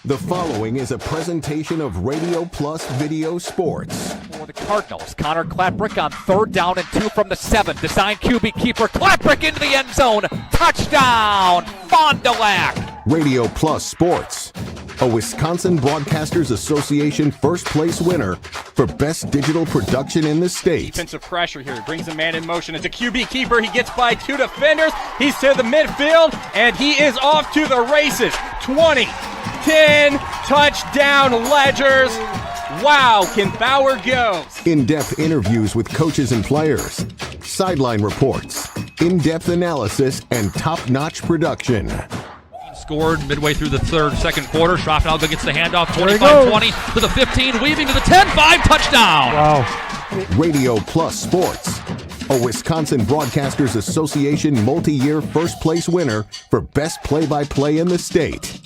The following is a presentation of Radio Plus Video Sports. For the Cardinals, Connor Klatrick on 3rd down and 2 from the 7. Design QB keeper, Klatrick into the end zone. Touchdown, Fond du Lac. Radio Plus Sports, a Wisconsin Broadcasters Association first place winner for best digital production in the state. Defensive pressure here. He brings a man in motion. It's a QB keeper. He gets by 2 defenders. He's to the midfield, and he is off to the races. 20, 10, touchdown Ledgers. Wow, can Bauer go? In-depth interviews with coaches and players, sideline reports, in-depth analysis, and top-notch production. Scored midway through the second quarter. Schraffenalga gets the handoff, 25-20 to the 15, weaving to the 10-5, touchdown. Wow. Radio Plus Sports, a Wisconsin Broadcasters Association multi-year first place winner for best play-by-play in the state.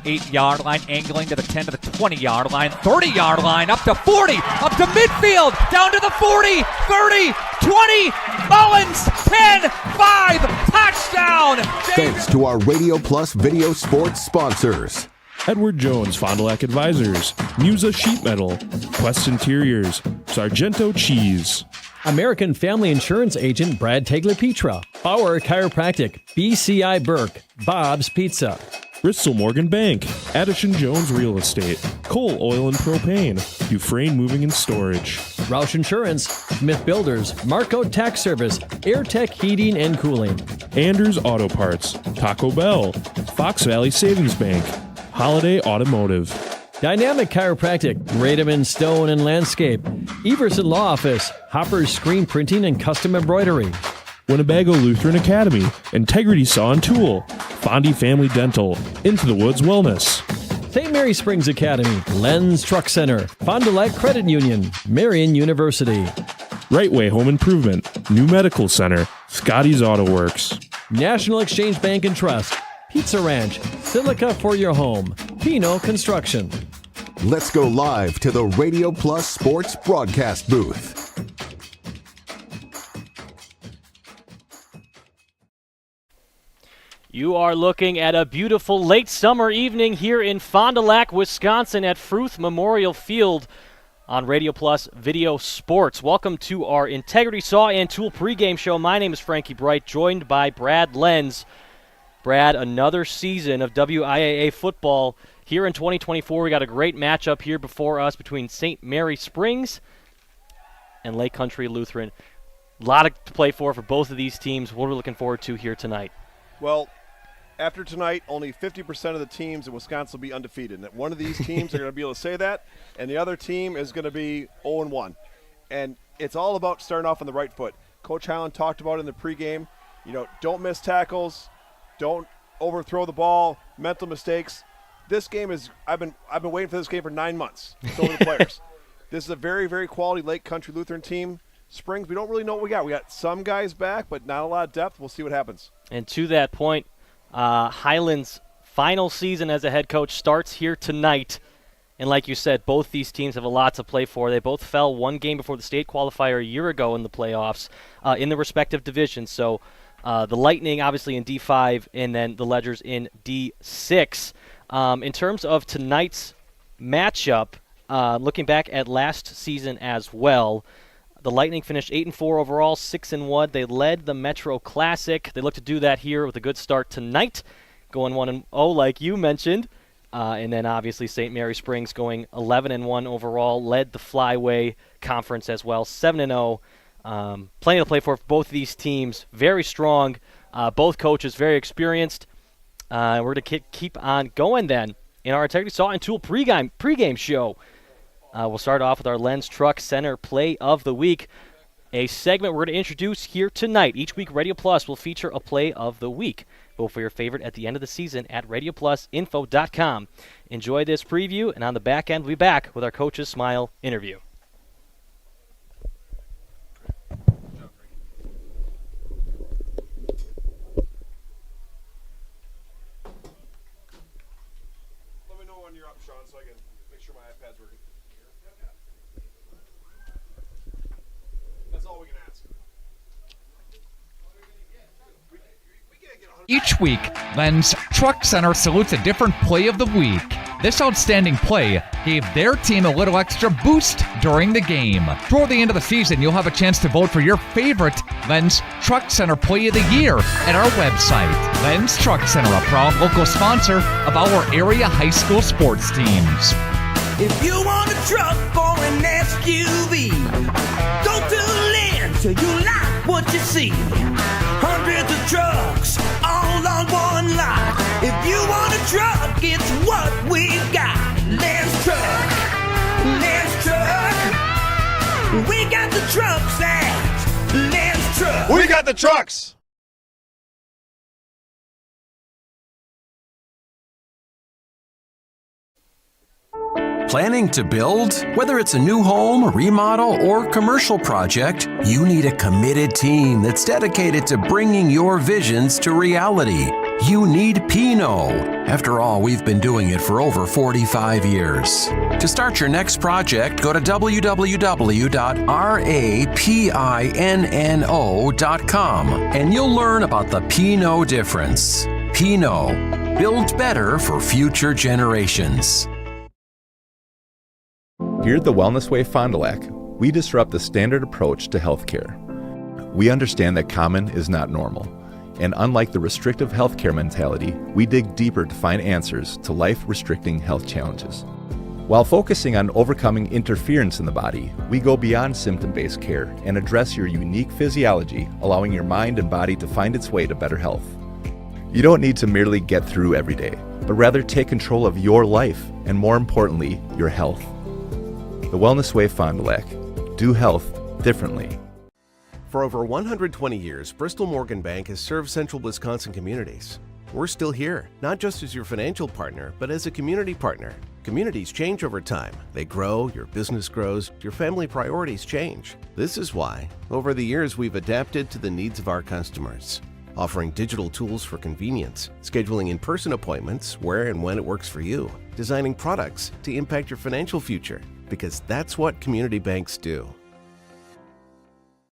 8-yard line, angling to the 10 to the 20-yard line, 30-yard line, up to 40, up to midfield, down to the 40, 30, 20, Mullins, 10, 5, touchdown. Thanks to our Radio Plus Video Sports sponsors. Edward Jones Fond du Lac Advisors, Musa Sheet Metal, Quest Interiors, Sargento Cheese, American Family Insurance Agent Brad Tagliapietra, Bauer Chiropractic, BCI Burke, Bob's Pizza, Bristol Morgan Bank, Addison Jones Real Estate, Cole Oil and Propane, Dufresne Moving and Storage, Roush Insurance, Smith Builders, Marco Tax Service, AirTech Heating and Cooling, Anders Auto Parts, Taco Bell, Fox Valley Savings Bank, Holiday Automotive, Dynamic Chiropractic, Rademan Stone and Landscape, Everson Law Office, Hopper's Screen Printing and Custom Embroidery, Winnebago Lutheran Academy, Integrity Saw and Tool, Fondy Family Dental, Into the Woods Wellness, St. Mary Springs Academy, Lens Truck Center, Fond du Lac Credit Union, Marion University, Right Way Home Improvement, New Medical Center, Scotty's Auto Works, National Exchange Bank and Trust, Pizza Ranch, Silica for your home, Pino Construction. Let's go live to the Radio Plus Sports broadcast booth. You are looking at a beautiful late summer evening here in Fond du Lac, Wisconsin at Fruth Memorial Field on Radio Plus Video Sports. Welcome to our Integrity Saw and Tool pregame show. My name is Frankie Bright, joined by Brad Lenz. Brad, another season of WIAA football here in 2024. We got a great matchup here before us between St. Mary Springs and Lake Country Lutheran. A lot to play for both of these teams. What are we looking forward to here tonight? Well, after tonight, only 50% of the teams in Wisconsin will be undefeated. And one of these teams are going to be able to say that, and the other team is going to be 0-1. And it's all about starting off on the right foot. Coach Highland talked about it in the pregame. Don't miss tackles, don't overthrow the ball, mental mistakes. This game is I've been waiting for this game for 9 months. So are the players. This is a very, very quality Lake Country Lutheran team. Springs, we don't really know what we got. We got some guys back, but not a lot of depth. We'll see what happens. And to that point, Highland's final season as a head coach starts here tonight. And like you said, both these teams have a lot to play for. They both fell one game before the state qualifier a year ago in the playoffs in the respective divisions. So the Lightning obviously in D5 and then the Ledgers in D6. In terms of tonight's matchup, looking back at last season as well, the Lightning finished 8-4 overall, 6-1. They led the Metro Classic. They look to do that here with a good start tonight, going 1-0 like you mentioned. And then obviously St. Mary Springs going 11-1 overall, led the Flyway Conference as well, 7-0. Plenty to play for both of these teams. Very strong. Both coaches very experienced. We're going to keep on going then in our Integrity Saw and Tool pregame show. We'll start off with our Lens Truck Center Play of the Week, a segment we're going to introduce here tonight. Each week, Radio Plus will feature a Play of the Week. Vote for your favorite at the end of the season at RadioPlusInfo.com. Enjoy this preview, and on the back end, we'll be back with our Coach's Smile interview. Let me know when you're up, Sean, so I can make sure my iPad's working. That's all we can ask. Each week, Lens Truck Center salutes a different play of the week. This outstanding play gave their team a little extra boost during the game. Toward the end of the season, you'll have a chance to vote for your favorite Lenz Truck Center Play of the Year at our website. Lenz Truck Center, a proud local sponsor of our area high school sports teams. If you want a truck or an SUV, go to Lenz, you like what you see. Hundreds of trucks all on one lot. If you want a truck, it's what we've got. Lenz Truck, Lenz Truck. We got the trucks at Lenz Truck. We got the trucks. Planning to build? Whether it's a new home, remodel, or commercial project, you need a committed team that's dedicated to bringing your visions to reality. You need Pinot. After all, we've been doing it for over 45 years. To start your next project, go to www.rapinno.com and you'll learn about the Pinot difference. Pinot. Build better for future generations. Here at the Wellness Way Fond du Lac, we disrupt the standard approach to healthcare. We understand that common is not normal, and unlike the restrictive healthcare mentality, we dig deeper to find answers to life-restricting health challenges. While focusing on overcoming interference in the body, we go beyond symptom-based care and address your unique physiology, allowing your mind and body to find its way to better health. You don't need to merely get through every day, but rather take control of your life and, more importantly, your health. The Wellness Way Fond du Lac. Do health differently. For over 120 years, Bristol Morgan Bank has served central Wisconsin communities. We're still here, not just as your financial partner, but as a community partner. Communities change over time. They grow, your business grows, your family priorities change. This is why, over the years, we've adapted to the needs of our customers, offering digital tools for convenience, scheduling in-person appointments where and when it works for you, designing products to impact your financial future, because that's what community banks do.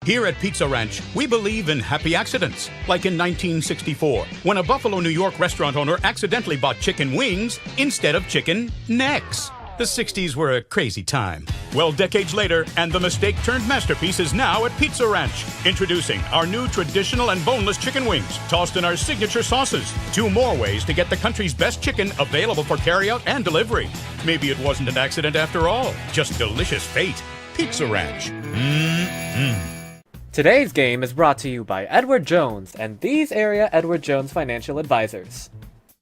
Here at Pizza Ranch, we believe in happy accidents, like in 1964, when a Buffalo, New York restaurant owner accidentally bought chicken wings instead of chicken necks. The 60s were a crazy time. Well, decades later, and the mistake turned masterpiece is now at Pizza Ranch. Introducing our new traditional and boneless chicken wings, tossed in our signature sauces. 2 more ways to get the country's best chicken available for carryout and delivery. Maybe it wasn't an accident after all, just delicious fate. Pizza Ranch. Today's game is brought to you by Edward Jones and these area Edward Jones financial advisors.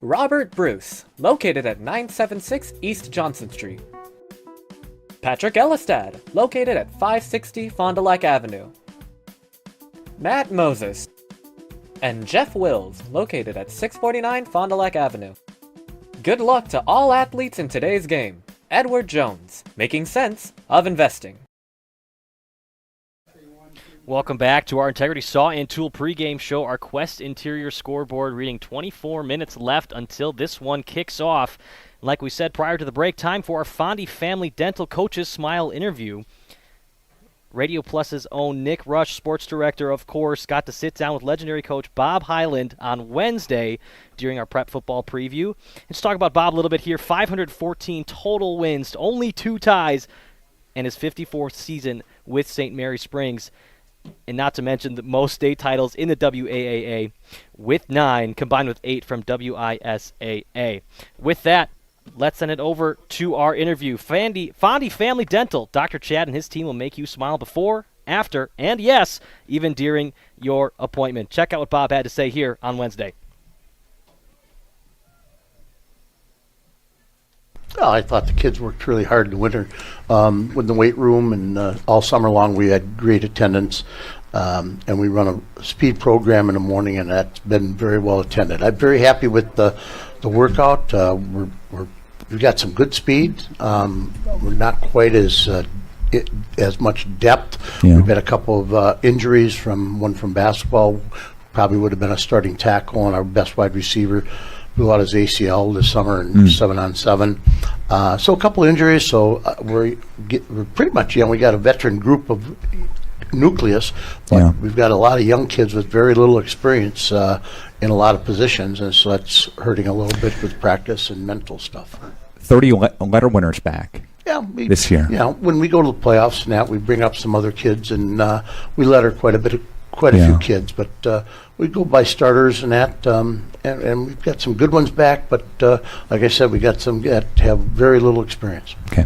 Robert Bruce, located at 976 East Johnson Street. Patrick Elistad, located at 560 Fond du Lac Avenue. Matt Moses. And Jeff Wills, located at 649 Fond du Lac Avenue. Good luck to all athletes in today's game. Edward Jones, making sense of investing. Welcome back to our Integrity Saw and Tool pregame show, our Quest Interior scoreboard reading 24 minutes left until this one kicks off. Like we said prior to the break, time for our Fondy Family Dental Coaches Smile interview. Radio Plus's own Nick Rush, sports director, of course, got to sit down with legendary coach Bob Hyland on Wednesday during our prep football preview. Let's talk about Bob a little bit here. 514 total wins, only 2 ties, and his 54th season with St. Mary Springs. And not to mention the most state titles in the WAAA with 9, combined with 8 from WISAA. With that, let's send it over to our interview. Fondy Family Dental. Dr. Chad and his team will make you smile before, after, and yes, even during your appointment. Check out what Bob had to say here on Wednesday. Well, I thought the kids worked really hard in the winter with the weight room, and all summer long we had great attendance, and we run a speed program in the morning, and that's been very well attended. I'm very happy with the workout. We've got some good speed. We're not quite as much depth. Yeah. We've had a couple of injuries, one from basketball, probably would have been a starting tackle, and our best wide receiver blew out his ACL this summer in 7-on-7. So a couple of injuries. So we're pretty much, we got a veteran group of nucleus, but we've got a lot of young kids with very little experience in a lot of positions, and so that's hurting a little bit with practice and mental stuff. 30 letter winners back this year. Yeah, when we go to the playoffs and that, we bring up some other kids, and we letter quite a few kids. But we go by starters and that, and we've got some good ones back. But like I said, we got some that have very little experience. Okay.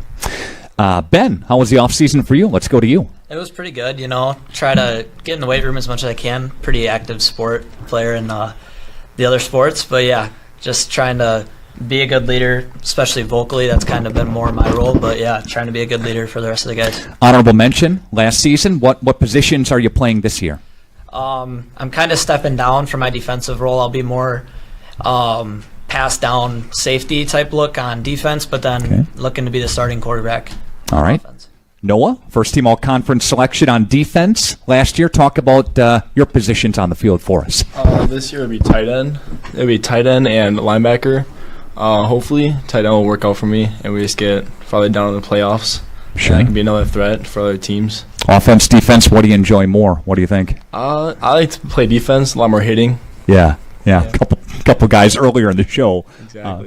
Ben, how was the off season for you? Let's go to you. It was pretty good, try to get in the weight room as much as I can. Pretty active sport player in the other sports, but yeah, just trying to be a good leader, especially vocally. That's kind of been more my role, but yeah, trying to be a good leader for the rest of the guys. Honorable mention, last season, what positions are you playing this year? I'm kind of stepping down from my defensive role. I'll be more pass down safety type look on defense, but then looking to be the starting quarterback. All right. Offense. Noah, first team all-conference selection on defense last year. Talk about your positions on the field for us. This year it would be tight end. It would be tight end and linebacker. Hopefully, tight end will work out for me, and we just get farther down in the playoffs. Sure. And I can be another threat for other teams. Offense, defense, what do you enjoy more? What do you think? I like to play defense, a lot more hitting. Yeah. Couple guys earlier in the show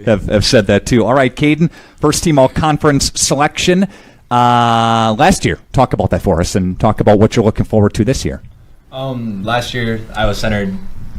have said that too. All right, Caden, first team all-conference selection last year. Talk about that for us and talk about what you're looking forward to this year. Last year I was center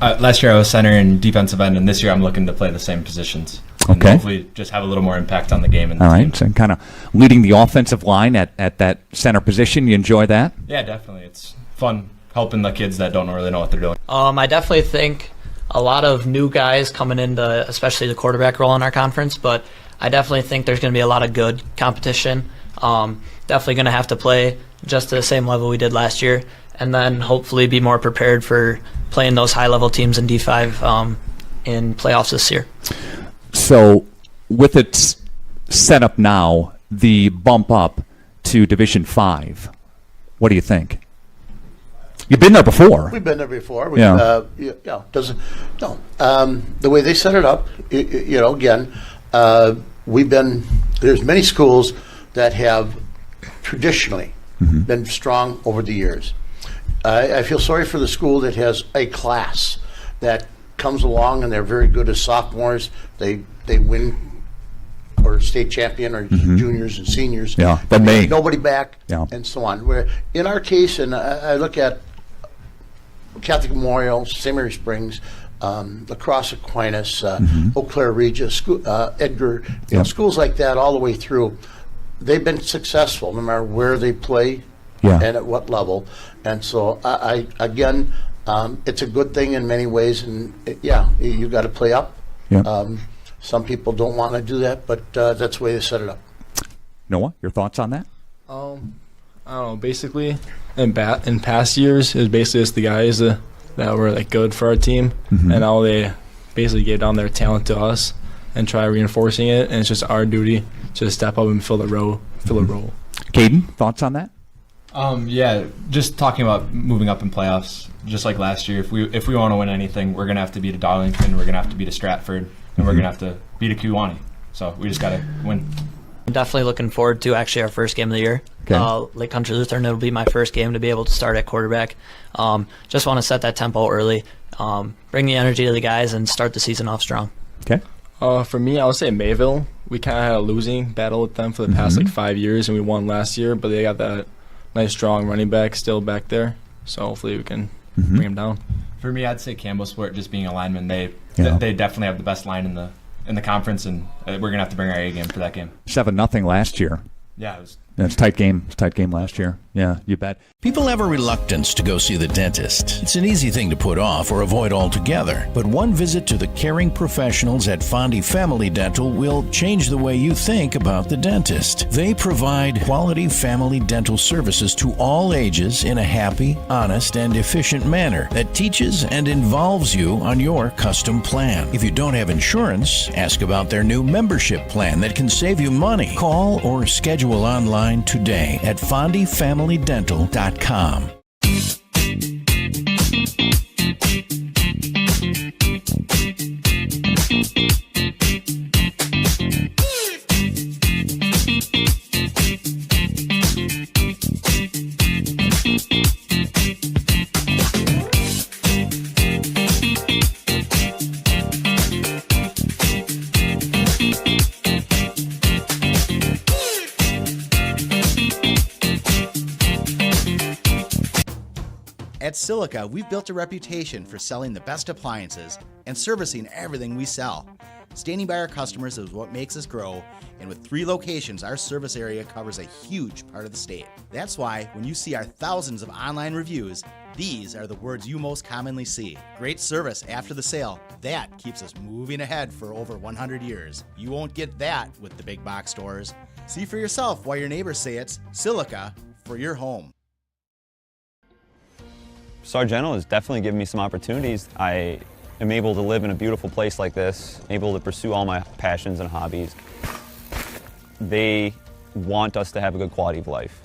and defensive end, and this year I'm looking to play the same positions. And hopefully just have a little more impact on the game. And the team. So kind of leading the offensive line at that center position. You enjoy that? Yeah, definitely. It's fun helping the kids that don't really know what they're doing. I definitely think a lot of new guys coming into especially the quarterback role in our conference, but I definitely think there's going to be a lot of good competition. Definitely going to have to play just to the same level we did last year, and then hopefully be more prepared for playing those high-level teams in D5 in playoffs this year. So with its setup now, the bump up to Division 5, what do you think? You've been there before. We've been there before. The way they set it up, again, there's many schools that have traditionally been strong over the years. I feel sorry for the school that has a class that comes along and they're very good as sophomores. They win or state champion or juniors and seniors. Yeah, but nobody back and so on. Where in our case, and I look at Catholic Memorial, St. Mary Springs, La Crosse Aquinas, Eau Claire Regis, Edgar, schools like that all the way through. They've been successful no matter where they play and at what level. And so, it's a good thing in many ways. And, you got to play up. Some people don't want to do that, but that's the way they set it up. Noah, your thoughts on that? I don't know. Basically, in past years, it was basically just the guys that were good for our team, and now they basically gave down their talent to us and try reinforcing it. And it's just our duty to step up and fill a role. Caden, thoughts on that? Just talking about moving up in playoffs, just like last year. If we want to win anything, we're gonna have to beat a Darlington, we're gonna have to beat a Stratford, and we're gonna have to beat a Kewanee. So we just gotta win. I'm definitely looking forward to actually our first game of the year. Lake Country Lutheran, it'll be my first game to be able to start at quarterback. Just want to set that tempo early, bring the energy to the guys, and start the season off strong. Okay. For me, I would say Mayville. We kind of had a losing battle with them for the past 5 years, and we won last year, but they got that nice, strong running back still back there. So hopefully we can bring them down. For me, I'd say Campbellsport, just being a lineman, they definitely have the best line in the conference, and we're going to have to bring our A game for that game. 7-0 last year. Yeah, it was. It's a tight game. It's a tight game last year. Yeah, you bet. People have a reluctance to go see the dentist. It's an easy thing to put off or avoid altogether. But one visit to the caring professionals at Fondy Family Dental will change the way you think about the dentist. They provide quality family dental services to all ages in a happy, honest, and efficient manner that teaches and involves you on your custom plan. If you don't have insurance, ask about their new membership plan that can save you money. Call or schedule online today at fondyfamilydental.com. Silica, we've built a reputation for selling the best appliances and servicing everything we sell. Standing by our customers is what makes us grow, and with 3 locations, our service area covers a huge part of the state. That's why when you see our thousands of online reviews, these are the words you most commonly see. Great service after the sale. That keeps us moving ahead for over 100 years. You won't get that with the big box stores. See for yourself why your neighbors say it's Silica for your home. Sargento has definitely given me some opportunities. I am able to live in a beautiful place like this, able to pursue all my passions and hobbies. They want us to have a good quality of life.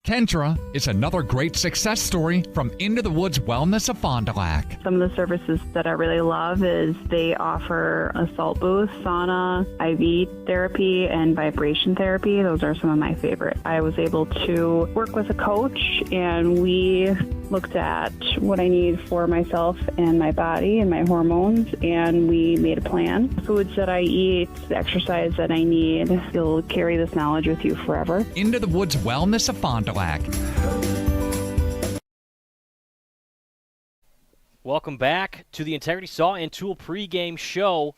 Kendra is another great success story from Into the Woods Wellness of Fond du Lac. Some of the services that I really love is they offer a salt booth, sauna, IV therapy, and vibration therapy. Those are some of my favorite. I was able to work with a coach, and we looked at what I need for myself and my body and my hormones, and we made a plan. Foods that I eat, the exercise that I need. You'll carry this knowledge with you forever. Into the Woods Wellness of Fond du Lac. Welcome back to the Integrity Saw and Tool pregame show.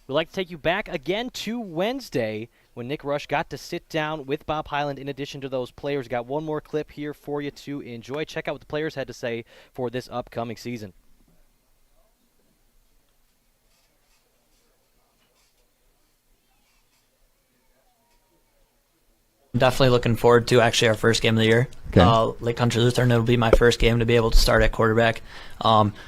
We'd like to take you back again to Wednesday when Nick Rush got to sit down with Bob Hyland in addition to those players. Got one more clip here for you to enjoy. Check out what the players had to say for this upcoming season. Definitely looking forward to actually our first game of the year. Okay. Lake Country Lutheran, it'll be my first game to be able to start at quarterback.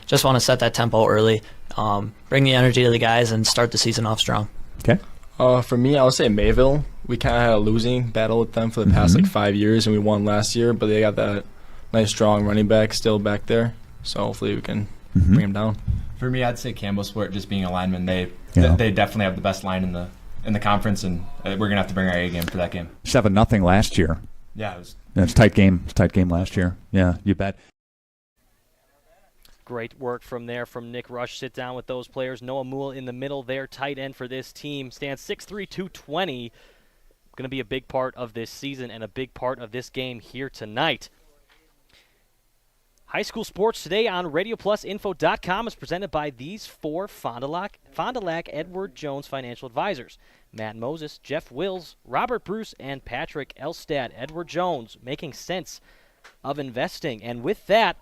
Just want to set that tempo early, bring the energy to the guys, and start the season off strong. Okay. For me, I would say Mayville. We kind of had a losing battle with them for the past 5 years, and we won last year, but they got that nice, strong running back still back there. So hopefully we can bring them down. For me, I'd say Campbellsport, just being a lineman, they definitely have the best line in the conference, and we're going to have to bring our A game for that game. 7-0 last year. Yeah, it was. It's a tight game. It's a tight game last year. Yeah, you bet. Great work from Nick Rush. Sit down with those players. Noah Moole in the middle there, tight end for this team. Stands 6'3", 220. Going to be a big part of this season and a big part of this game here tonight. High school sports today on RadioPlusInfo.com is presented by these 4 Fond du Lac Edward Jones financial advisors. Matt Moses, Jeff Wills, Robert Bruce, and Patrick Elstad. Edward Jones, making sense of investing. And with that,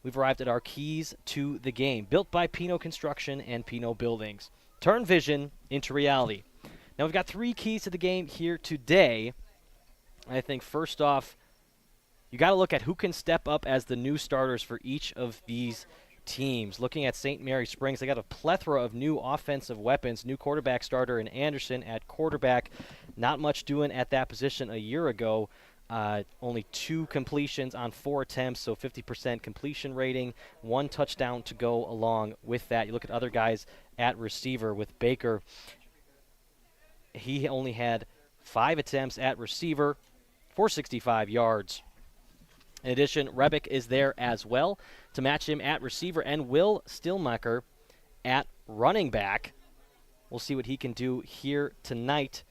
we've arrived at our keys to the game, built by Pino Construction and Pino Buildings. Turn vision into reality. Now we've got 3 keys to the game here today. I think first off, you got to look at who can step up as the new starters for each of these teams. Looking at St. Mary Springs, they got a plethora of new offensive weapons. New quarterback starter in Anderson at quarterback. Not much doing at that position a year ago. Only 2 completions on 4 attempts, so 50% completion rating. 1 touchdown to go along with that. You look at other guys at receiver with Baker. He only had 5 attempts at receiver for 65 yards. In addition, Rebick is there as well to match him at receiver, and Will Stillmacher at running back. We'll see what he can do here tonight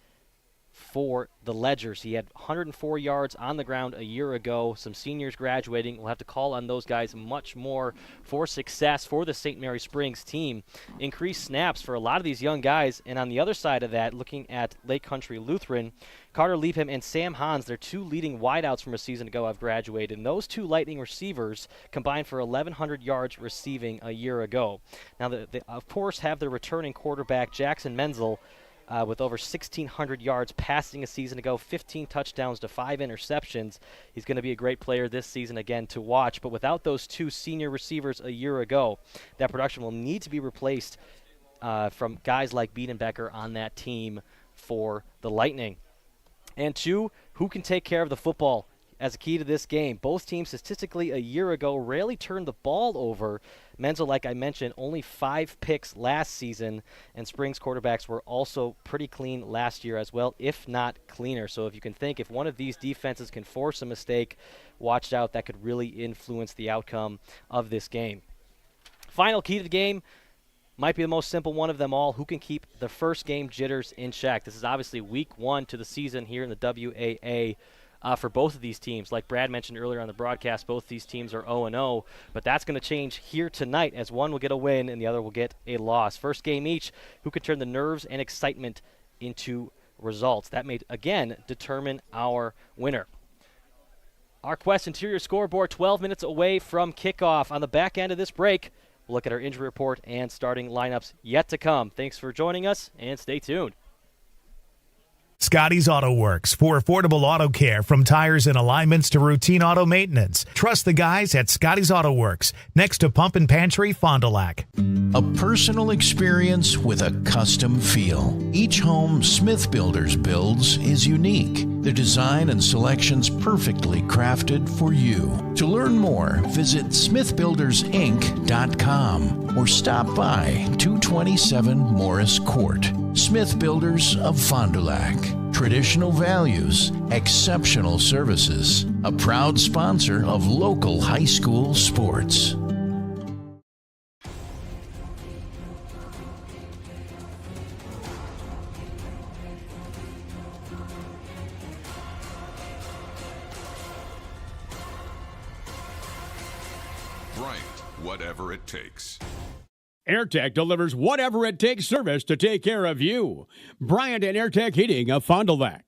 for the Ledgers. He had 104 yards on the ground a year ago. Some seniors graduating. We'll have to call on those guys much more for success for the St. Mary Springs team. Increased snaps for a lot of these young guys. And on the other side of that, looking at Lake Country Lutheran, Carter Leapham and Sam Hans, their 2 leading wideouts from a season ago, have graduated. And those 2 Lightning receivers combined for 1,100 yards receiving a year ago. Now, they of course, have their returning quarterback, Jackson Menzel, with over 1,600 yards passing a season ago, 15 touchdowns to 5 interceptions. He's going to be a great player this season again to watch. But without those 2 senior receivers a year ago, that production will need to be replaced from guys like Biedenbecker on that team for the Lightning. And 2, who can take care of the football as a key to this game? Both teams statistically a year ago rarely turned the ball over. Menzel, like I mentioned, only 5 picks last season, and Springs quarterbacks were also pretty clean last year as well, if not cleaner. So if you can think, if one of these defenses can force a mistake, watch out, that could really influence the outcome of this game. Final key to the game might be the most simple one of them all. Who can keep the first game jitters in check? This is obviously week 1 to the season here in the WAA. for both of these teams. Like Brad mentioned earlier on the broadcast, both these teams are 0-0, but that's going to change here tonight as one will get a win and the other will get a loss. First game each, who could turn the nerves and excitement into results. That may, again, determine our winner. Our Quest Interior Scoreboard 12 minutes away from kickoff. On the back end of this break, we'll look at our injury report and starting lineups yet to come. Thanks for joining us, and stay tuned. Scotty's Auto Works for affordable auto care, from tires and alignments to routine auto maintenance. Trust the guys at Scotty's Auto Works, next to Pump and Pantry, Fond du Lac. A personal experience with a custom feel. Each home Smith Builders builds is unique. Their design and selections perfectly crafted for you. To learn more, visit smithbuildersinc.com or stop by 227 Morris Court. Smith Builders of Fond du Lac. Traditional values, exceptional services. A proud sponsor of local high school sports. Whatever it takes. AirTech delivers whatever it takes service to take care of you. Bryant and AirTech Heating of Fond du Lac.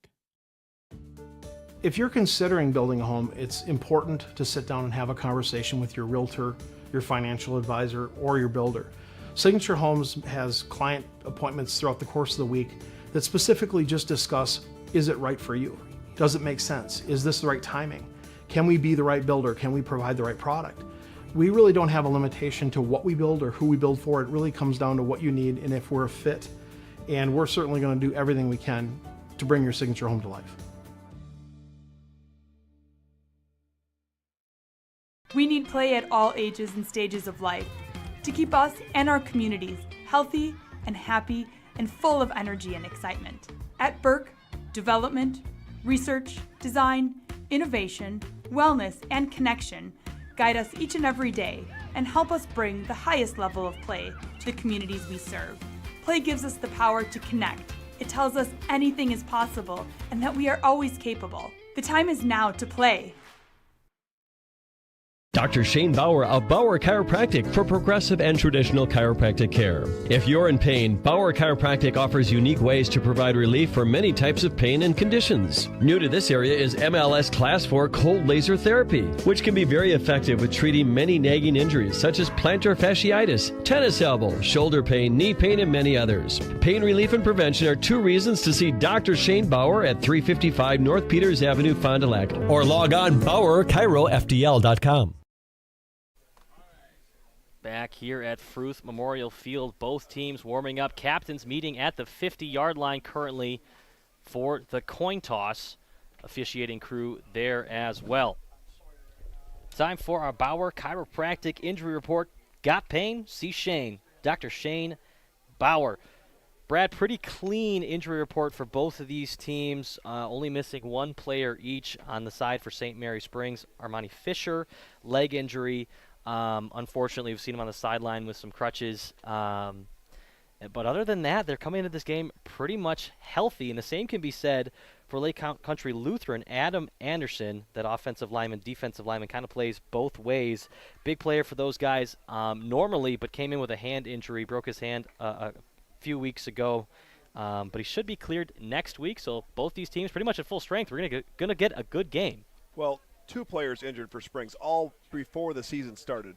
If you're considering building a home, it's important to sit down and have a conversation with your realtor, your financial advisor, or your builder. Signature Homes has client appointments throughout the course of the week that specifically just discuss, is it right for you? Does it make sense? Is this the right timing? Can we be the right builder? Can we provide the right product? We really don't have a limitation to what we build or who we build for. It really comes down to what you need and if we're a fit. And we're certainly going to do everything we can to bring your signature home to life. We need play at all ages and stages of life to keep us and our communities healthy and happy and full of energy and excitement. At Burke, development, research, design, innovation, wellness, and connection guide us each and every day and help us bring the highest level of play to the communities we serve. Play gives us the power to connect. It tells us anything is possible and that we are always capable. The time is now to play. Dr. Shane Bauer of Bauer Chiropractic for progressive and traditional chiropractic care. If you're in pain, Bauer Chiropractic offers unique ways to provide relief for many types of pain and conditions. New to this area is MLS Class 4 cold laser therapy, which can be very effective with treating many nagging injuries such as plantar fasciitis, tennis elbow, shoulder pain, knee pain, and many others. Pain relief and prevention are 2 reasons to see Dr. Shane Bauer at 355 North Peters Avenue, Fond du Lac, or log on BauerChiroFDL.com. Back here at Fruth Memorial Field, both teams warming up. Captains meeting at the 50-yard line currently for the coin toss. Officiating crew there as well. Time for our Bauer Chiropractic Injury Report. Got pain? See Shane. Dr. Shane Bauer. Brad, pretty clean injury report for both of these teams. Only missing one player each. On the side for St. Mary Springs, Armani Fisher, leg injury. Unfortunately, we've seen him on the sideline with some crutches. But other than that, they're coming into this game pretty much healthy. And the same can be said for Lake Country Lutheran. Adam Anderson, that offensive lineman, defensive lineman, kind of plays both ways. Big player for those guys normally, but came in with a hand injury, broke his hand a few weeks ago. But he should be cleared next week. So both these teams pretty much at full strength. We're gonna get a good game. Well, 2 players injured for Springs, all before the season started.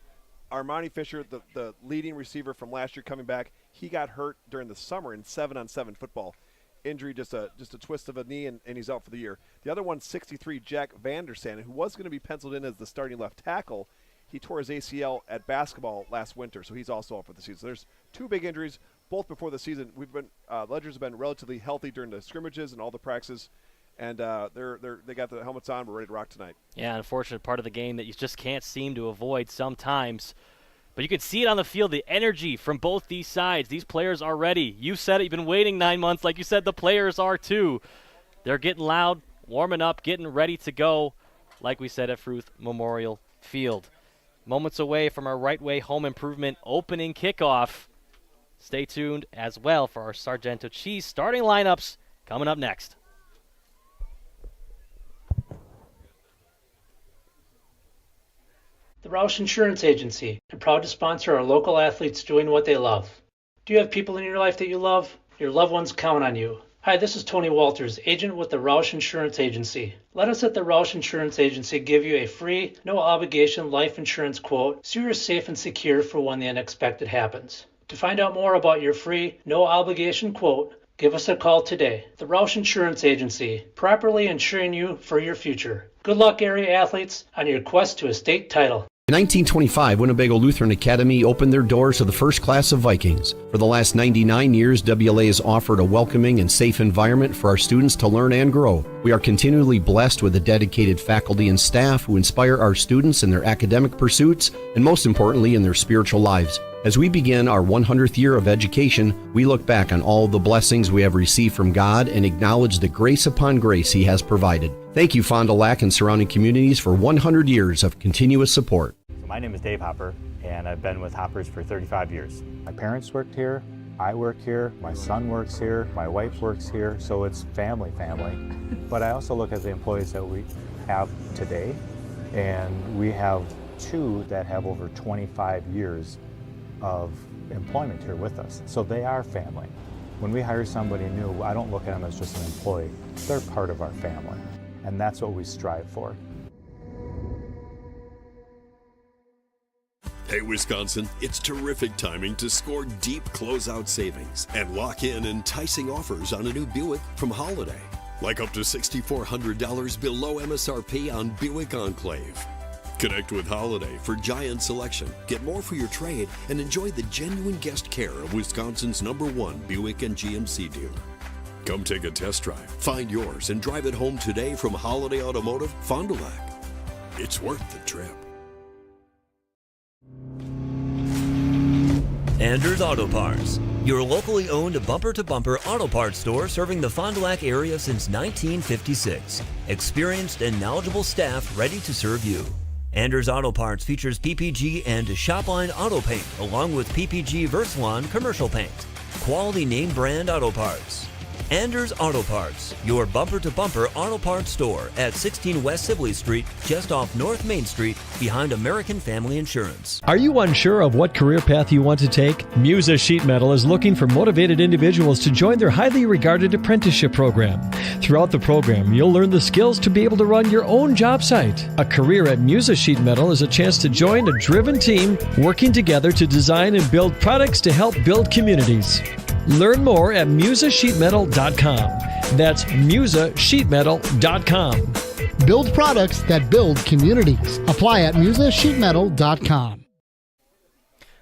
Armani Fisher, the leading receiver from last year, coming back. He got hurt during the summer in 7-on-7 football. Injury, just a twist of a knee, and he's out for the year. The other one, 63, Jack Vandersan, who was going to be penciled in as the starting left tackle. He tore his ACL at basketball last winter, so he's also out for the season. So there's 2 big injuries, both before the season. Ledgers have been relatively healthy during the scrimmages and all the practices. And they got the helmets on. We're ready to rock tonight. Yeah, unfortunate part of the game that you just can't seem to avoid sometimes. But you can see it on the field, the energy from both these sides. These players are ready. You said it. You've been waiting 9 months. Like you said, the players are too. They're getting loud, warming up, getting ready to go, like we said at Fruth Memorial Field. Moments away from our Right Way Home Improvement opening kickoff. Stay tuned as well for our Sargento Cheese starting lineups coming up next. The Roush Insurance Agency, and proud to sponsor our local athletes doing what they love. Do you have people in your life that you love? Your loved ones count on you. Hi, this is Tony Walters, agent with the Roush Insurance Agency. Let us at the Roush Insurance Agency give you a free, no-obligation life insurance quote so you're safe and secure for when the unexpected happens. To find out more about your free, no-obligation quote, give us a call today. The Roush Insurance Agency, properly insuring you for your future. Good luck, area athletes, on your quest to a state title. In 1925, Winnebago Lutheran Academy opened their doors to the first class of Vikings. For the last 99 years, WLA has offered a welcoming and safe environment for our students to learn and grow. We are continually blessed with a dedicated faculty and staff who inspire our students in their academic pursuits and, most importantly, in their spiritual lives. As we begin our 100th year of education, we look back on all the blessings we have received from God and acknowledge the grace upon grace He has provided. Thank you, Fond du Lac and surrounding communities, for 100 years of continuous support. My name is Dave Hopper, and I've been with Hoppers for 35 years. My parents worked here, I work here, my son works here, my wife works here, so it's family. But I also look at the employees that we have today, and we have two that have over 25 years of employment here with us. So they are family. When we hire somebody new, I don't look at them as just an employee. They're part of our family, and that's what we strive for. Hey Wisconsin, it's terrific timing to score deep closeout savings and lock in enticing offers on a new Buick from Holiday. Like up to $6,400 below MSRP on Buick Enclave. Connect with Holiday for giant selection, get more for your trade, and enjoy the genuine guest care of Wisconsin's #1 Buick and GMC dealer. Come take a test drive, find yours, and drive it home today from Holiday Automotive, Fond du Lac. It's worth the trip. Anders Auto Parts, your locally owned bumper-to-bumper auto parts store serving the Fond du Lac area since 1956. Experienced and knowledgeable staff ready to serve you. Anders Auto Parts features PPG and Shopline auto paint, along with PPG Versalon commercial paint. Quality name brand auto parts. Anders Auto Parts, your bumper-to-bumper auto parts store at 16 West Sibley Street, just off North Main Street, behind American Family Insurance. Are you unsure of what career path you want to take? Musa Sheet Metal is looking for motivated individuals to join their highly regarded apprenticeship program. Throughout the program, you'll learn the skills to be able to run your own job site. A career at Musa Sheet Metal is a chance to join a driven team working together to design and build products to help build communities. Learn more at musasheetmetal.com. That's musasheetmetal.com. Build products that build communities. Apply at musasheetmetal.com.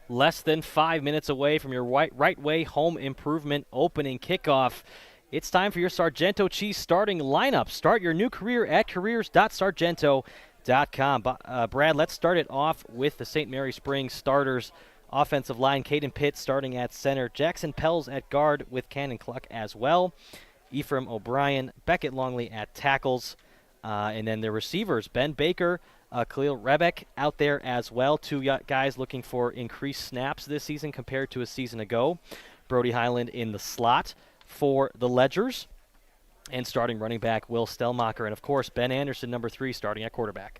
Less than 5 minutes away from your right way home improvement opening kickoff. It's time for your Sargento Cheese starting lineup. Start your new career at careers.sargento.com. Brad, let's start it off with the St. Mary Springs starters. Offensive line, Caden Pitt starting at center. Jackson Pells at guard with Cannon Cluck as well. Ephraim O'Brien, Beckett Longley at tackles. And then the receivers, Ben Baker, Khalil Rebek out there as well. Two guys looking for increased snaps this season compared to a season ago. Brody Highland in the slot for the Ledgers. And starting running back, Will Stellmacher. And, of course, Ben Anderson, number 3, starting at quarterback.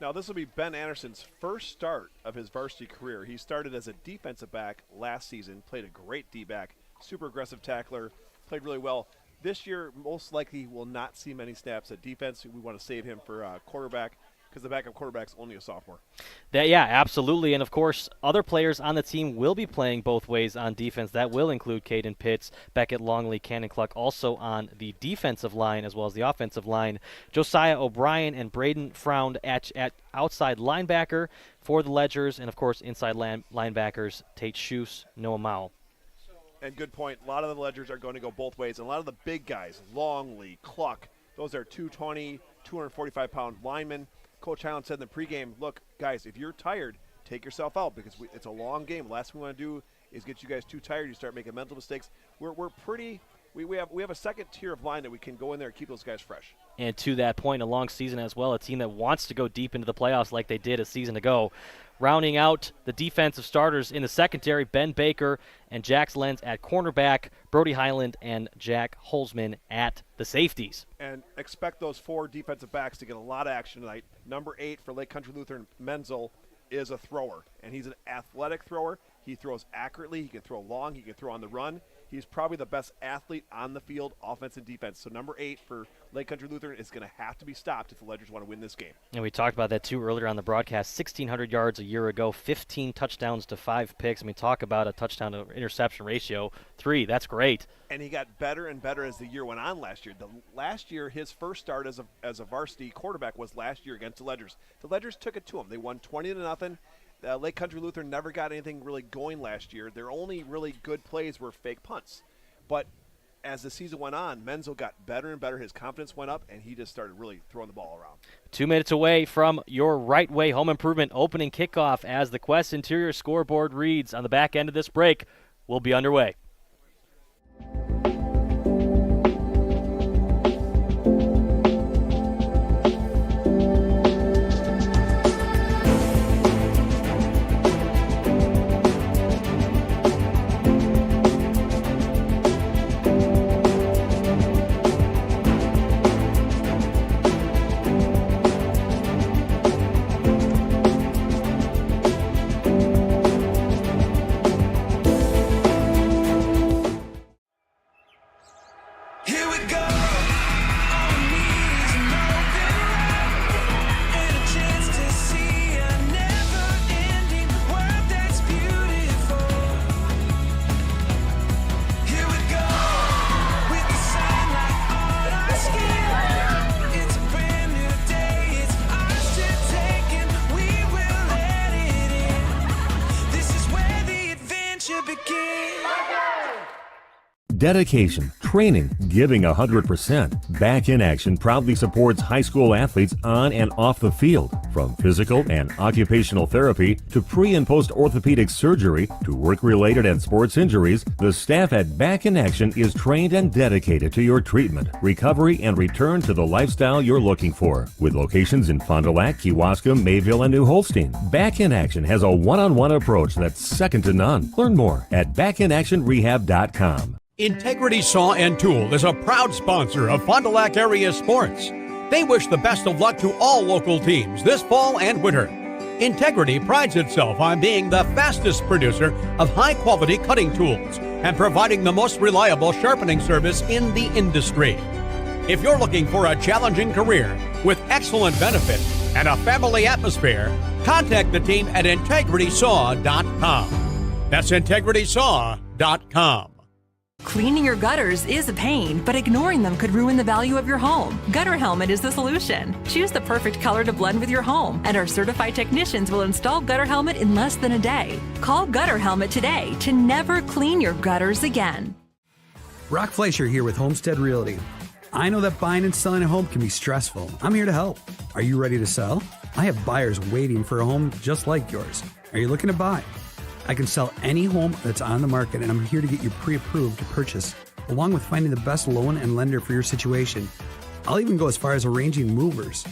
Now, this will be Ben Anderson's first start of his varsity career. He started as a defensive back last season, played a great D-back, super aggressive tackler, played really well. This year, most likely will not see many snaps at defense. We want to save him for quarterback because the backup quarterback's only a sophomore. Yeah, absolutely. And, of course, other players on the team will be playing both ways on defense. That will include Caden Pitts, Beckett Longley, Cannon Cluck, also on the defensive line as well as the offensive line. Josiah O'Brien and Braden Fround at outside linebacker for the Ledgers. And, of course, inside linebackers, Tate Schuse, Noah Mao. And good point. A lot of the Ledgers are going to go both ways. And a lot of the big guys, Longley, Cluck, those are 220, 245-pound linemen. Coach Highland said in the pregame, look, guys, if you're tired, take yourself out because it's a long game. The last thing we want to do is get you guys too tired. You start making mental mistakes. We have a second tier of line that we can go in there and keep those guys fresh. And to that point, a long season as well, a team that wants to go deep into the playoffs like they did a season ago. Rounding out the defensive starters in the secondary, Ben Baker and Jax Lenz at cornerback, Brody Highland and Jack Holzman at the safeties. And expect those 4 defensive backs to get a lot of action tonight. Number 8 for Lake Country Lutheran, Menzel, is a thrower, and he's an athletic thrower. He throws accurately. He can throw long. He can throw on the run. He's probably the best athlete on the field, offense and defense. So number 8 for Lake Country Lutheran is going to have to be stopped if the Ledgers want to win this game. And we talked about that, too, earlier on the broadcast. 1,600 yards a year ago, 15 touchdowns to 5 picks. I mean, talk about a touchdown-to-interception ratio. 3, that's great. And he got better and better as the year went on last year. Last year, his first start as a varsity quarterback was last year against the Ledgers. The Ledgers took it to him. They won 20-0. Lake Country Lutheran never got anything really going last year. Their only really good plays were fake punts. But as the season went on, Menzel got better and better. His confidence went up, and he just started really throwing the ball around. 2 minutes away from your Right Way Home Improvement opening kickoff as the Quest Interior scoreboard reads on the back end of this break. We'll be underway. Dedication, training, giving 100%. Back in Action proudly supports high school athletes on and off the field. From physical and occupational therapy to pre- and post-orthopedic surgery to work-related and sports injuries, the staff at Back in Action is trained and dedicated to your treatment, recovery, and return to the lifestyle you're looking for. With locations in Fond du Lac, Kewaskum, Mayville, and New Holstein, Back in Action has a one-on-one approach that's second to none. Learn more at backinactionrehab.com. Integrity Saw and Tool is a proud sponsor of Fond du Lac area sports. They wish the best of luck to all local teams this fall and winter. Integrity prides itself on being the fastest producer of high-quality cutting tools and providing the most reliable sharpening service in the industry. If you're looking for a challenging career with excellent benefits and a family atmosphere, contact the team at integritysaw.com. That's integritysaw.com. Cleaning your gutters is a pain, but ignoring them could ruin the value of your home. Gutter Helmet is the solution. Choose the perfect color to blend with your home, and our certified technicians will install Gutter Helmet in less than a day. Call Gutter Helmet today to never clean your gutters again. Brock Fleischer here with Homestead Realty. I know that buying and selling a home can be stressful. I'm here to help. Are you ready to sell? I have buyers waiting for a home just like yours. Are you looking to buy? I can sell any home that's on the market, and I'm here to get you pre-approved to purchase, along with finding the best loan and lender for your situation. I'll even go as far as arranging movers.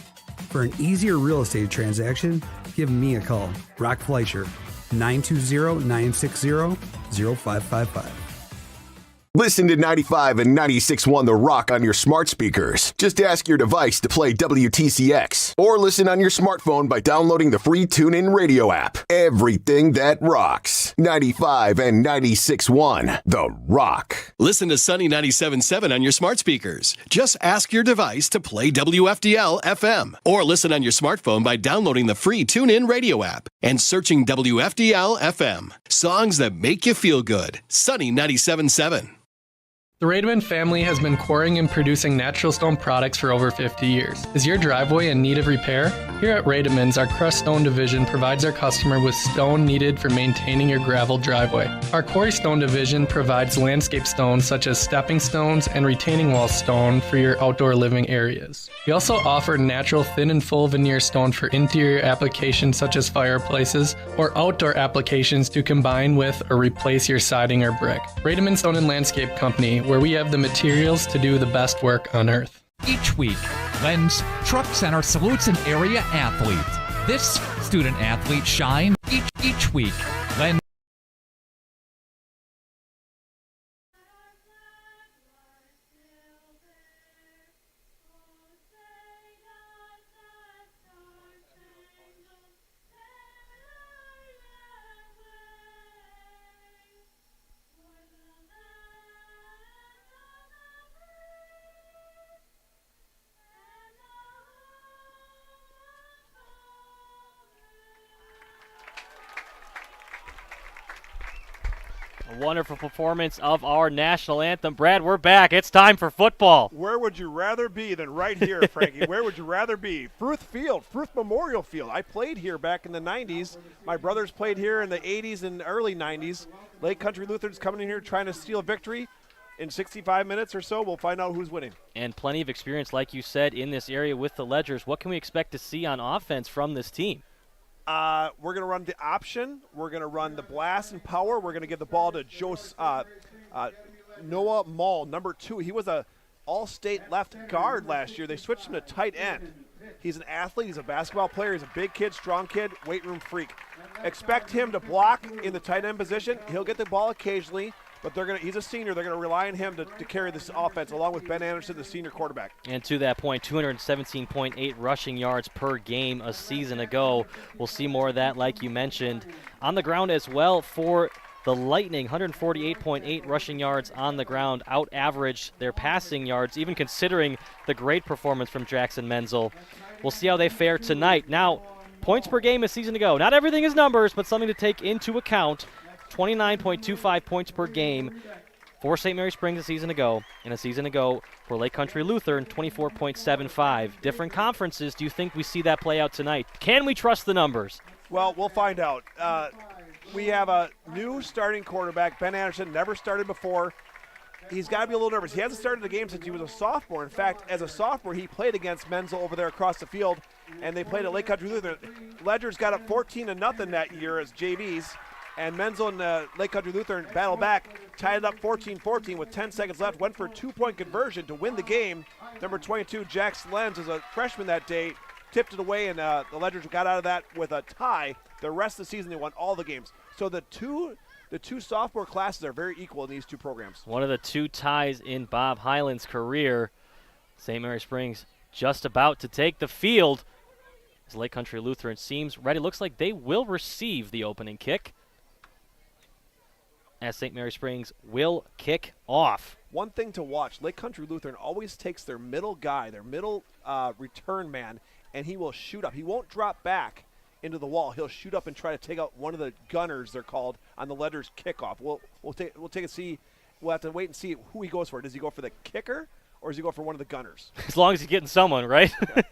For an easier real estate transaction, give me a call. Brock Fleischer, 920-960-0555. Listen to 95 and 96.1 The Rock on your smart speakers. Just ask your device to play WTCX. Or listen on your smartphone by downloading the free TuneIn radio app. Everything that rocks. 95 and 96.1 The Rock. Listen to Sunny 97.7 on your smart speakers. Just ask your device to play WFDL FM. Or listen on your smartphone by downloading the free TuneIn radio app and searching WFDL FM. Songs that make you feel good. Sunny 97.7. The Rademan family has been quarrying and producing natural stone products for over 50 years. Is your driveway in need of repair? Here at Rademans, our crushed stone division provides our customer with stone needed for maintaining your gravel driveway. Our quarry stone division provides landscape stones such as stepping stones and retaining wall stone for your outdoor living areas. We also offer natural thin and full veneer stone for interior applications such as fireplaces or outdoor applications to combine with or replace your siding or brick. Rademan Stone and Landscape Company, where we have the materials to do the best work on earth. Each week, Len's Truck Center salutes an area athlete. This student athlete shines each week. Len. A wonderful performance of our national anthem. Brad, we're back. It's time for football. Where would you rather be than right here, Frankie? Where would you rather be? Fruth Field, Fruth Memorial Field. I played here back in the 90s. My brothers played here in the 80s and early 90s. Lake Country Lutherans coming in here trying to steal victory. In 65 minutes or so, we'll find out who's winning. And plenty of experience, like you said, in this area with the Ledgers. What can we expect to see on offense from this team? We're going to run the option. We're going to run the blast and power. We're going to give the ball to Noah Mall, number 2. He was a all-state left guard last year. They switched him to tight end. He's an athlete. He's a basketball player. He's a big kid, strong kid, weight room freak. Expect him to block in the tight end position. He'll get the ball occasionally, but he's a senior. They're going to rely on him to carry this offense, along with Ben Anderson, the senior quarterback. And to that point, 217.8 rushing yards per game a season ago. We'll see more of that, like you mentioned. On the ground as well for the Lightning, 148.8 rushing yards on the ground, out-averaged their passing yards, even considering the great performance from Jackson Menzel. We'll see how they fare tonight. Now, points per game a season ago. Not everything is numbers, but something to take into account. 29.25 points per game for St. Mary Springs a season ago, and a season ago for Lake Country Lutheran, 24.75. Different conferences. Do you think we see that play out tonight? Can we trust the numbers? Well, we'll find out. We have a new starting quarterback, Ben Anderson, never started before. He's got to be a little nervous. He hasn't started the game since he was a sophomore. In fact, as a sophomore, he played against Menzel over there across the field, and they played at Lake Country Lutheran. Ledgers got up 14-0 that year as JVs. And Menzel and Lake Country Lutheran battled back, tied it up 14-14 with 10 seconds left, went for a 2-point conversion to win the game. Number 22, Jax Lenz, as a freshman that day, tipped it away, and the Ledgers got out of that with a tie. The rest of the season, they won all the games. So the two sophomore classes are very equal in these two programs. One of the two ties in Bob Hyland's career. St. Mary Springs just about to take the field as Lake Country Lutheran seems ready. Looks like they will receive the opening kick, as St. Mary Springs will kick off. One thing to watch, Lake Country Lutheran always takes their middle guy, their middle return man, and he will shoot up. He won't drop back into the wall. He'll shoot up and try to take out one of the gunners, they're called, on the Ledgers kickoff. We'll take a see. We'll have to wait and see who he goes for. Does he go for the kicker, or does he go for one of the gunners? As long as he's getting someone, right? Yeah.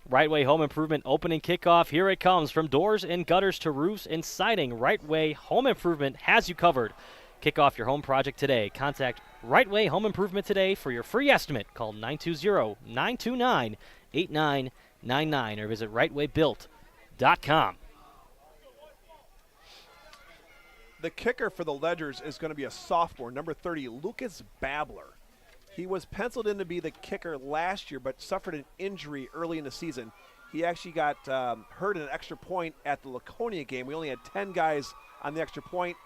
Right Way Home Improvement opening kickoff. Here it comes. From doors and gutters to roofs and siding, Right Way Home Improvement has you covered. Kick off your home project today. Contact Right Way Home Improvement today for your free estimate. Call 920-929-8999 or visit rightwaybuilt.com. The kicker for the Ledgers is going to be a sophomore, number 30, Lucas Babler. He was penciled in to be the kicker last year, but suffered an injury early in the season. He actually got hurt in an extra point at the Laconia game. We only had 10 guys on the extra point,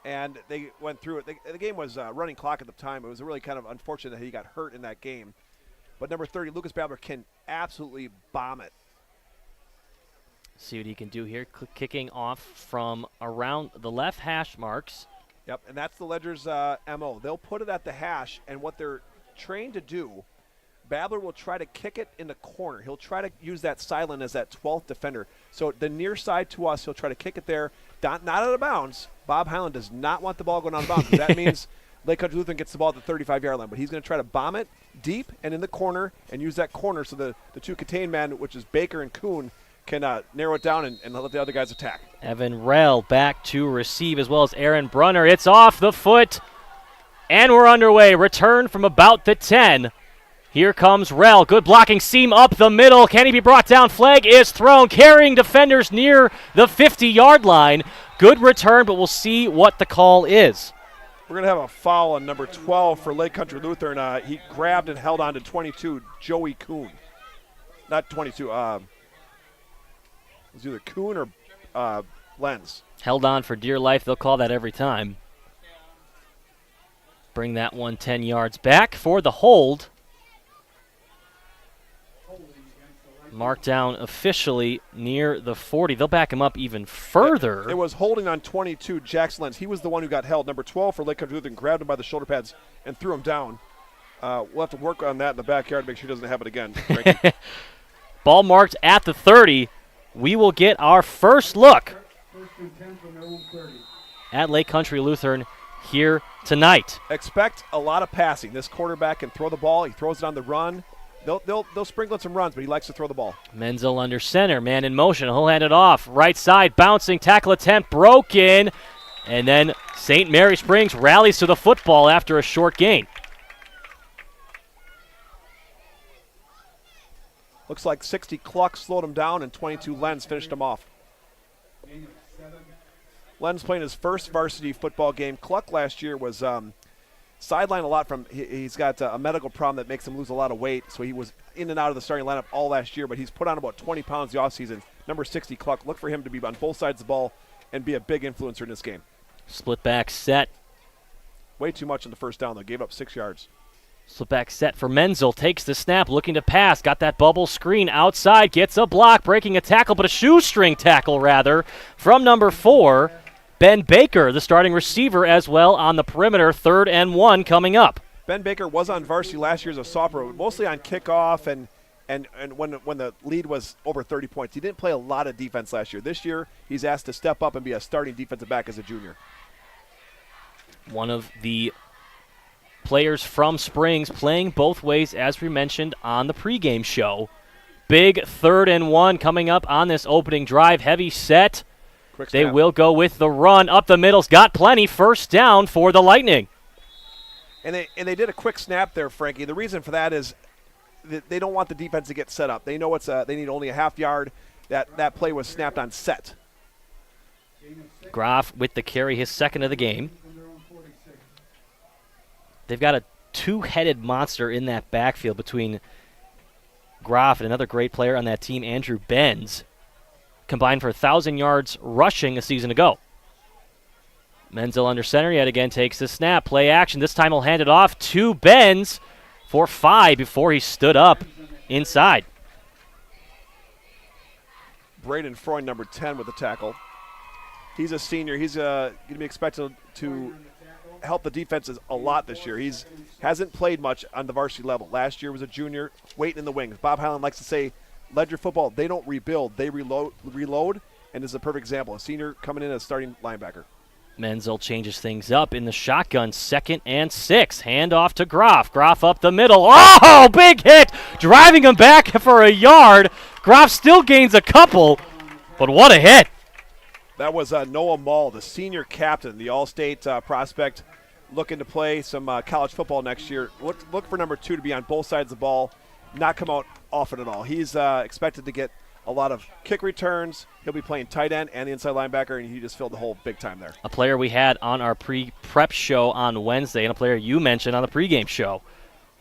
and they went through it. The game was running clock at the time. It was really kind of unfortunate that he got hurt in that game. But number 30, Lucas Babler, can absolutely bomb it. See what he can do here. Kicking off from around the left hash marks. Yep, and that's the Ledgers' MO. They'll put it at the hash, and what they're trained to do, Babler will try to kick it in the corner. He'll try to use that sideline as that 12th defender. So the near side to us, he'll try to kick it there, not out of bounds. Bob Hyland does not want the ball going out of bounds. That means Lake Country Lutheran gets the ball at the 35-yard line, but he's going to try to bomb it deep and in the corner and use that corner so the two contained men, which is Baker and Kuhn, can narrow it down and let the other guys attack. Evan Rell back to receive, as well as Aaron Brunner. It's off the foot, and we're underway. Return from about the 10. Here comes Rell. Good blocking seam up the middle. Can he be brought down? Flag is thrown, carrying defenders near the 50-yard line. Good return, but we'll see what the call is. We're going to have a foul on number 12 for Lake Country Lutheran. He grabbed and held on to 22, Joey Kuhn. Not 22. It was either Kuhn or Lenz. Held on for dear life. They'll call that every time. Bring that one 10 yards back for the hold. Marked down officially near the 40. They'll back him up even further. It was holding on 22, Jackson Lenz. He was the one who got held. Number 12 for Lake Country Lutheran grabbed him by the shoulder pads and threw him down. We'll have to work on that in the backyard to make sure he doesn't have it again. Ball marked at the 30. We will get our first look at Lake Country Lutheran here tonight. Expect a lot of passing. This quarterback can throw the ball. He throws it on the run. They'll sprinkle in some runs, but he likes to throw the ball. Menzel under center, man in motion. He'll hand it off. Right side, bouncing, tackle attempt, broken. And then St. Mary Springs rallies to the football after a short gain. Looks like 60 Cluck slowed him down, and 22 Lenz finished him off. Lenz playing his first varsity football game. Cluck last year was sidelined a lot from he's got a medical problem that makes him lose a lot of weight, so he was in and out of the starting lineup all last year, but he's put on about 20 pounds the offseason. Number 60 Cluck, look for him to be on both sides of the ball and be a big influencer in this game. Split back set. Way too much on the first down, though. Gave up 6 yards. Split back set for Menzel. Takes the snap, looking to pass. Got that bubble screen outside. Gets a block, breaking a tackle, but a shoestring tackle, rather, from number 4. Ben Baker, the starting receiver as well on the perimeter. 3rd and 1 coming up. Ben Baker was on varsity last year as a sophomore, mostly on kickoff and when the lead was over 30 points. He didn't play a lot of defense last year. This year, he's asked to step up and be a starting defensive back as a junior. One of the players from Springs playing both ways, as we mentioned on the pregame show. Big 3rd and 1 coming up on this opening drive. Heavy set. They will go with the run up the middle's got plenty. First down for the Lightning. And they did a quick snap there, Frankie. The reason for that is that they don't want the defense to get set up. They know they need only a half yard. That play was snapped on set. Groff with the carry, his second of the game. They've got a two-headed monster in that backfield between Groff and another great player on that team, Andrew Benz. Combined for 1,000 yards rushing a season ago. Menzel under center yet again takes the snap. Play action. This time he'll hand it off to Benz for 5 before he stood up inside. Braden Freund, number 10, with the tackle. He's a senior. He's going to be expected to help the defenses a lot this year. He hasn't played much on the varsity level. Last year was a junior, waiting in the wings. Bob Highland likes to say, Ledger football, they don't rebuild, they reload, and this is a perfect example. A senior coming in as starting linebacker. Menzel changes things up in the shotgun, 2nd and 6. Hand off to Groff. Groff up the middle. Oh, big hit! Driving him back for a yard. Groff still gains a couple, but what a hit. That was Noah Mall, the senior captain, the All-State prospect, looking to play some college football next year. Look for number 2 to be on both sides of the ball, not come out often at all. He's expected to get a lot of kick returns. He'll be playing tight end and the inside linebacker, and he just filled the hole big time there. A player we had on our pre-prep show on Wednesday and a player you mentioned on the pregame show.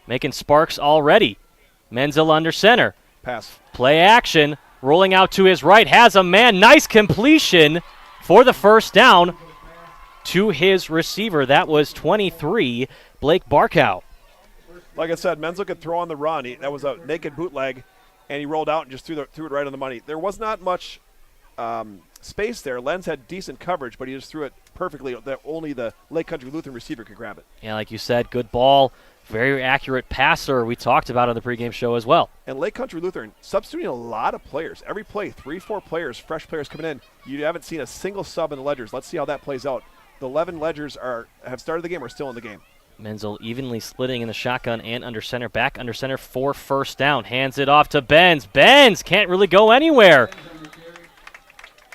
Making sparks already. Menzel under center. Pass. Play action. Rolling out to his right. Has a man. Nice completion for the first down to his receiver. That was 23, Blake Barkow. Like I said, Menzel could throw on the run. That was a naked bootleg, and he rolled out and just threw it right on the money. There was not much space there. Lenz had decent coverage, but he just threw it perfectly that only the Lake Country Lutheran receiver could grab it. Yeah, like you said, good ball. Very accurate passer we talked about on the pregame show as well. And Lake Country Lutheran substituting a lot of players. Every play, 3-4 players, fresh players coming in. You haven't seen a single sub in the Ledgers. Let's see how that plays out. The 11 Ledgers have started the game or still in the game. Menzel evenly splitting in the shotgun and under center. Back under center for first down. Hands it off to Benz. Benz can't really go anywhere.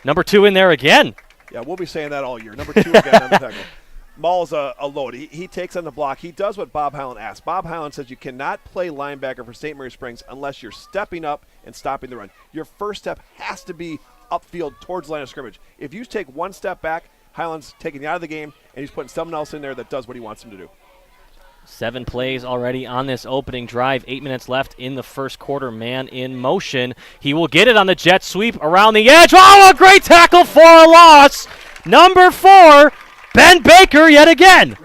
Number 2 in there again. Yeah, we'll be saying that all year. Number 2 again on the tackle. Maul's a load. He takes on the block. He does what Bob Highland asks. Bob Highland says you cannot play linebacker for St. Mary Springs unless you're stepping up and stopping the run. Your first step has to be upfield towards the line of scrimmage. If you take one step back, Highland's taking you out of the game, and he's putting someone else in there that does what he wants him to do. 7 plays already on this opening drive. 8 minutes left in the first quarter. Man in motion. He will get it on the jet sweep around the edge. Oh, a great tackle for a loss. Number 4, Ben Baker yet again.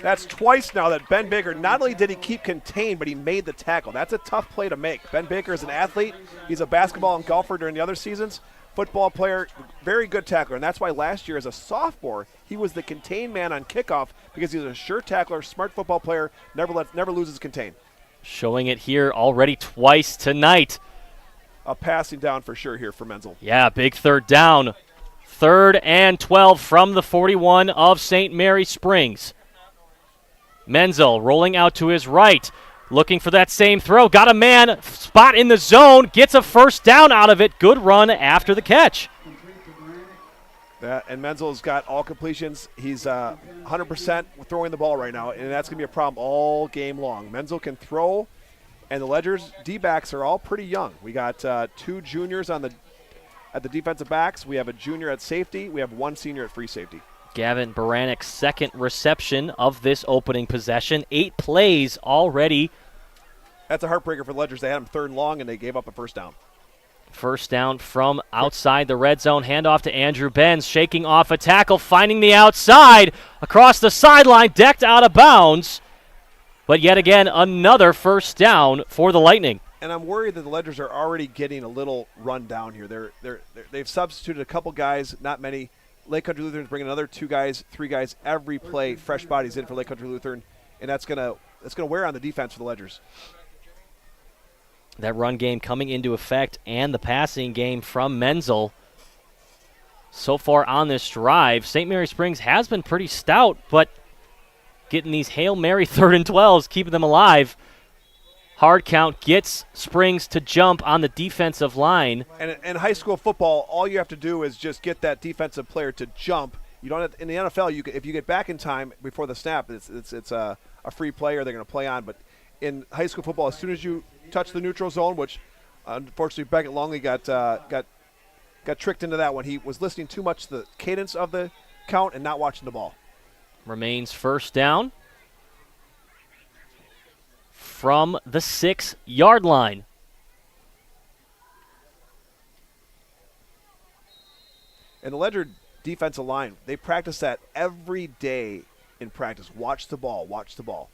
That's twice now that Ben Baker, not only did he keep contained, but he made the tackle. That's a tough play to make. Ben Baker is an athlete. He's a basketball and golfer during the other seasons. Football player, very good tackler, and that's why last year as a sophomore, he was the contained man on kickoff because he's a sure tackler, smart football player, never loses contain. Showing it here already twice tonight. A passing down for sure here for Menzel. Yeah, big third down. 3rd and 12 from the 41 of St. Mary Springs. Menzel rolling out to his right. Looking for that same throw. Got a man spot in the zone. Gets a first down out of it. Good run after the catch. And Menzel's got all completions. He's 100% throwing the ball right now, and that's going to be a problem all game long. Menzel can throw, and the Ledger's D-backs are all pretty young. We got 2 juniors at the defensive backs. We have a junior at safety. We have 1 senior at free safety. Gavin Baranik's second reception of this opening possession. 8 plays already. That's a heartbreaker for the Ledgers. They had him 3rd and long, and they gave up a first down. First down from outside the red zone. Handoff to Andrew Benz, shaking off a tackle, finding the outside. Across the sideline, decked out of bounds. But yet again, another first down for the Lightning. And I'm worried that the Ledgers are already getting a little run down here. They've substituted a couple guys, not many. Lake Country Lutheran's bringing another 2 guys, 3 guys every play, fresh bodies in for Lake Country Lutheran, and that's gonna wear on the defense for the Ledgers. That run game coming into effect and the passing game from Menzel. So far on this drive, St. Mary Springs has been pretty stout, but getting these Hail Mary 3rd and 12s, keeping them alive. Hard count gets Springs to jump on the defensive line. And in high school football, all you have to do is just get that defensive player to jump. You don't have, in the NFL, if you get back in time before the snap, it's a free play or they're going to play on. But in high school football, as soon as you touch the neutral zone, which unfortunately Beckett Longley got tricked into that one. He was listening too much to the cadence of the count and not watching the ball. Remains first down from the 6-yard line. And the Ledger defensive line, they practice that every day in practice. Watch the ball, watch the ball.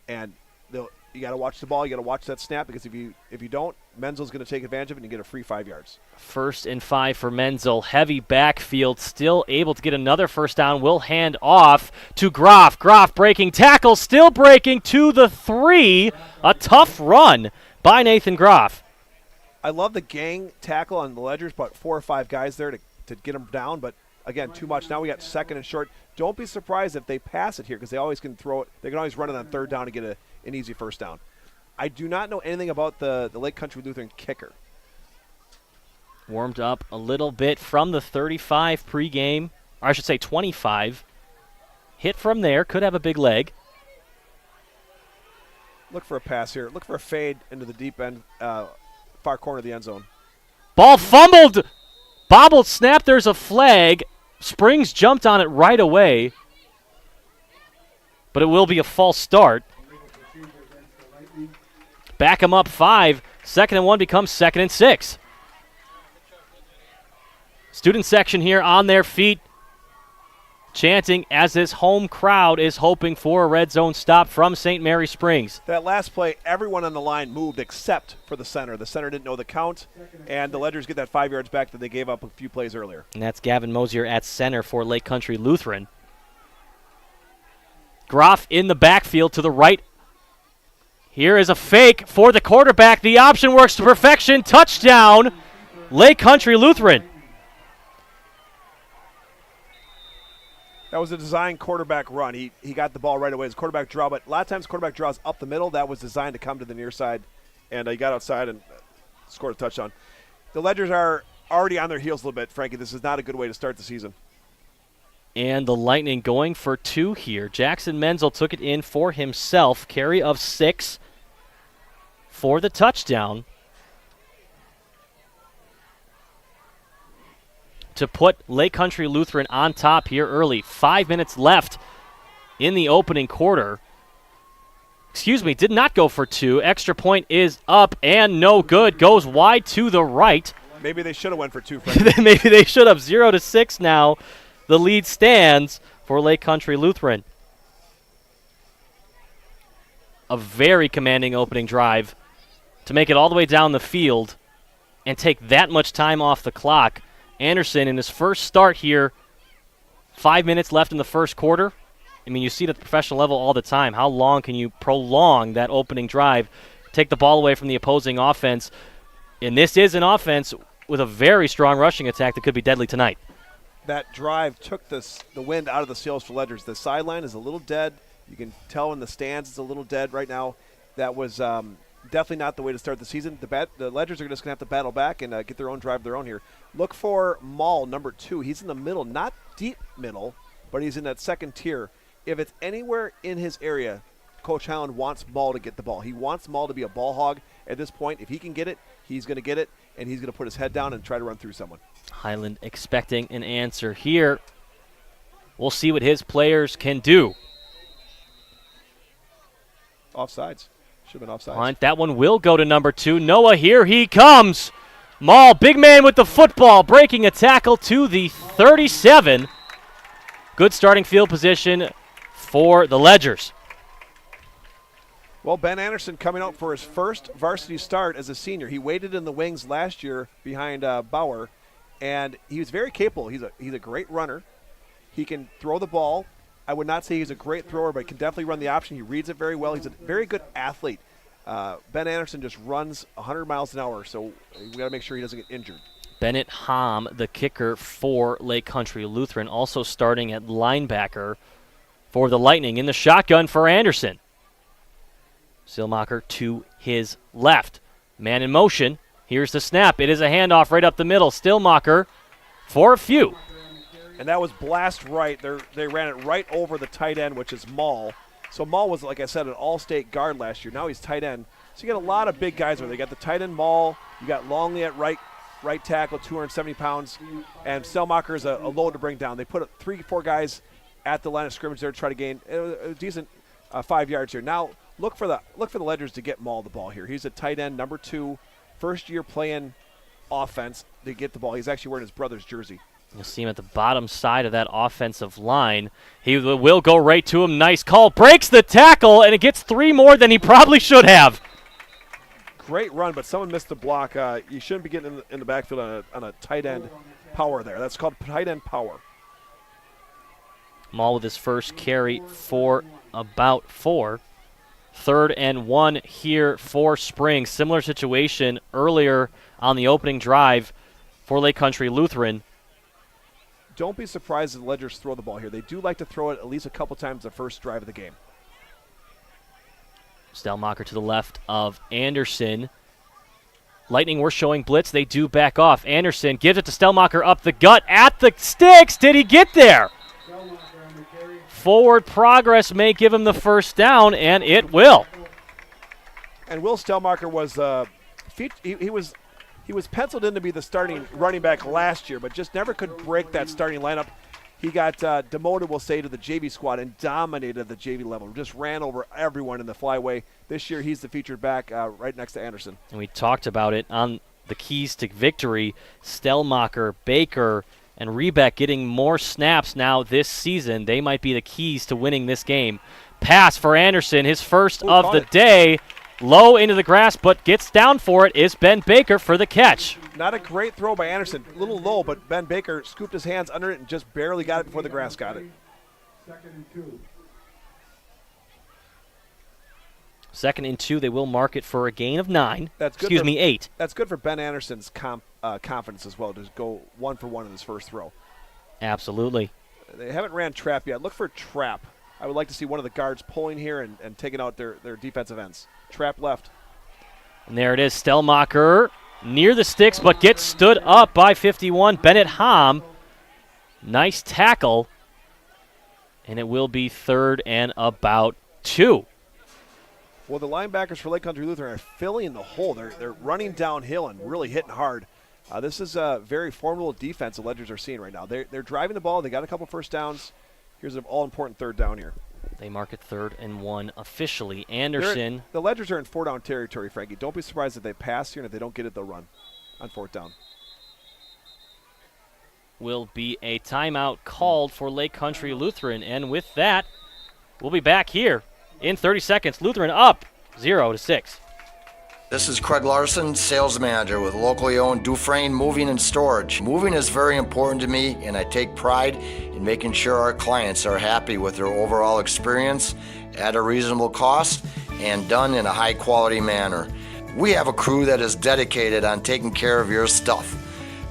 And you got to watch the ball, you got to watch that snap, because if you don't, Menzel's going to take advantage of it and you get a free 5 yards. 1st and 5 for Menzel. Heavy backfield, still able to get another first down. Will hand off to Groff. Groff breaking tackle, still breaking to the 3. A tough run by Nathan Groff. I love the gang tackle on the Ledgers, but 4 or 5 guys there to get them down, but again, too much. Now we got 2nd and short. Don't be surprised if they pass it here, because they always can throw it. They can always run it on 3rd down to get an easy first down. I do not know anything about the Lake Country Lutheran kicker. Warmed up a little bit from the 35 pregame, or I should say 25. Hit from there, could have a big leg. Look for a pass here. Look for a fade into the deep end, far corner of the end zone. Ball fumbled, bobbled snap, there's a flag. Springs jumped on it right away, but it will be a false start. Back him up 5. 2nd and 1 becomes 2nd and 6. Student section here on their feet, chanting as this home crowd is hoping for a red zone stop from St. Mary Springs. That last play, everyone on the line moved except for the center. The center didn't know the count, and the Ledgers get that 5 yards back that they gave up a few plays earlier. And that's Gavin Mosier at center for Lake Country Lutheran. Groff in the backfield to the right. Here is a fake for the quarterback. The option works to perfection. Touchdown, Lake Country Lutheran. That was a designed quarterback run. He got the ball right away. His quarterback draw, but a lot of times quarterback draws up the middle. That was designed to come to the near side, and he got outside and scored a touchdown. The Ledgers are already on their heels a little bit, Frankie. This is not a good way to start the season. And the Lightning going for 2 here. Jackson Menzel took it in for himself. Carry of 6 for the touchdown. to put Lake Country Lutheran on top here early. 5 minutes left in the opening quarter. Excuse me, did not go for two. Extra point is up and no good. Goes wide to the right. Maybe they should have went for two. Frank. Maybe they should have. 0-6 now. The lead stands for Lake Country Lutheran. A very commanding opening drive to make it all the way down the field and take that much time off the clock. Anderson in his first start here, 5 minutes left in the first quarter. I mean, you see it at the professional level all the time. How long can you prolong that opening drive, take the ball away from the opposing offense? And this is an offense with a very strong rushing attack that could be deadly tonight. That drive took the wind out of the sails for Ledgers. The sideline is a little dead. You can tell in the stands it's a little dead right now. That was definitely not the way to start the season. The Ledgers are just going to have to battle back and get their own drive of their own here. Look for Maul, number 2. He's in the middle, not deep middle, but he's in that second tier. If it's anywhere in his area, Coach Highland wants Maul to get the ball. He wants Maul to be a ball hog at this point. If he can get it, he's going to get it, and he's going to put his head down and try to run through someone. Highland expecting an answer here. We'll see what his players can do. Offsides. Should have been offsides. Punt. That one will go to number 2. Noah, here he comes. Maul, big man with the football, breaking a tackle to the 37. Good starting field position for the Ledgers. Well, Ben Anderson coming out for his first varsity start as a senior. He waited in the wings last year behind Bauer, and he was very capable. He's a great runner. He can throw the ball. I would not say he's a great thrower, but can definitely run the option. He reads it very well. He's a very good athlete. Ben Anderson just runs 100 miles an hour, so we got to make sure he doesn't get injured. Bennett Hom, the kicker for Lake Country Lutheran, also starting at linebacker for the Lightning. In the shotgun for Anderson. Stillmacher to his left. Man in motion. Here's the snap. It is a handoff right up the middle. Stillmacher for a few. And that was blast right. They ran it right over the tight end, which is Maul. So Maul was, like I said, an all-state guard last year. Now he's tight end. So you got a lot of big guys there. They got the tight end Maul. You got Longley at right tackle, 270 pounds. And Stellmacher is a load to bring down. They put 3-4 guys at the line of scrimmage there to try to gain a decent 5 yards here. Now look for the Ledgers to get Maul the ball here. He's a tight end, number 2, first year playing offense to get the ball. He's actually wearing his brother's jersey. You'll see him at the bottom side of that offensive line. He will go right to him. Nice call. Breaks the tackle, and it gets 3 more than he probably should have. Great run, but someone missed the block. You shouldn't be getting in the backfield on a tight end power there. That's called tight end power. Maul with his first carry for about 4. 3rd and 1 here for Spring. Similar situation earlier on the opening drive for Lake Country Lutheran. Don't be surprised if the Ledgers throw the ball here. They do like to throw it at least a couple times the first drive of the game. Stellmacher to the left of Anderson. Lightning were showing blitz. They do back off. Anderson gives it to Stellmacher up the gut at the sticks. Did he get there? Forward progress may give him the first down, and it will. And Will Stellmacher was he was penciled in to be the starting running back last year, but just never could break that starting lineup. He got demoted, we'll say, to the JV squad and dominated the JV level. Just ran over everyone in the flyway. This year he's the featured back right next to Anderson. And we talked about it on the keys to victory. Stellmacher, Baker, and Rebeck getting more snaps now this season. They might be the keys to winning this game. Pass for Anderson, his first of the day. Low into the grass, but gets down for it is Ben Baker for the catch. Not a great throw by Anderson. A little low, but Ben Baker scooped his hands under it and just barely got it before the grass got it. 2nd and 2. 2nd and 2. They will mark it for a gain of 9. That's good. 8. That's good for Ben Anderson's confidence as well to go 1 for 1 in his first throw. Absolutely. They haven't ran trap yet. Look for trap. I would like to see one of the guards pulling here and taking out their defensive ends. Trap left. And there it is. Stellmacher near the sticks, but gets stood up by 51. Bennett Hom. Nice tackle. And it will be 3rd and about 2. Well, the linebackers for Lake Country Lutheran are filling the hole. They're running downhill and really hitting hard. This is a very formidable defense the Ledgers are seeing right now. They're driving the ball. They got a couple first downs. Here's an all-important third down here. They mark it 3rd and 1 officially. Anderson. The Ledgers are in 4-down territory, Frankie. Don't be surprised if they pass here, and if they don't get it, they'll run on 4th down. Will be a timeout called for Lake Country Lutheran. And with that, we'll be back here in 30 seconds. Lutheran up 0-6. This is Craig Larson, sales manager with locally owned Dufresne Moving and Storage. Moving is very important to me, and I take pride in making sure our clients are happy with their overall experience at a reasonable cost and done in a high quality manner. We have a crew that is dedicated on taking care of your stuff.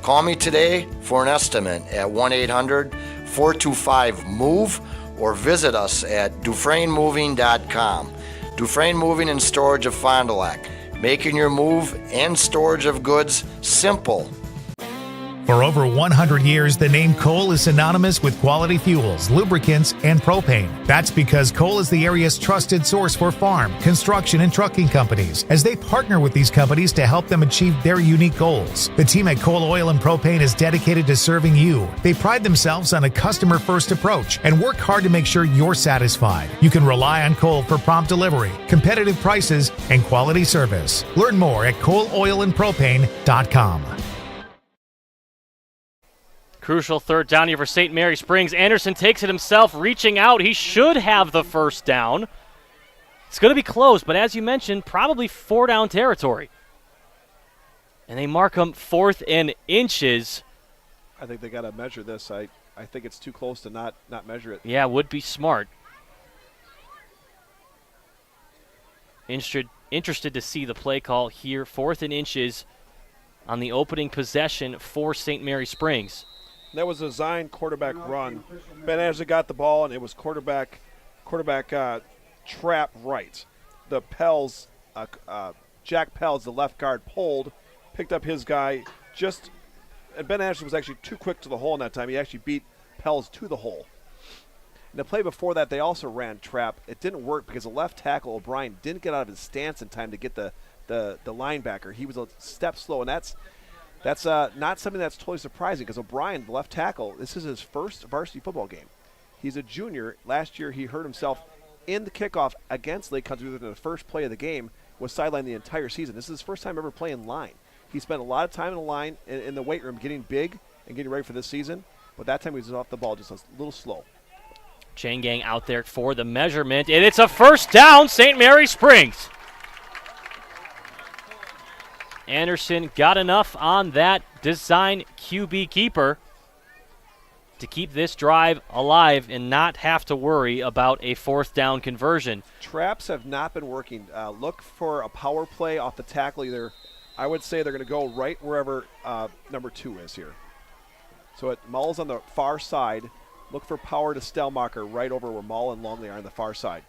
Call me today for an estimate at 1-800-425-MOVE or visit us at DufresneMoving.com. Dufresne Moving and Storage of Fond du Lac. Making your move and storage of goods simple. For over 100 years, the name Cole is synonymous with quality fuels, lubricants, and propane. That's because Cole is the area's trusted source for farm, construction, and trucking companies, as they partner with these companies to help them achieve their unique goals. The team at Cole Oil and Propane is dedicated to serving you. They pride themselves on a customer-first approach and work hard to make sure you're satisfied. You can rely on Cole for prompt delivery, competitive prices, and quality service. Learn more at ColeOilAndPropane.com. Crucial 3rd down here for St. Mary Springs. Anderson takes it himself, reaching out. He should have the first down. It's going to be close, but as you mentioned, probably 4-down territory. And they mark him 4th and inches. I think they got to measure this. I think it's too close to not measure it. Yeah, would be smart. Interested to see the play call here. 4th and inches on the opening possession for St. Mary Springs. That was a Zion quarterback run. Ben Anderson got the ball, and it was quarterback trap right. The Pels, Jack Pels, the left guard, pulled, picked up his guy. And Ben Anderson was actually too quick to the hole in that time. He actually beat Pels to the hole. And the play before that, they also ran trap. It didn't work because the left tackle, O'Brien, didn't get out of his stance in time to get the linebacker. He was a step slow, and that's not something that's totally surprising because O'Brien, the left tackle, this is his first varsity football game. He's a junior. Last year he hurt himself in the kickoff against Lake Country in the first play of the game, was sidelined the entire season. This is his first time ever playing line. He spent a lot of time in the line in the weight room getting big and getting ready for this season, but that time he was off the ball just a little slow. Chain gang out there for the measurement, and it's a first down, St. Mary Springs. Anderson got enough on that design QB keeper to keep this drive alive and not have to worry about a 4th down conversion. Traps have not been working. Look for a power play off the tackle either. I would say they're going to go right wherever number 2 is here. So Mull's on the far side. Look for power to Stellmacher right over where Mull and Longley are on the far side.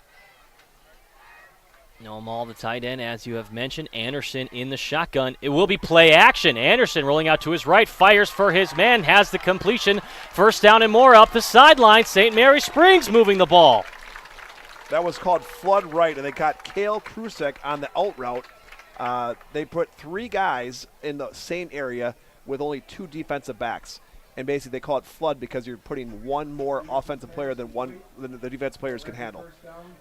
Noah Mull, the tight end, as you have mentioned. Anderson in the shotgun. It will be play action. Anderson rolling out to his right, fires for his man, has the completion. First down and more up the sideline. St. Mary Springs moving the ball. That was called flood right, and they got Cale Krusek on the out route. They put 3 guys in the same area with only 2 defensive backs. And basically they call it flood because you're putting one more offensive player than the defensive players can handle.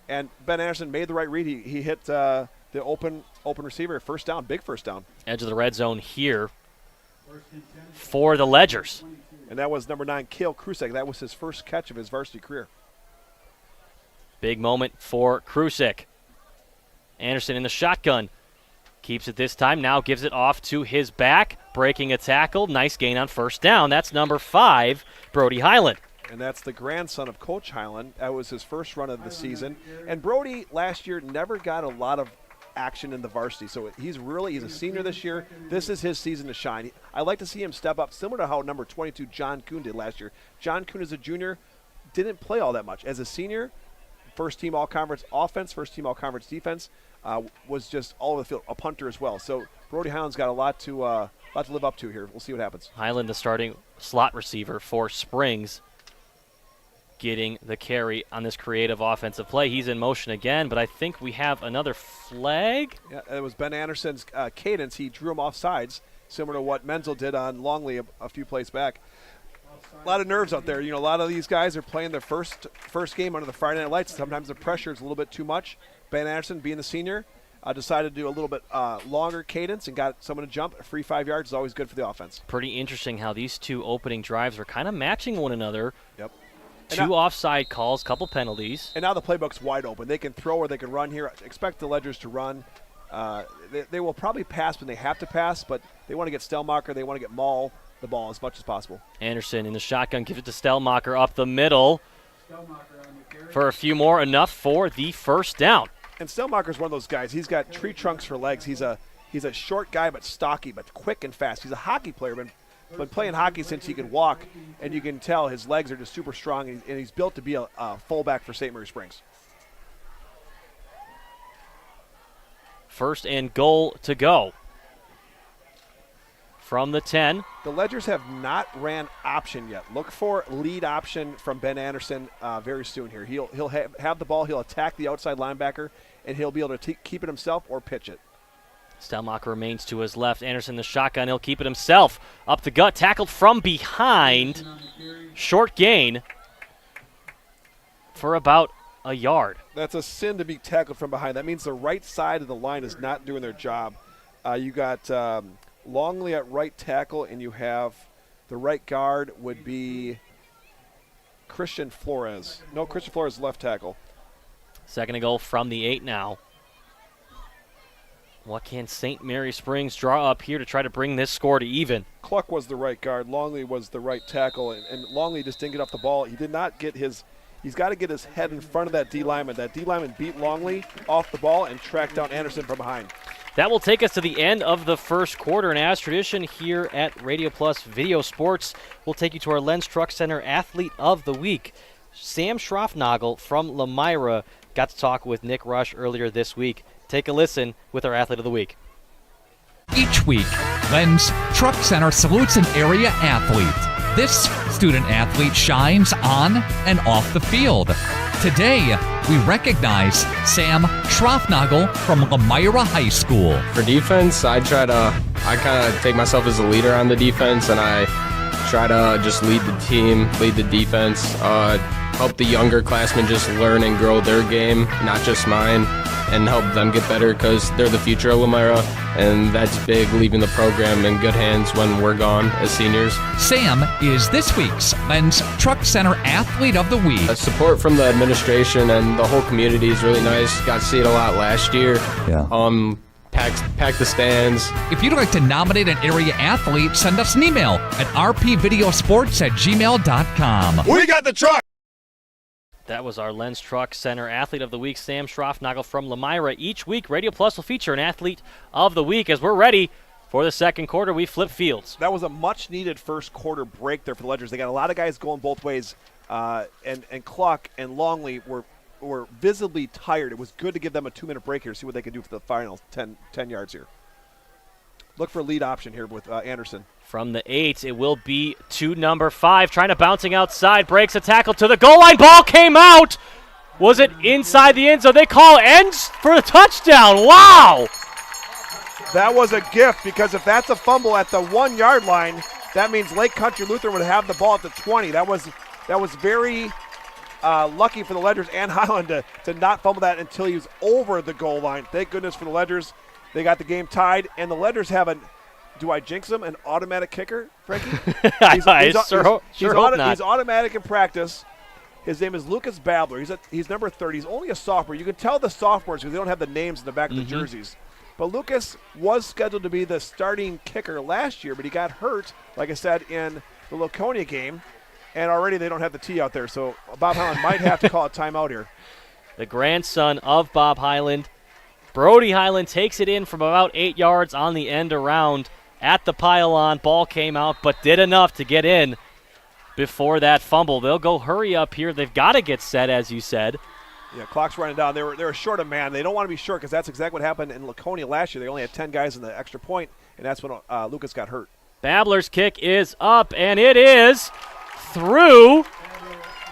And Ben Anderson made the right read. He hit the open receiver. First down, big first down. Edge of the red zone here for the Ledgers. And that was number 9, Cale Krusek. That was his first catch of his varsity career. Big moment for Krusek. Anderson in the shotgun. Keeps it this time, now gives it off to his back, breaking a tackle. Nice gain on first down. That's number 5, Brody Highland. And that's the grandson of Coach Highland. That was his first run of the season. And Brody last year never got a lot of action in the varsity. So he's a senior this year. This is his season to shine. I'd like to see him step up, similar to how number 22, John Kuhn, did last year. John Kuhn, as a junior, didn't play all that much. As a senior, first-team all-conference offense, first-team all-conference defense, was just all over the field, a punter as well. So Brody Highland's got a lot to live up to here. We'll see what happens. Highland, the starting slot receiver for Springs, getting the carry on this creative offensive play. He's in motion again, but I think we have another flag. Yeah, it was Ben Anderson's cadence. He drew him off sides. similar to what Menzel did on Longley a few plays back. A lot of nerves out there. A lot of these guys are playing their first game under the Friday Night Lights. Sometimes the pressure is a little bit too much. Ben Anderson, being the senior, decided to do a little bit longer cadence and got someone to jump. A free 5 yards is always good for the offense. Pretty interesting how these two opening drives are kind of matching one another. Yep. Two offside calls, couple penalties. And now the playbook's wide open. They can throw or they can run here. Expect the Ledgers to run. They will probably pass when they have to pass, but they want to get Stellmacher. They want to get Maul the ball as much as possible. Anderson in the shotgun gives it to Stellmacher up the middle. For a few more, enough for the first down. And Stellmacher's one of those guys. He's got tree trunks for legs. He's a short guy but stocky but quick and fast. He's a hockey player, been playing hockey since he could walk, and you can tell his legs are just super strong, and he's built to be a fullback for St. Mary Springs. First and goal to go. From the 10. The Ledgers have not ran option yet. Look for lead option from Ben Anderson very soon here. He'll have the ball. He'll attack the outside linebacker, and he'll be able to keep it himself or pitch it. Stellmacher remains to his left. Anderson the shotgun. He'll keep it himself. Up the gut. Tackled from behind. Short gain for about a yard. That's a sin to be tackled from behind. That means the right side of the line is not doing their job. You got Longley at right tackle, and you have the right guard would be Christian Flores. No, Christian Flores left tackle. Second and goal from the 8 now. What can St. Mary Springs draw up here to try to bring this score to even? Cluck was the right guard. Longley was the right tackle, and Longley just didn't get off the ball. He did not get his – he's got to get his head in front of that D lineman. That D lineman beat Longley off the ball and tracked down Anderson from behind. That will take us to the end of the first quarter, and as tradition here at Radio Plus Video Sports, we'll take you to our Lens Truck Center Athlete of the Week. Sam Schroffnagel from Lemira got to talk with Nick Rush earlier this week. Take a listen with our Athlete of the Week. Each week, Lens Truck Center salutes an area athlete. This student athlete shines on and off the field. Today, we recognize Sam Schroffnagel from Lemira High School. For defense, I kind of take myself as a leader on the defense, and I try to just lead the team, lead the defense, help the younger classmen just learn and grow their game, not just mine, and help them get better because they're the future of Lemira, and that's big, leaving the program in good hands when we're gone as seniors. Sam is this week's Lens Truck Center Athlete of the Week. Support from the administration and the whole community is really nice. Got to see it a lot last year. Yeah. Pack the stands. If you'd like to nominate an area athlete, send us an email at rpvideosports@gmail.com. We got the truck! That was our Lens Truck Center Athlete of the Week, Sam Schroffnagel from Lemira. Each week, Radio Plus will feature an Athlete of the Week. As we're ready for the second quarter, we flip fields. That was a much-needed first quarter break there for the Ledgers. They got a lot of guys going both ways, and Cluck and Longley were visibly tired. It was good to give them a 2-minute break here, see what they can do for the final 10 yards here. Look for a lead option here with Anderson. From the 8, it will be to number 5, trying to bouncing outside, breaks a tackle to the goal line. Ball came out. Was it inside the end zone? They call ends for the touchdown. Wow! That was a gift, because if that's a fumble at the 1-yard line, that means Lake Country Lutheran would have the ball at the 20. That was very lucky for the Ledgers and Highland to not fumble that until he was over the goal line. Thank goodness for the Ledgers. They got the game tied, and the Ledgers have do I jinx him, an automatic kicker, Frankie? He's automatic in practice. His name is Lucas Babler. He's number 30. He's only a sophomore. You can tell the sophomores because they don't have the names in the back of the jerseys. But Lucas was scheduled to be the starting kicker last year, but he got hurt, like I said, in the Laconia game, and already they don't have the T out there. So Bob Highland might have to call a timeout here. The grandson of Bob Highland, Brody Highland, takes it in from about 8 yards on the end around at the pylon. Ball came out, but did enough to get in before that fumble. They'll go hurry up here. They've got to get set, as you said. Yeah, clock's running down. They were short a man. They don't want to be short because that's exactly what happened in Laconia last year. They only had 10 guys in the extra point, and that's when Lucas got hurt. Babler's kick is up, and it is through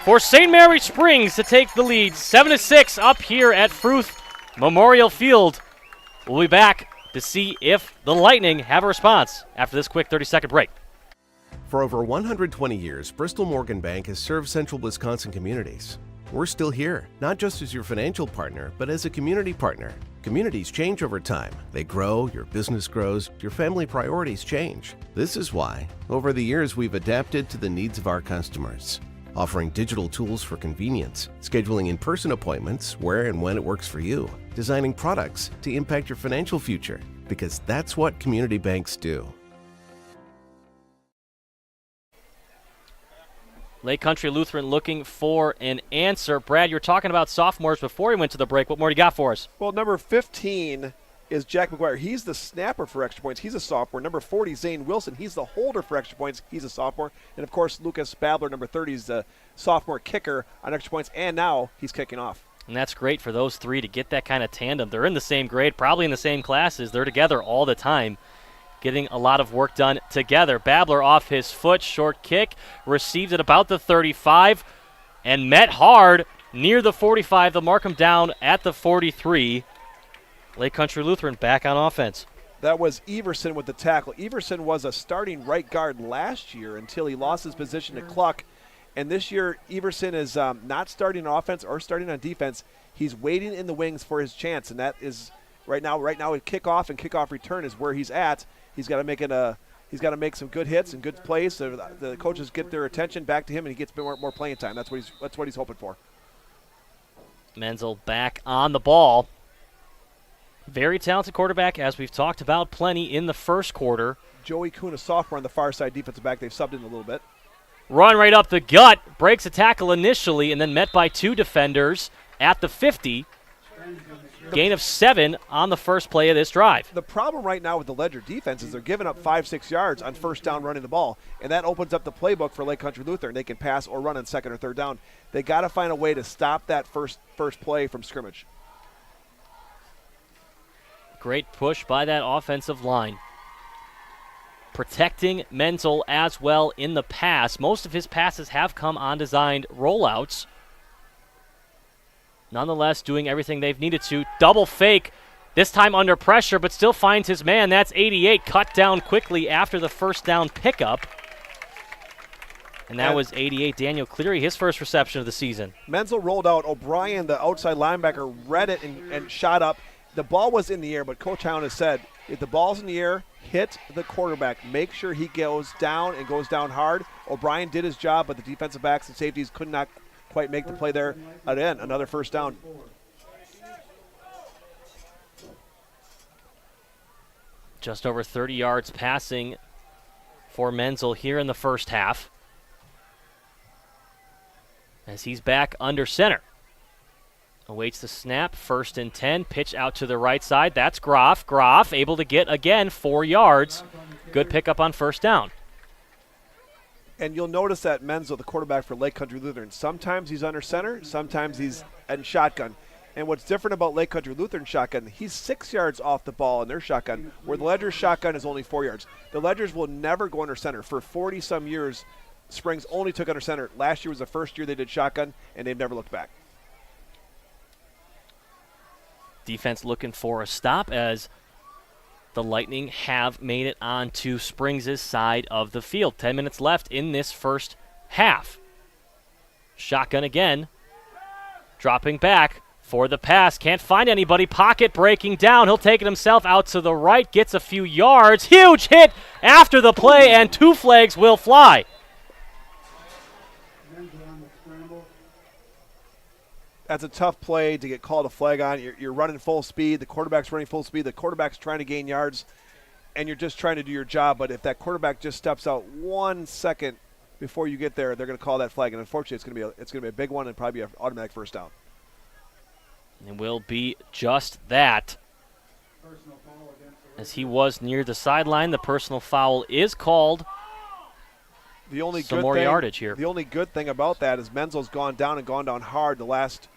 for St. Mary Springs to take the lead. 7-6 up here at Fruth Memorial Field. We'll be back to see if the Lightning have a response after this quick 30-second break. For over 120 years, Bristol Morgan Bank has served central Wisconsin communities. We're still here, not just as your financial partner, but as a community partner. Communities change over time. They grow, your business grows, your family priorities change. This is why, over the years, we've adapted to the needs of our customers, offering digital tools for convenience, scheduling in-person appointments where and when it works for you, designing products to impact your financial future, because that's what community banks do. Lake Country Lutheran looking for an answer. Brad, you were talking about sophomores before we went to the break. What more do you got for us? Well, number 15 is Jack McGuire. He's the snapper for extra points. He's a sophomore. Number 40, Zane Wilson. He's the holder for extra points. He's a sophomore. And, of course, Lucas Babler, number 30, is the sophomore kicker on extra points. And now he's kicking off. And that's great for those three to get that kind of tandem. They're in the same grade, probably in the same classes. They're together all the time, getting a lot of work done together. Babler off his foot, short kick, received at about the 35, and met hard near the 45. They'll mark him down at the 43. Lake Country Lutheran back on offense. That was Everson with the tackle. Everson was a starting right guard last year until he lost his position to Cluck. And this year, Everson is not starting on offense or starting on defense. He's waiting in the wings for his chance, and that is right now a kickoff and kickoff return is where he's at. He's got to make he's got to make some good hits and good plays so the coaches get their attention back to him and he gets a bit more playing time. That's what he's hoping for. Menzel back on the ball. Very talented quarterback, as we've talked about plenty in the first quarter. Joey Kuhn, a sophomore on the far side defensive back. They've subbed in a little bit. Run right up the gut, breaks a tackle initially, and then met by two defenders at the 50. Gain of 7 on the first play of this drive. The problem right now with the Ledger defense is they're giving up 5-6 yards on first down running the ball, and that opens up the playbook for Lake Country Lutheran. They can pass or run on second or third down. They got to find a way to stop that first play from scrimmage. Great push by that offensive line. Protecting Menzel as well in the pass. Most of his passes have come on designed rollouts. Nonetheless, doing everything they've needed to. Double fake, this time under pressure, but still finds his man. That's 88, cut down quickly after the first down pickup. And that was 88, Daniel Cleary, his first reception of the season. Menzel rolled out. O'Brien, the outside linebacker, read it and shot up. The ball was in the air, but Coach Hound has said, if the ball's in the air, hit the quarterback. Make sure he goes down and goes down hard. O'Brien did his job, but the defensive backs and safeties could not quite make the play there. Again, another first down. Just over 30 yards passing for Menzel here in the first half, as he's back under center. Awaits the snap, 1st and 10, pitch out to the right side. That's Groff. Groff able to get, again, 4 yards. Good pickup on first down. And you'll notice that Menzel, the quarterback for Lake Country Lutheran, sometimes he's under center, sometimes he's in shotgun. And what's different about Lake Country Lutheran shotgun, he's 6 yards off the ball in their shotgun, where the Ledger's shotgun is only 4 yards. The Ledgers will never go under center. For 40-some years, Springs only took under center. Last year was the first year they did shotgun, and they've never looked back. Defense looking for a stop as the Lightning have made it onto Springs' side of the field. 10 minutes left in this first half. Shotgun again. Dropping back for the pass. Can't find anybody. Pocket breaking down. He'll take it himself out to the right. Gets a few yards. Huge hit after the play, and 2 flags will fly. That's a tough play to get called a flag on. You're running full speed. The quarterback's running full speed. The quarterback's trying to gain yards, and you're just trying to do your job. But if that quarterback just steps out 1 second before you get there, they're going to call that flag. And unfortunately, it's going to be a big one and probably an automatic first down. It will be just that. As he was near the sideline, the personal foul is called. Some more yardage here. The only good thing about that is Menzel's gone down hard the last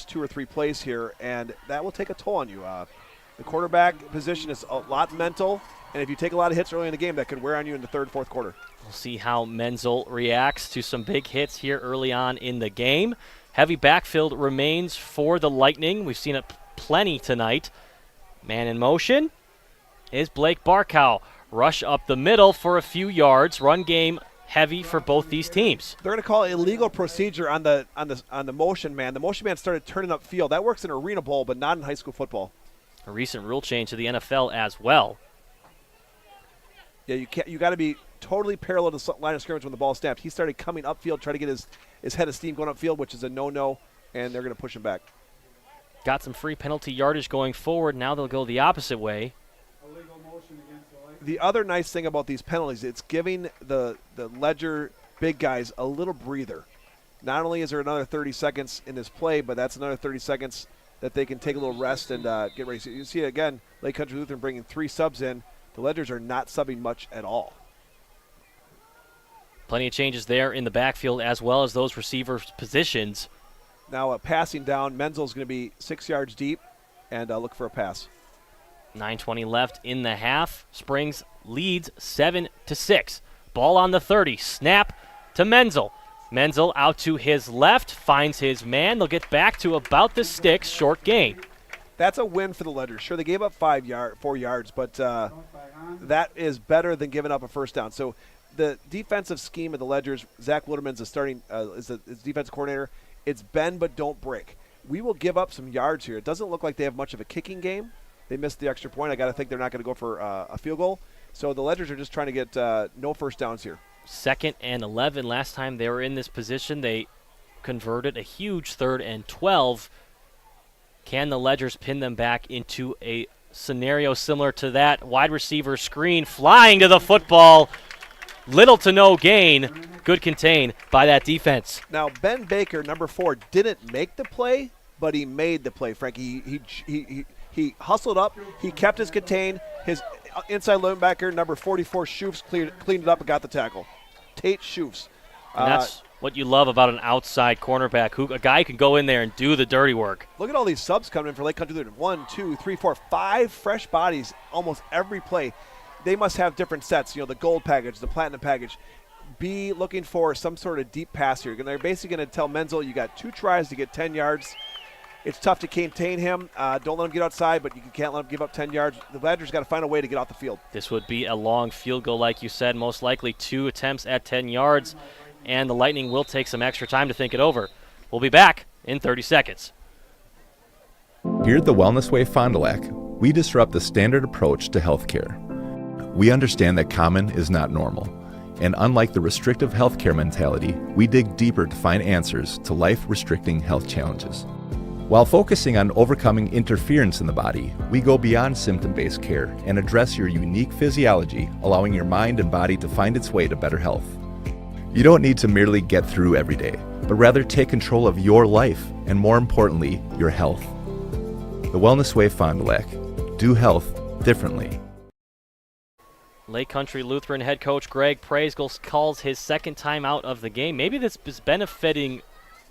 2 or 3 plays here, and that will take a toll on you. The quarterback position is a lot mental, and if you take a lot of hits early in the game, that could wear on you in the third, fourth quarter. We'll see how Menzel reacts to some big hits here early on in the game. Heavy backfield remains for the Lightning. We've seen it plenty tonight. Man in motion. is Blake Barkow. Rush up the middle for a few yards. Run game heavy for both these teams. They're going to call illegal procedure on the motion man. The motion man started turning upfield. That works in Arena Bowl, but not in high school football. A recent rule change to the NFL as well. Yeah, you got to be totally parallel to the line of scrimmage when the ball snapped. He started coming upfield, trying to get his head of steam going upfield, which is a no-no, and they're going to push him back. Got some free penalty yardage going forward. Now they'll go the opposite way. The other nice thing about these penalties, it's giving the Ledger big guys a little breather. Not only is there another 30 seconds in this play, but that's another 30 seconds that they can take a little rest and get ready. So you see, again, Lake Country Lutheran bringing 3 subs in. The Ledgers are not subbing much at all. Plenty of changes there in the backfield as well as those receiver positions. Now passing down, Menzel's going to be 6 yards deep and look for a pass. 9:20 left in the half. Springs leads 7-6. Ball on the 30. Snap to Menzel. Menzel out to his left, finds his man. They'll get back to about the sticks, short gain. That's a win for the Ledgers. Sure, they gave up 4 yards, but that is better than giving up a first down. So the defensive scheme of the Ledgers, Zach Wooderman's is defensive coordinator. It's bend but don't break. We will give up some yards here. It doesn't look like they have much of a kicking game. They missed the extra point. I got to think they're not going to go for a field goal. So the Ledgers are just trying to get no first downs here. 2nd and 11. Last time they were in this position, they converted a huge 3rd and 12. Can the Ledgers pin them back into a scenario similar to that? Wide receiver screen flying to the football. Little to no gain. Good contain by that defense. Now, Ben Baker, number 4, didn't make the play, but he made the play, Frank. He hustled up. He kept his contain. His inside linebacker, number 44, Schoofs, cleaned it up and got the tackle. Tate Schoofs. And that's what you love about an outside cornerback, a guy can go in there and do the dirty work. Look at all these subs coming in for Lake Country Lutheran. 1, 2, 3, 4, 5 fresh bodies almost every play. They must have different sets, the gold package, the platinum package. Be looking for some sort of deep pass here. They're basically going to tell Menzel you got 2 tries to get 10 yards. It's tough to contain him. Don't let him get outside, but you can't let him give up 10 yards. The Badgers got to find a way to get off the field. This would be a long field goal, like you said, most likely 2 attempts at 10 yards, and the Lightning will take some extra time to think it over. We'll be back in 30 seconds. Here at the Wellness Way Fond du Lac, we disrupt the standard approach to healthcare. We understand that common is not normal, and unlike the restrictive healthcare mentality, we dig deeper to find answers to life-restricting health challenges. While focusing on overcoming interference in the body, we go beyond symptom-based care and address your unique physiology, allowing your mind and body to find its way to better health. You don't need to merely get through every day, but rather take control of your life and, more importantly, your health. The Wellness Way Fond du Lac. Do health differently. Lake Country Lutheran head coach Greg Praisgel calls his 2nd time out of the game. Maybe this is benefiting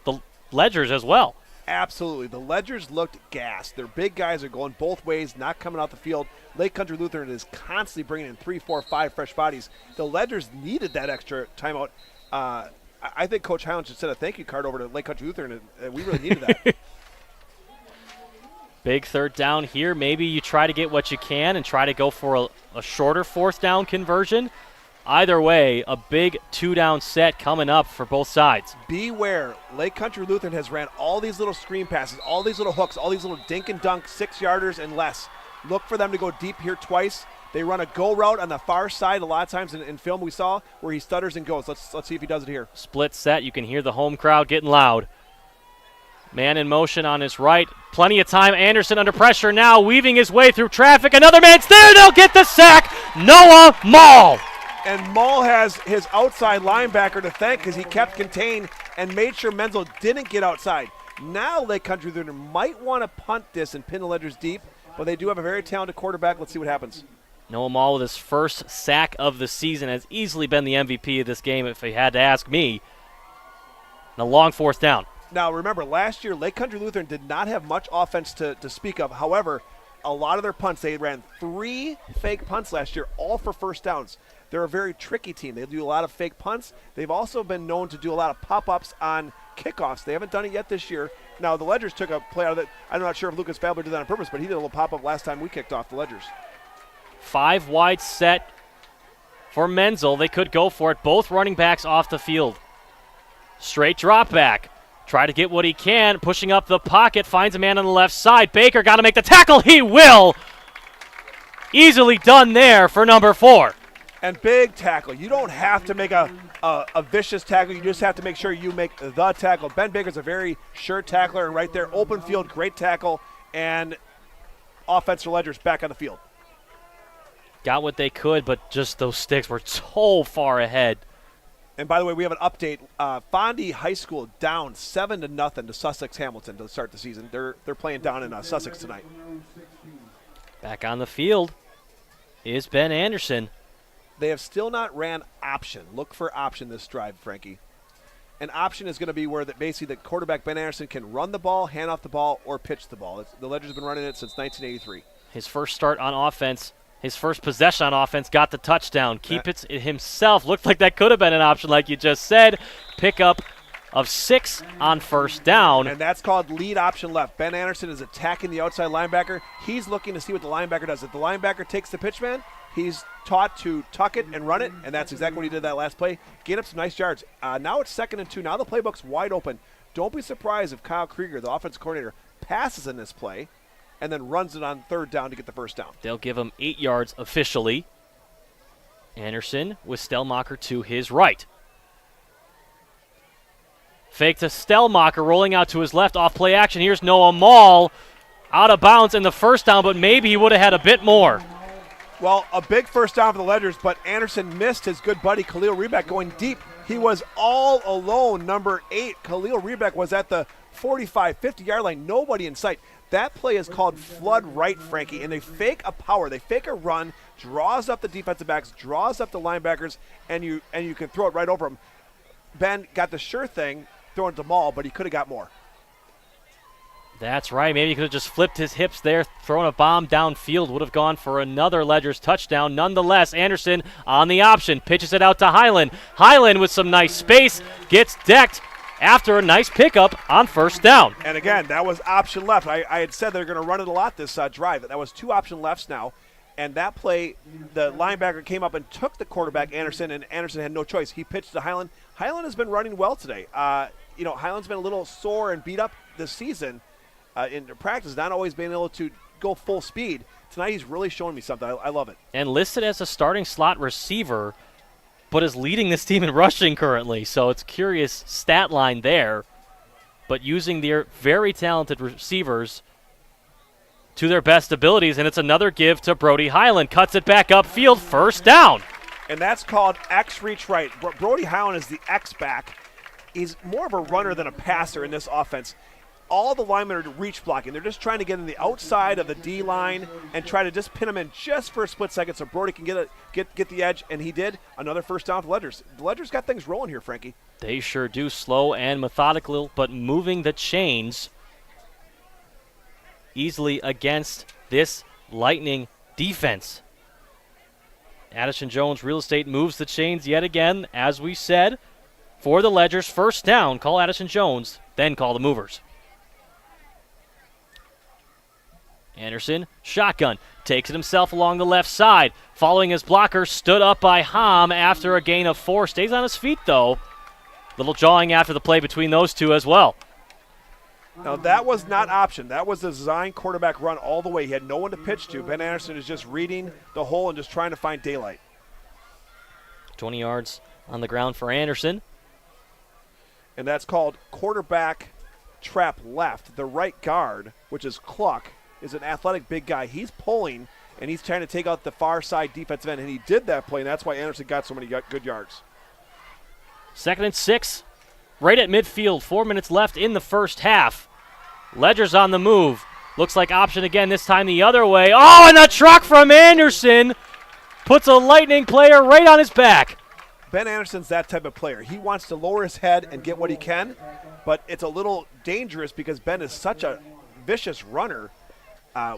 the Ledgers as well. Absolutely. The Ledgers looked gassed. Their big guys are going both ways, not coming out the field. Lake Country Lutheran is constantly bringing in 3, 4, 5 fresh bodies. The Ledgers needed that extra timeout. I think Coach Highland should send a thank you card over to Lake Country Lutheran, and we really needed that. Big 3rd down here. Maybe you try to get what you can and try to go for a shorter 4th down conversion. Either way, a big 2-down set coming up for both sides. Beware. Lake Country Lutheran has ran all these little screen passes, all these little hooks, all these little dink and dunk 6-yarders and less. Look for them to go deep here twice. They run a go route on the far side a lot of times in film we saw where he stutters and goes. Let's see if he does it here. Split set. You can hear the home crowd getting loud. Man in motion on his right. Plenty of time. Anderson under pressure now, weaving his way through traffic. Another man's there. They'll get the sack. Noah Mall. And Mall has his outside linebacker to thank because he kept contained and made sure Menzel didn't get outside. Now Lake Country Lutheran might want to punt this and pin the Ledgers deep, but they do have a very talented quarterback. Let's see what happens. Noah Mall with his 1st sack of the season has easily been the MVP of this game if he had to ask me. And a long 4th down. Now remember, last year Lake Country Lutheran did not have much offense to speak of. However, a lot of their punts, they ran 3 fake punts last year, all for first downs. They're a very tricky team. They do a lot of fake punts. They've also been known to do a lot of pop-ups on kickoffs. They haven't done it yet this year. Now, the Ledgers took a play out of it. I'm not sure if Lucas Fabler did that on purpose, but he did a little pop-up last time we kicked off the Ledgers. 5 wide set for Menzel. They could go for it. Both running backs off the field. Straight drop back. Try to get what he can. Pushing up the pocket. Finds a man on the left side. Baker got to make the tackle. He will. Easily done there for number 4. And big tackle. You don't have to make a vicious tackle. You just have to make sure you make the tackle. Ben Baker's a very sure tackler, and right there, open field, great tackle, and offense for Ledger's back on the field. Got what they could, but just those sticks were so far ahead. And by the way, we have an update. Fondy High School down 7-0 to Sussex Hamilton to start the season. They're playing down in Sussex tonight. Back on the field is Ben Anderson. They have still not ran option. Look for option this drive, Frankie. An option is going to be where basically the quarterback, Ben Anderson, can run the ball, hand off the ball, or pitch the ball. The Ledger's been running it since 1983. His first start on offense, his first possession on offense, got the touchdown. Keep it himself. Looked like that could have been an option like you just said. Pickup of 6 on first down. And that's called lead option left. Ben Anderson is attacking the outside linebacker. He's looking to see what the linebacker does. If the linebacker takes the pitch man, he's taught to tuck it and run it, and that's exactly what he did that last play. Gain up some nice yards. Now it's 2nd and 2. Now the playbook's wide open. Don't be surprised if Kyle Krieger, the offensive coordinator, passes in this play and then runs it on 3rd down to get the first down. They'll give him 8 yards officially. Anderson with Stellmacher to his right. Fake to Stellmacher, rolling out to his left, off play action. Here's Noah Mall, out of bounds in the first down, but maybe he would have had a bit more. Well, a big first down for the Ledgers, but Anderson missed his good buddy Khalil Reback going deep. He was all alone, number 8. Khalil Reback was at the 45, 50-yard line, nobody in sight. That play is called flood right, Frankie, and they fake a power. They fake a run, draws up the defensive backs, draws up the linebackers, and you can throw it right over them. Ben got the sure thing, throwing it to Maul, but he could have got more. That's right. Maybe he could have just flipped his hips there, thrown a bomb downfield, would have gone for another Ledger's touchdown. Nonetheless, Anderson on the option, pitches it out to Highland. Highland with some nice space, gets decked after a nice pickup on first down. And again, that was option left. I had said they're going to run it a lot this drive. That was 2 option lefts now. And that play, the linebacker came up and took the quarterback, Anderson, and Anderson had no choice. He pitched to Highland. Highland has been running well today. Highland's been a little sore and beat up this season in practice, not always being able to go full speed. Tonight he's really showing me something. I love it. And listed as a starting slot receiver, but is leading this team in rushing currently. So it's curious stat line there. But using their very talented receivers to their best abilities, and it's another give to Brody Highland. Cuts it back upfield, first down. And that's called X reach right. Brody Highland is the X back. He's more of a runner than a passer in this offense. All the linemen are reach blocking. They're just trying to get in the outside of the D line and try to just pin him in just for a split second so Brody can get the edge, and he did. Another first down for the Ledgers. The Ledgers got things rolling here, Frankie. They sure do. Slow and methodical, but moving the chains easily against this Lightning defense. Addison Jones Real Estate moves the chains yet again, as we said. For the Ledgers, first down, call Addison Jones, then call the movers. Anderson, shotgun, takes it himself along the left side. Following his blocker, stood up by Hom after a gain of 4. Stays on his feet, though. Little jawing after the play between those two as well. Now, that was not option. That was the design quarterback run all the way. He had no one to pitch to. Ben Anderson is just reading the hole and just trying to find daylight. 20 yards on the ground for Anderson. And that's called quarterback trap left. The right guard, which is Cluck, is an athletic big guy. He's pulling, and he's trying to take out the far side defensive end, and he did that play, and that's why Anderson got so many good yards. 2nd and 6, right at midfield. 4 minutes left in the first half. Ledger's on the move. Looks like option again, this time the other way. Oh, and the truck from Anderson puts a Lightning player right on his back. Ben Anderson's that type of player. He wants to lower his head and get what he can, but it's a little dangerous because Ben is such a vicious runner.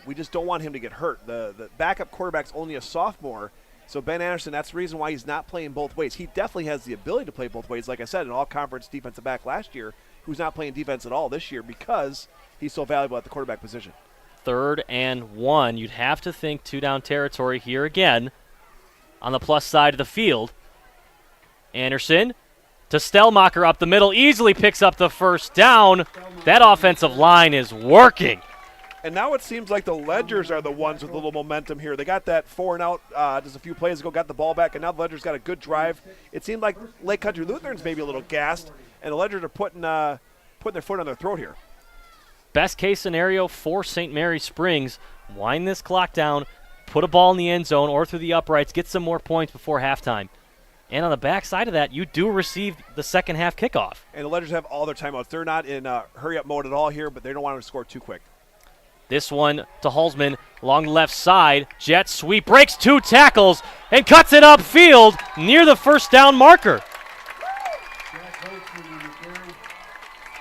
We just don't want him to get hurt. The backup quarterback's only a sophomore, so Ben Anderson, that's the reason why he's not playing both ways. He definitely has the ability to play both ways, like I said, an all-conference defensive back last year who's not playing defense at all this year because he's so valuable at the quarterback position. 3rd and 1. You'd have to think 2-down territory here again on the plus side of the field. Anderson to Stellmacher up the middle, easily picks up the first down. That offensive line is working. And now it seems like the Ledgers are the ones with a little momentum here. They got that 4-and-out just a few plays ago, got the ball back, and now the Ledgers got a good drive. It seemed like Lake Country Lutheran's maybe a little gassed, and the Ledgers are putting their foot on their throat here. Best case scenario for St. Mary Springs, wind this clock down, put a ball in the end zone or through the uprights, get some more points before halftime. And on the back side of that, you do receive the second half kickoff. And the Ledgers have all their timeouts. They're not in hurry-up mode at all here, but they don't want to score too quick. This one to Holzman, along the left side. Jet sweep, breaks 2 tackles, and cuts it upfield near the first down marker.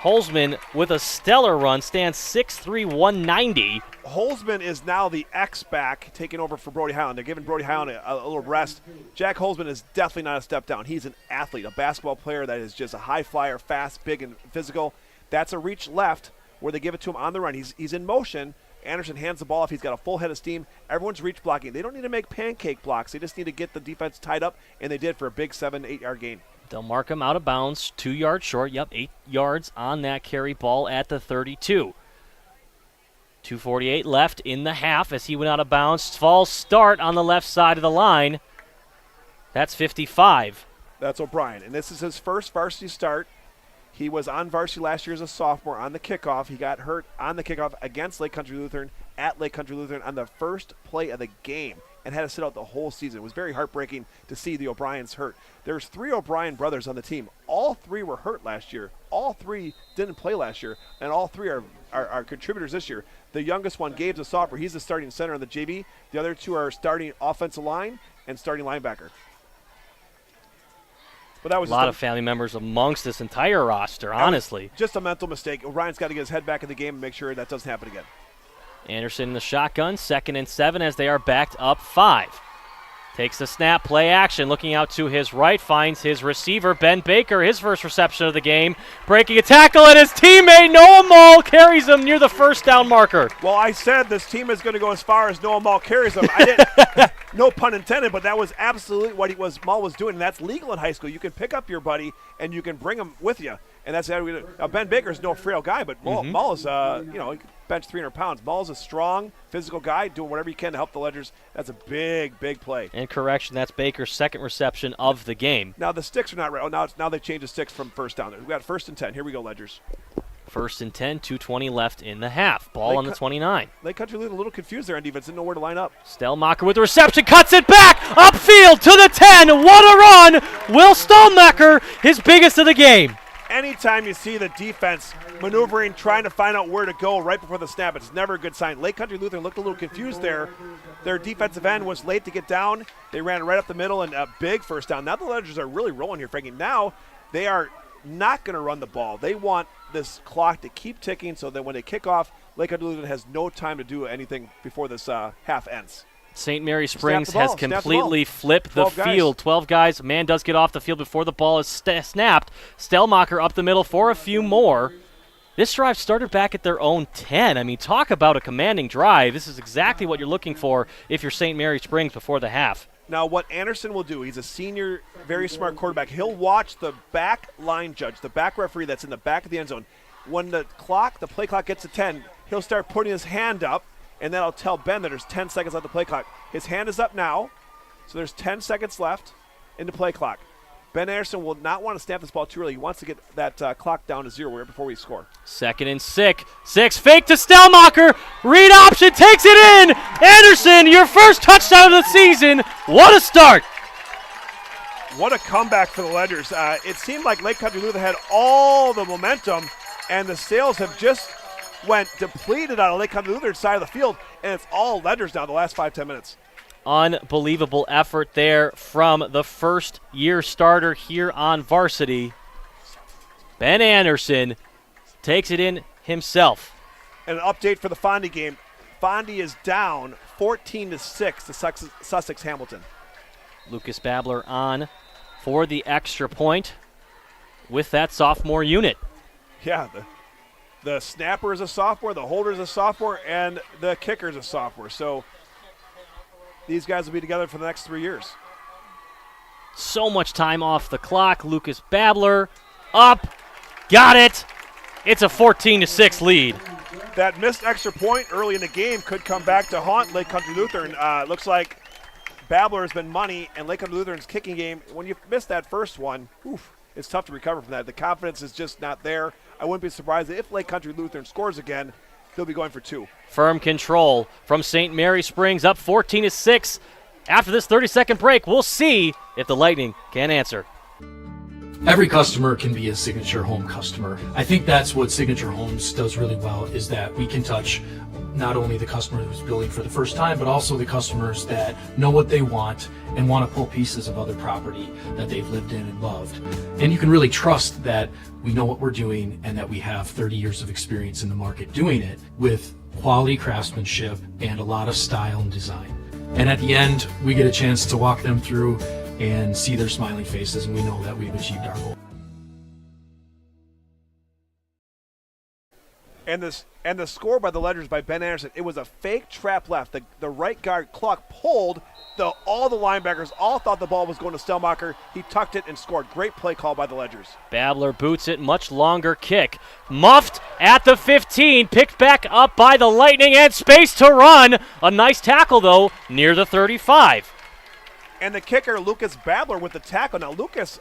Holzman with a stellar run, stands 6'3", 190. Holzman is now the X-back taking over for Brody Highland. They're giving Brody Highland a little rest. Jack Holzman is definitely not a step down. He's an athlete, a basketball player that is just a high flyer, fast, big, and physical. That's a reach left where they give it to him on the run. He's in motion. Anderson hands the ball off. He's got a full head of steam. Everyone's reach blocking. They don't need to make pancake blocks. They just need to get the defense tied up, and they did for a big 7-8 yard gain. They'll mark him out of bounds, 2 yards short. Yep, 8 yards on that carry, ball at the 32. 2:48 left in the half as he went out of bounds. False start on the left side of the line. That's 55. That's O'Brien, and this is his first varsity start. He was on varsity last year as a sophomore on the kickoff. He got hurt on the kickoff against Lake Country Lutheran at Lake Country Lutheran on the first play of the game and had to sit out the whole season. It was very heartbreaking to see the O'Briens hurt. There's 3 O'Brien brothers on the team. All 3 were hurt last year. All 3 didn't play last year, and all 3 are contributors this year. The youngest one, Gabe's a sophomore. He's the starting center on the JV. The other 2 are starting offensive line and starting linebacker. But that was a lot of family members amongst this entire roster, honestly. Just a mental mistake. O'Brien's got to get his head back in the game and make sure that doesn't happen again. Anderson in the shotgun, 2nd and 7 as they are backed up 5. Takes the snap, play action, looking out to his right, finds his receiver, Ben Baker, his first reception of the game, breaking a tackle, and his teammate Noah Mull carries him near the first down marker. Well, I said this team is going to go as far as Noah Mull carries them. I didn't, no pun intended, but that was absolutely what Mull was doing, and that's legal in high school. You can pick up your buddy, and you can bring him with you, and that's how we do. Now, Ben Baker's no frail guy, but Mull is, bench 300 pounds. Mull's a strong, physical guy doing whatever he can to help the Ledgers. That's a big, big play. And correction, that's Baker's 2nd reception of the game. Now the sticks are not right. Oh, now they changed the sticks from first down there. We've got 1st and 10. Here we go, Ledgers. 1st and 10, 2:20 left in the half. Ball on the 29. Lake Country Lutheran a little confused there on defense. Didn't know where to line up. Stellmacher with the reception, cuts it back, upfield to the 10. What a run! Will Stellmacher, his biggest of the game. Anytime you see the defense maneuvering, trying to find out where to go right before the snap, it's never a good sign. Lake Country Lutheran looked a little confused there. Their defensive end was late to get down. They ran it right up the middle and a big first down. Now the Ledgers are really rolling here, Frankie. Now they are not going to run the ball. They want this clock to keep ticking so that when they kick off, Lake Country Lutheran has no time to do anything before this half ends. St. Mary Springs has completely flipped the field. 12 guys. Man does get off the field before the ball is snapped. Stellmacher up the middle for a few more. This drive started back at their own 10. I mean, talk about a commanding drive. This is exactly what you're looking for if you're St. Mary Springs before the half. Now, what Anderson will do, he's a senior, very smart quarterback. He'll watch the back line judge, the back referee that's in the back of the end zone. When the play clock gets to 10, he'll start putting his hand up, and that'll tell Ben that there's 10 seconds left the play clock. His hand is up now, so there's 10 seconds left in the play clock. Ben Anderson will not want to snap this ball too early. He wants to get that clock down to 0 right before we score. 2nd and 6. Fake to Stellmacher. Read option, takes it in. Anderson, your first touchdown of the season. What a start. What a comeback for the Ledgers. It seemed like Lake Country Lutheran had all the momentum, and the sails have just went depleted on the Lake Country Lutheran side of the field, and it's all Ledgers now the last 5-10 minutes. Unbelievable effort there from the first-year starter here on varsity. Ben Anderson takes it in himself. And an update for the Fondy game. Fondy is down 14-6 to Sussex Hamilton. Lucas Babler on for the extra point with that sophomore unit. Yeah, The snapper is a sophomore, the holder is a sophomore, and the kicker is a sophomore. So these guys will be together for the next 3 years. So much time off the clock. Lucas Babler up. Got it. It's a 14-6 lead. That missed extra point early in the game could come back to haunt Lake Country Lutheran. Looks like Babler has been money, and Lake Country Lutheran's kicking game, when you miss that first one, it's tough to recover from that. The confidence is just not there. I wouldn't be surprised if Lake Country Lutheran scores again, they'll be going for 2. Firm control from St. Mary Springs, up 14-6. After this 30-second break, we'll see if the Lightning can answer. Every customer can be a Signature Home customer. I think that's what Signature Homes does really well, is that we can touch not only the customer who's building for the first time, but also the customers that know what they want and want to pull pieces of other property that they've lived in and loved. And you can really trust that we know what we're doing and that we have 30 years of experience in the market doing it with quality craftsmanship and a lot of style and design. And at the end, we get a chance to walk them through and see their smiling faces, and we know that we've achieved our goal. And the score by the Ledgers by Ben Anderson, it was a fake trap left. The right guard Clark pulled. All the linebackers all thought the ball was going to Stelmacher. He tucked it and scored. Great play call by the Ledgers. Babler boots it, much longer kick. Muffed at the 15, picked back up by the Lightning, and space to run. A nice tackle, though, near the 35. And the kicker, Lucas Babler, with the tackle. Now, Lucas,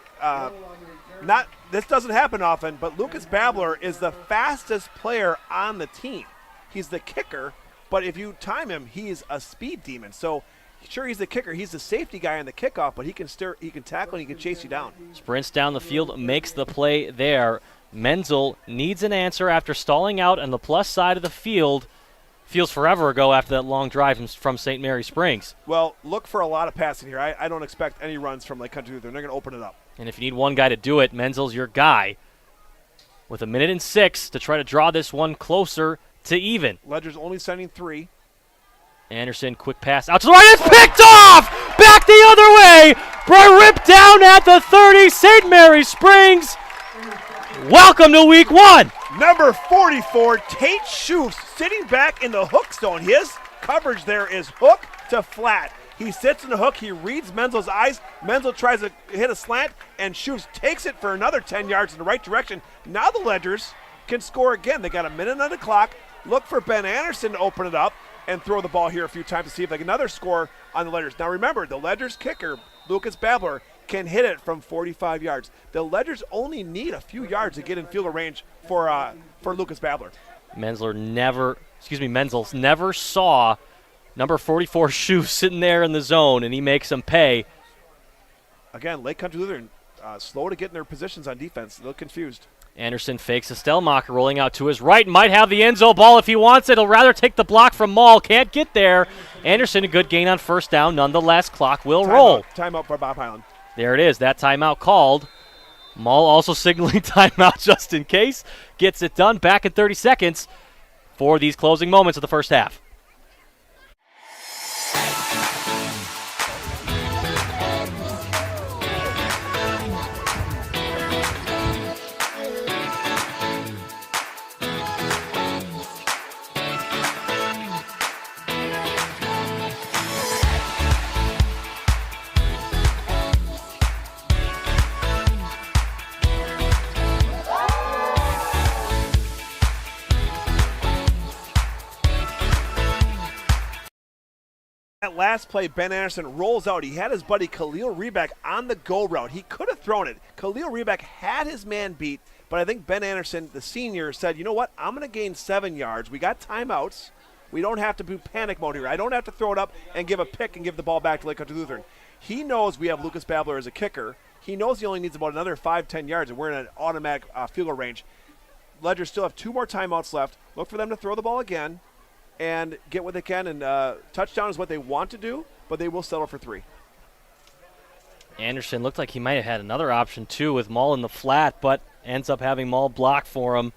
this doesn't happen often, but Lucas Babler is the fastest player on the team. He's the kicker, but if you time him, he's a speed demon. So, sure, he's the kicker. He's the safety guy on the kickoff, but he can tackle and he can chase you down. Sprints down the field, makes the play there. Menzel needs an answer after stalling out on the plus side of the field. Feels forever ago after that long drive from St. Mary Springs. Well, look for a lot of passing here. I don't expect any runs from Lake Country Lutheran. They're going to open it up. And if you need one guy to do it, Menzel's your guy. With 1:06 to try to draw this one closer to even. Ledger's only sending 3. Anderson, quick pass out to the right. It's picked off! Back the other way! Ripped down at the 30. St. Mary Springs. Welcome to week 1. Number 44, Tate Schufs, sitting back in the hook zone. His coverage there is hook to flat. He sits in the hook. He reads Menzel's eyes. Menzel tries to hit a slant, and Schufs takes it for another 10 yards in the right direction. Now the Ledgers can score again. They got a minute on the clock. Look for Ben Anderson to open it up and throw the ball here a few times to see if they get another score on the Ledgers. Now remember, the Ledgers kicker, Lucas Babler, can hit it from 45 yards. The Ledgers only need a few yards to get in field range for Lucas Babler. Menzel's never saw number 44 Schufs sitting there in the zone, and he makes them pay. Again, Lake Country Lutheran slow to get in their positions on defense. They look confused. Anderson fakes a Stelmacher, rolling out to his right. Might have the end zone ball if he wants it. He'll rather take the block from Maul. Can't get there. Anderson, a good gain on first down. Nonetheless, clock will roll. Timeout for Bob Highland. There it is. That timeout called. Maul also signaling timeout just in case. Gets it done. Back in 30 seconds for these closing moments of the first half. That last play, Ben Anderson rolls out. He had his buddy Khalil Reback on the go route. He could have thrown it. Khalil Reback had his man beat, but I think Ben Anderson, the senior, said, you know what, I'm going to gain 7 yards. We got timeouts. We don't have to do panic mode here. I don't have to throw it up and give a pick and give the ball back to Lake Country Lutheran. He knows we have Lucas Babler as a kicker. He knows he only needs about another 5-10 yards, and we're in an automatic field goal range. Ledgers still have 2 more timeouts left. Look for them to throw the ball again and get what they can, and touchdown is what they want to do, but they will settle for 3. Anderson looked like he might have had another option too with Maul in the flat, but ends up having Maul block for him.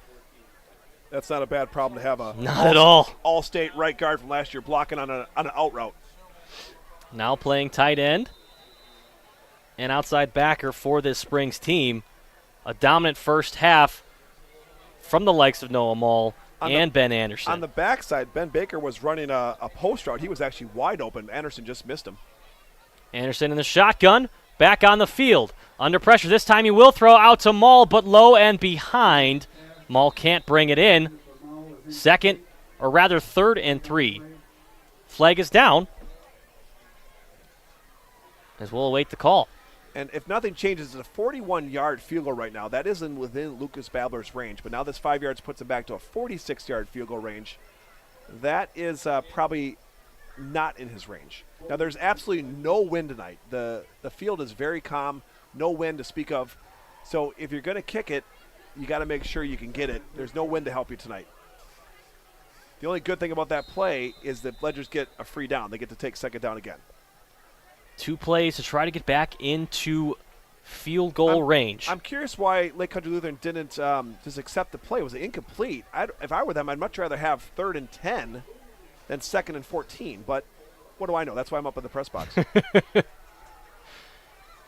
That's not a bad problem to have Not at all. All-state right guard from last year blocking on an out route. Now playing tight end and outside backer for this Springs team. A dominant first half from the likes of Noah Mall and Ben Anderson. On the backside, Ben Baker was running a post route. He was actually wide open. Anderson just missed him. Anderson in the shotgun, back on the field. Under pressure. This time he will throw out to Mall, but low and behind. Mall can't bring it in. Third and 3. Flag is down, as we'll await the call. And if nothing changes, it's a 41-yard field goal right now. That isn't within Lucas Babler's range, but now this 5 yards puts him back to a 46-yard field goal range. That is probably not in his range. Now, there's absolutely no wind tonight. The field is very calm, no wind to speak of. So if you're going to kick it, you got to make sure you can get it. There's no wind to help you tonight. The only good thing about that play is that Ledgers get a free down. They get to take second down again. 2 plays to try to get back into field goal range. I'm curious why Lake Country Lutheran didn't just accept the play. Was it incomplete? If I were them, I'd much rather have 3rd and 10 than 2nd and 14. But what do I know? That's why I'm up in the press box.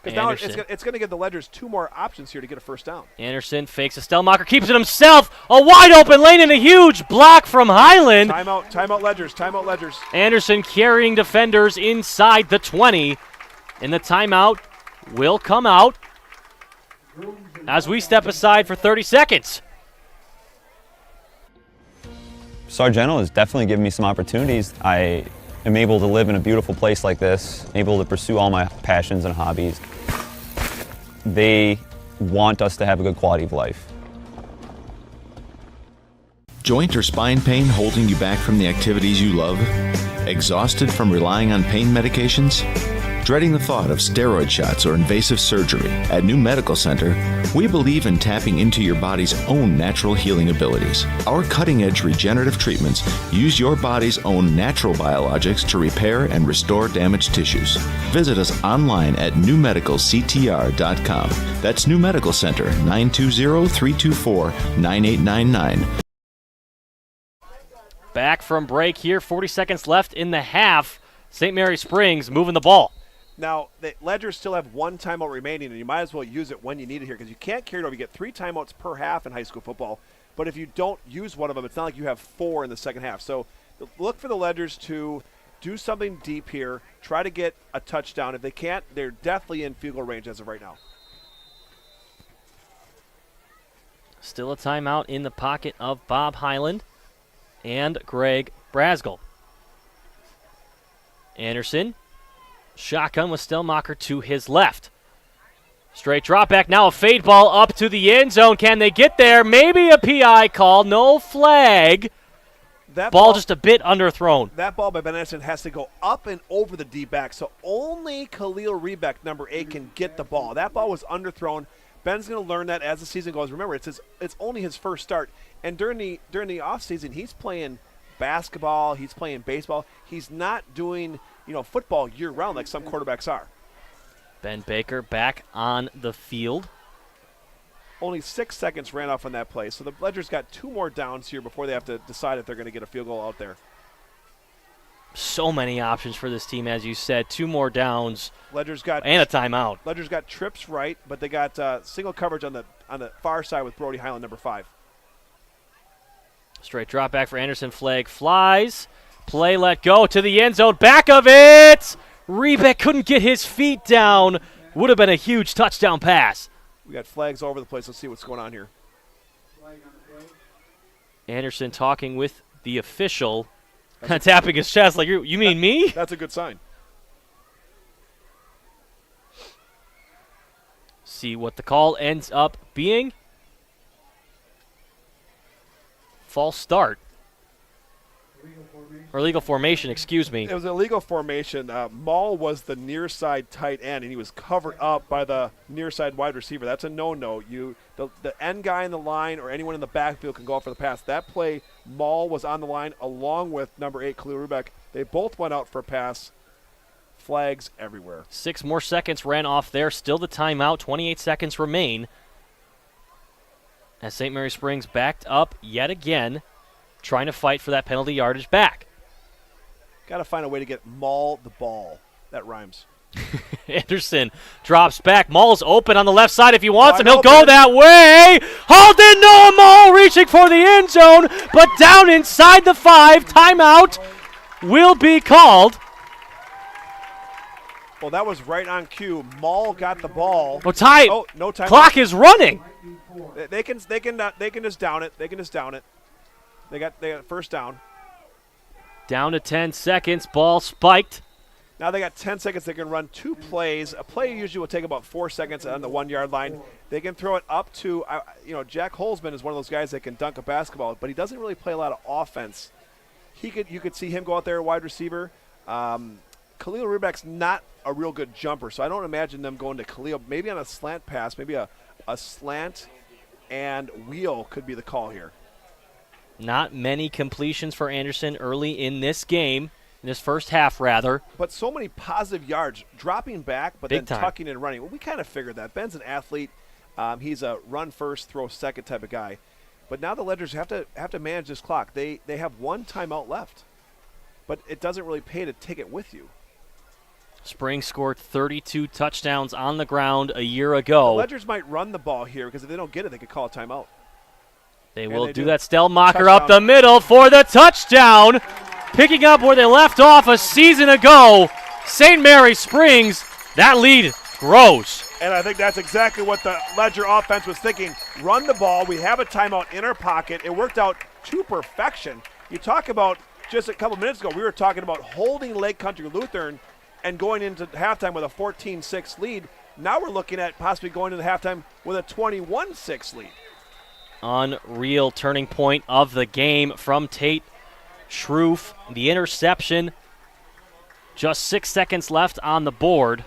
Because now it's going to give the Ledgers 2 more options here to get a first down. Anderson fakes a Stellmacher, keeps it himself. A wide open lane and a huge block from Highland. Timeout Ledgers. Anderson carrying defenders inside the 20. And the timeout will come out as we step aside for 30 seconds. Sargento has definitely given me some opportunities. I am able to live in a beautiful place like this, able to pursue all my passions and hobbies. They want us to have a good quality of life. Joint or spine pain holding you back from the activities you love? Exhausted from relying on pain medications? Dreading the thought of steroid shots or invasive surgery? At New Medical Center, we believe in tapping into your body's own natural healing abilities. Our cutting-edge regenerative treatments use your body's own natural biologics to repair and restore damaged tissues. Visit us online at newmedicalctr.com. That's New Medical Center, 920-324-9899. Back from break here, 40 seconds left in the half. St. Mary Springs moving the ball. Now, the Ledgers still have 1 timeout remaining, and you might as well use it when you need it here because you can't carry it over. You get 3 timeouts per half in high school football, but if you don't use one of them, it's not like you have 4 in the second half. So look for the Ledgers to do something deep here, try to get a touchdown. If they can't, they're definitely in field goal range as of right now. Still a timeout in the pocket of Bob Highland and Greg Brasgel. Anderson, shotgun with Stellmacher to his left. Straight drop back, now a fade ball up to the end zone. Can they get there? Maybe a PI call, no flag. That ball just a bit underthrown. That ball by Ben Anderson has to go up and over the D-back, so only Khalil Rebeck, number 8, can get the ball. That ball was underthrown. Ben's going to learn that as the season goes. Remember, it's only his first start, and during the offseason, he's playing basketball, he's playing baseball. He's not doing football year-round like some quarterbacks are. Ben Baker back on the field. Only 6 seconds ran off on that play, so the Ledgers got 2 more downs here before they have to decide if they're going to get a field goal out there. So many options for this team, as you said. 2 more downs Ledgers got and a timeout. Ledgers got trips right, but they got single coverage on the far side with Brody Highland, number 5. Straight drop back for Anderson. Flag flies. Play let go to the end zone. Back of it. Rebeck couldn't get his feet down. Would have been a huge touchdown pass. We got flags all over the place. Let's see what's going on here. Anderson talking with the official, kind of tapping his chest like, you mean me? That's a good sign. See what the call ends up being. False start. Or legal formation, excuse me. It was a legal formation. Maul was the near side tight end, and he was covered up by the near side wide receiver. That's a no-no. The end guy in the line or anyone in the backfield can go out for the pass. That play, Maul was on the line along with number 8, Khalil Rebeck. They both went out for a pass. Flags everywhere. 6 more seconds ran off there. Still the timeout. 28 seconds remain. As St. Mary Springs backed up yet again, trying to fight for that penalty yardage back. Got to find a way to get Maul the ball. That rhymes. Anderson drops back. Maul's open on the left side if he wants him. He'll go that way. Halden Noah Maul ball reaching for the end zone, but down inside the 5. Timeout will be called. Well, that was right on cue. Maul got the ball. Oh, time. Oh, no time. Clock is running. They can just down it. They can just down it. They got first down. Down to 10 seconds. Ball spiked. Now they got 10 seconds. They can run 2 plays. A play usually will take about 4 seconds on the 1 yard line. They can throw it up to, Jack Holzman is one of those guys that can dunk a basketball, but he doesn't really play a lot of offense. You could see him go out there, wide receiver. Khalil Rubeck's not a real good jumper, so I don't imagine them going to Khalil. Maybe on a slant pass, maybe a slant and wheel could be the call here. Not many completions for Anderson early in this game, in this first half, rather. But so many positive yards, dropping back, but Big then time. tucking and running. Well, we kind of figured that. Ben's an athlete. He's a run first, throw second type of guy. But now the Ledgers have to manage this clock. They have 1 timeout left, but it doesn't really pay to take it with you. Springs scored 32 touchdowns on the ground a year ago. The Ledgers might run the ball here because if they don't get it, they could call a timeout. They And will they do do. that. Stelmacher Touchdown. up the middle for the touchdown. Picking up where they left off a season ago. St. Mary Springs, that lead grows. And I think that's exactly what the Ledger offense was thinking. Run the ball. We have a timeout in our pocket. It worked out to perfection. You talk about just a couple minutes ago, we were talking about holding Lake Country Lutheran and going into halftime with a 14-6 lead. Now we're looking at possibly going into halftime with a 21-6 lead. Unreal turning point of the game from Tate Schroef. The interception. Just 6 seconds left on the board.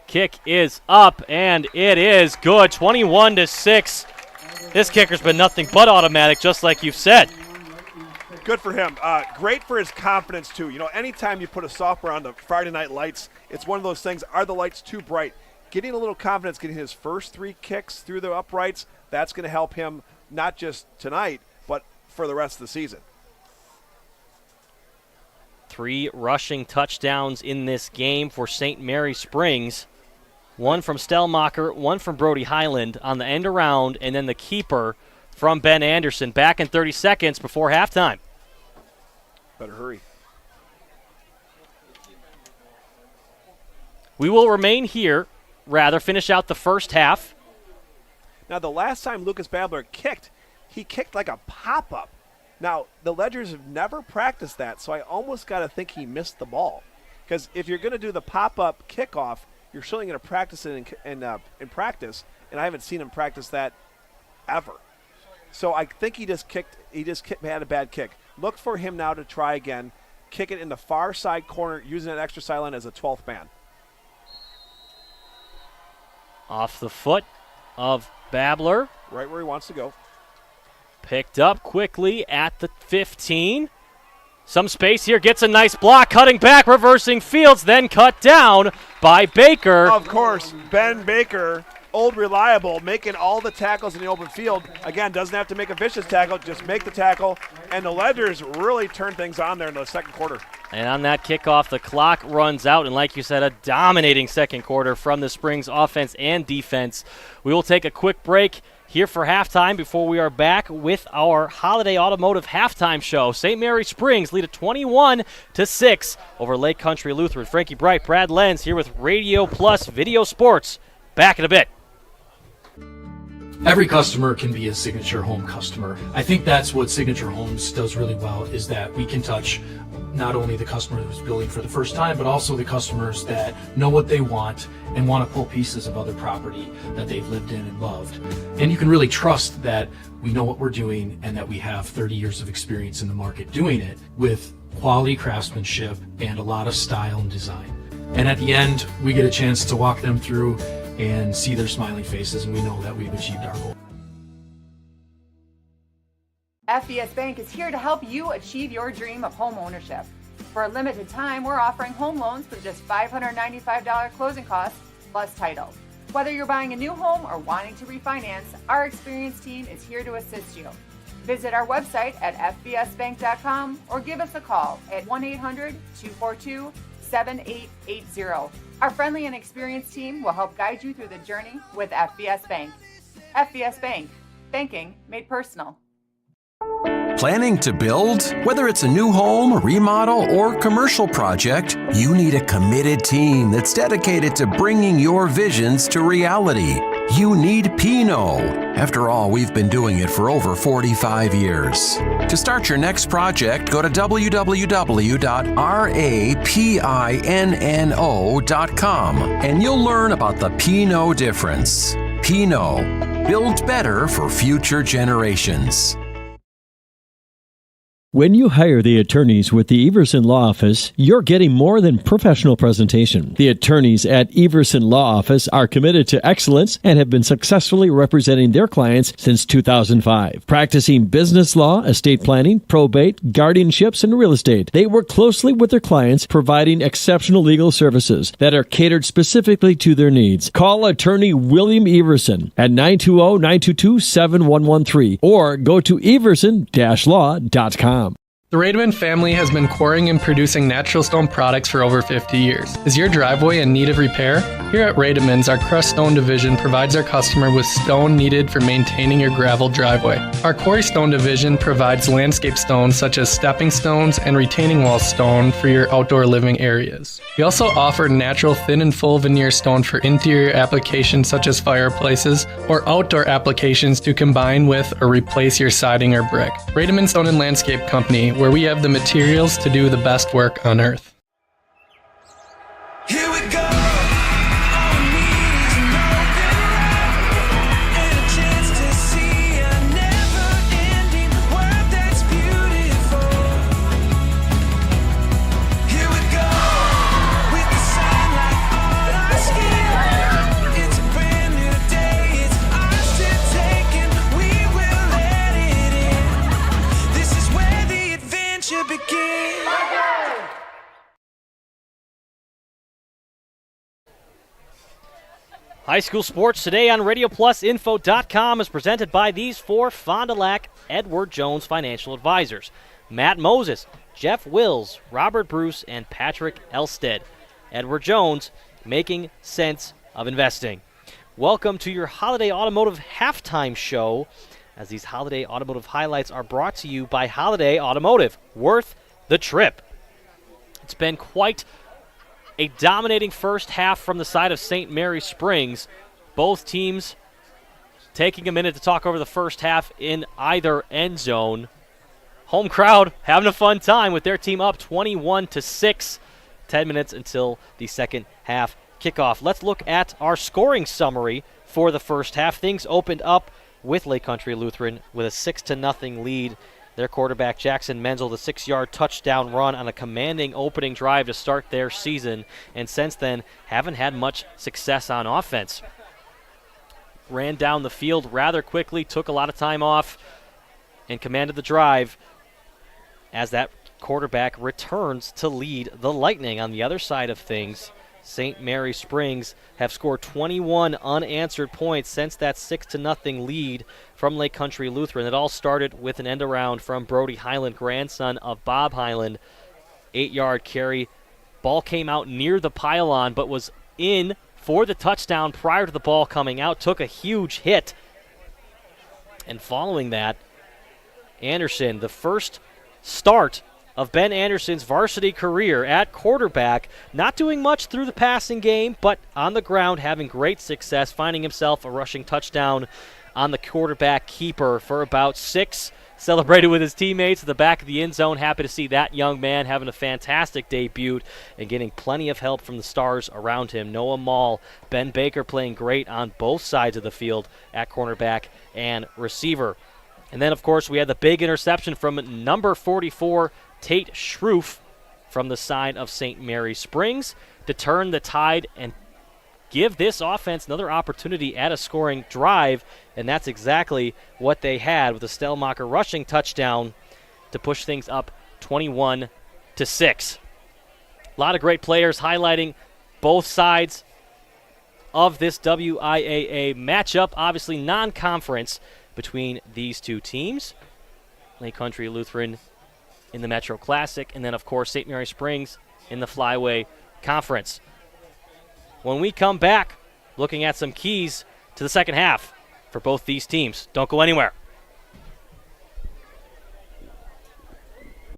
Kick is up, and it is good. 21-6. This kicker's been nothing but automatic, just like you've said. Good for him. Great for his confidence, too. Anytime you put a sophomore on the Friday night lights, it's one of those things, are the lights too bright? Getting a little confidence, getting his first 3 kicks through the uprights, that's going to help him not just tonight, but for the rest of the season. 3 rushing touchdowns in this game for St. Mary Springs. 1 from Stelmacher, 1 from Brody Highland on the end around, and then the keeper from Ben Anderson. Back in 30 seconds before halftime. Better hurry. We will remain here, finish out the first half. Now, the last time Lucas Babler kicked, he kicked like a pop-up. Now, the Ledgers have never practiced that, so I almost got to think he missed the ball. Because if you're going to do the pop-up kickoff, you're surely going to practice it in practice, and I haven't seen him practice that ever. So I think he just had a bad kick. Look for him now to try again, kick it in the far side corner, using that extra sideline as a 12th man. Off the foot of Babler. Right where he wants to go. Picked up quickly at the 15. Some space here, gets a nice block, cutting back, reversing Fields, then cut down by Baker. Of course, Ben Baker, old reliable, making all the tackles in the open field. Again, doesn't have to make a vicious tackle, just make the tackle. And the Ledgers really turned things on there in the second quarter. And on that kickoff, the clock runs out. And like you said, a dominating second quarter from the Springs offense and defense. We will take a quick break here for halftime before we are back with our Holiday Automotive halftime show. St. Mary Springs lead at 21-6 over Lake Country Lutheran. Frankie Bright, Brad Lenz here with Radio Plus Video Sports. Back in a bit. Every customer can be a Signature Home customer. I think that's what Signature Homes does really well, is that we can touch not only the customer who's building for the first time, but also the customers that know what they want and want to pull pieces of other property that they've lived in and loved. And you can really trust that we know what we're doing and that we have 30 years of experience in the market doing it with quality craftsmanship and a lot of style and design. And at the end, we get a chance to walk them through and see their smiling faces, and we know that we've achieved our goal. FBS Bank is here to help you achieve your dream of home ownership. For a limited time, we're offering home loans with just $595 closing costs plus title. Whether you're buying a new home or wanting to refinance, our experienced team is here to assist you. Visit our website at fbsbank.com or give us a call at 1-800-242-7880. Our friendly and experienced team will help guide you through the journey with FBS Bank. FBS Bank, banking made personal. Planning to build? Whether it's a new home, remodel, or commercial project, you need a committed team that's dedicated to bringing your visions to reality. You need Pinot. After all, we've been doing it for over 45 years. To start your next project, go to www.rapinno.com and you'll learn about the Pinot difference. Pinot, build better for future generations. When you hire the attorneys with the Everson Law Office, you're getting more than professional presentation. The attorneys at Everson Law Office are committed to excellence and have been successfully representing their clients since 2005. Practicing business law, estate planning, probate, guardianships, and real estate, they work closely with their clients, providing exceptional legal services that are catered specifically to their needs. Call attorney William Everson at 920-922-7113 or go to everson-law.com. The Rademan family has been quarrying and producing natural stone products for over 50 years. Is your driveway in need of repair? Here at Rademans, our crushed stone division provides our customer with stone needed for maintaining your gravel driveway. Our quarry stone division provides landscape stones such as stepping stones and retaining wall stone for your outdoor living areas. We also offer natural thin and full veneer stone for interior applications such as fireplaces or outdoor applications to combine with or replace your siding or brick. Rademan Stone and Landscape Company, where we have the materials to do the best work on earth. Here we go. High school sports today on RadioPlusInfo.com is presented by these four Fond du Lac Edward Jones financial advisors: Matt Moses, Jeff Wills, Robert Bruce, and Patrick Elstead. Edward Jones, making sense of investing. Welcome to your Holiday Automotive Halftime Show, as these Holiday Automotive highlights are brought to you by Holiday Automotive. Worth the trip. It's been quite a dominating first half from the side of St. Mary Springs. Both teams taking a minute to talk over the first half in either end zone. Home crowd having a fun time with their team up 21-6. 10 minutes until the second half kickoff. Let's look at our scoring summary for the first half. Things opened up with Lake Country Lutheran with a 6-0 lead. Their quarterback, Jackson Menzel, the 6-yard touchdown run on a commanding opening drive to start their season, and since then haven't had much success on offense. Ran down the field rather quickly, took a lot of time off, and commanded the drive as that quarterback returns to lead the Lightning. On the other side of things, St. Mary Springs have scored 21 unanswered points since that 6-0 lead from Lake Country Lutheran. It all started with an end around from Brody Highland, grandson of Bob Highland. 8-yard carry. Ball came out near the pylon, but was in for the touchdown prior to the ball coming out. Took a huge hit. And following that, Anderson, the first start of Ben Anderson's varsity career at quarterback, not doing much through the passing game, but on the ground having great success, finding himself a rushing touchdown on the quarterback keeper for about 6. Celebrated with his teammates at the back of the end zone. Happy to see that young man having a fantastic debut and getting plenty of help from the stars around him. Noah Mall, Ben Baker playing great on both sides of the field at cornerback and receiver. And then, of course, we had the big interception from number 44, Tate Schroof, from the side of St. Mary Springs to turn the tide and give this offense another opportunity at a scoring drive, and that's exactly what they had with a Stellmacher rushing touchdown to push things up 21-6. A lot of great players highlighting both sides of this WIAA matchup. Obviously non-conference between these two teams. Lake Country Lutheran in the Metro Classic, and then, of course, St. Mary Springs in the Flyway Conference. When we come back, looking at some keys to the second half for both these teams. Don't go anywhere.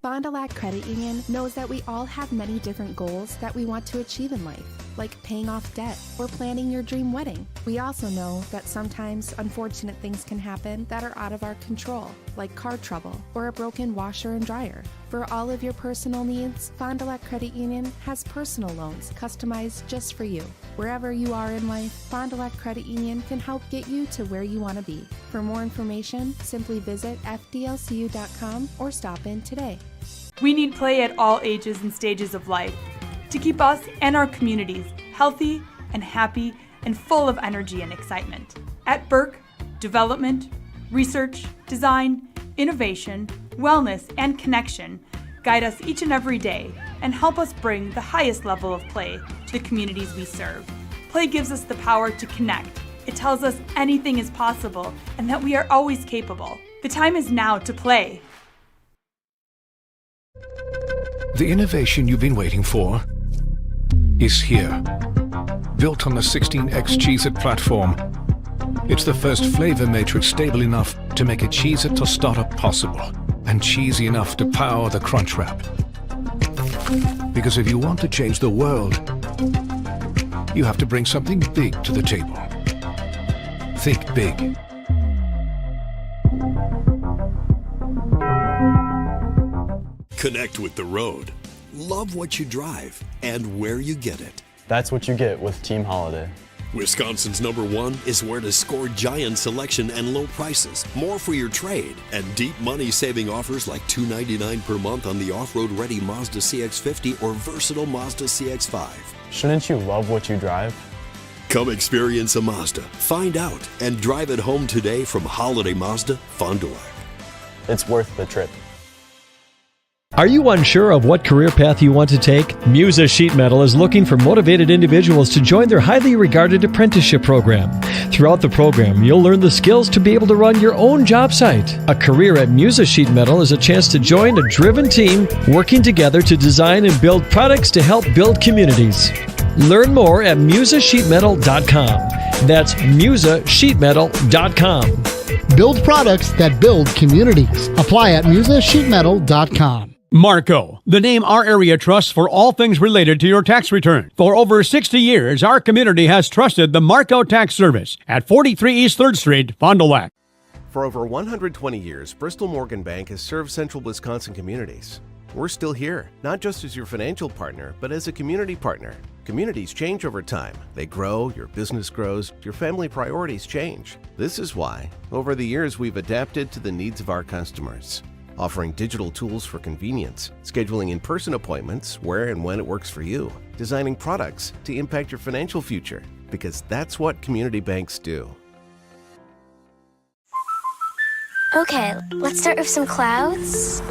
Fond du Lac Credit Union knows that we all have many different goals that we want to achieve in life, like paying off debt or planning your dream wedding. We also know that sometimes unfortunate things can happen that are out of our control, like car trouble or a broken washer and dryer. For all of your personal needs, Fond du Lac Credit Union has personal loans customized just for you. Wherever you are in life, Fond du Lac Credit Union can help get you to where you want to be. For more information, simply visit fdlcu.com or stop in today. We need play at all ages and stages of life to keep us and our communities healthy and happy and full of energy and excitement. At Burke, development, research, design, innovation, wellness, and connection guide us each and every day and help us bring the highest level of play to the communities we serve. Play gives us the power to connect. It tells us anything is possible and that we are always capable. The time is now to play. The innovation you've been waiting for is here. Built on the 16X Cheez-It platform, it's the first flavor matrix stable enough to make a Cheez-It tostada possible, and cheesy enough to power the Crunch Wrap. Because if you want to change the world, you have to bring something big to the table. Think big. Connect with the road. Love what you drive and where you get it. That's what you get with Team Holiday. Wisconsin's #1 is where to score giant selection and low prices, more for your trade, and deep money-saving offers like $299 per month on the off-road ready Mazda CX-50 or versatile Mazda CX-5. Shouldn't you love what you drive? Come experience a Mazda, find out, and drive it home today from Holiday Mazda, Fond du Lac. It's worth the trip. Are you unsure of what career path you want to take? Musa Sheet Metal is looking for motivated individuals to join their highly regarded apprenticeship program. Throughout the program, you'll learn the skills to be able to run your own job site. A career at Musa Sheet Metal is a chance to join a driven team working together to design and build products to help build communities. Learn more at musasheetmetal.com. That's musasheetmetal.com. Build products that build communities. Apply at musasheetmetal.com. Marco, the name our area trusts for all things related to your tax return. For over 60 years, our community has trusted the Marco Tax Service at 43 East 3rd Street, Fond du Lac. For over 120 years, Bristol Morgan Bank has served central Wisconsin communities. We're still here, not just as your financial partner, but as a community partner. Communities change over time. They grow, your business grows, your family priorities change. This is why, over the years, we've adapted to the needs of our customers, offering digital tools for convenience, scheduling in-person appointments where and when it works for you, designing products to impact your financial future, because that's what community banks do. Okay, let's start with some clouds,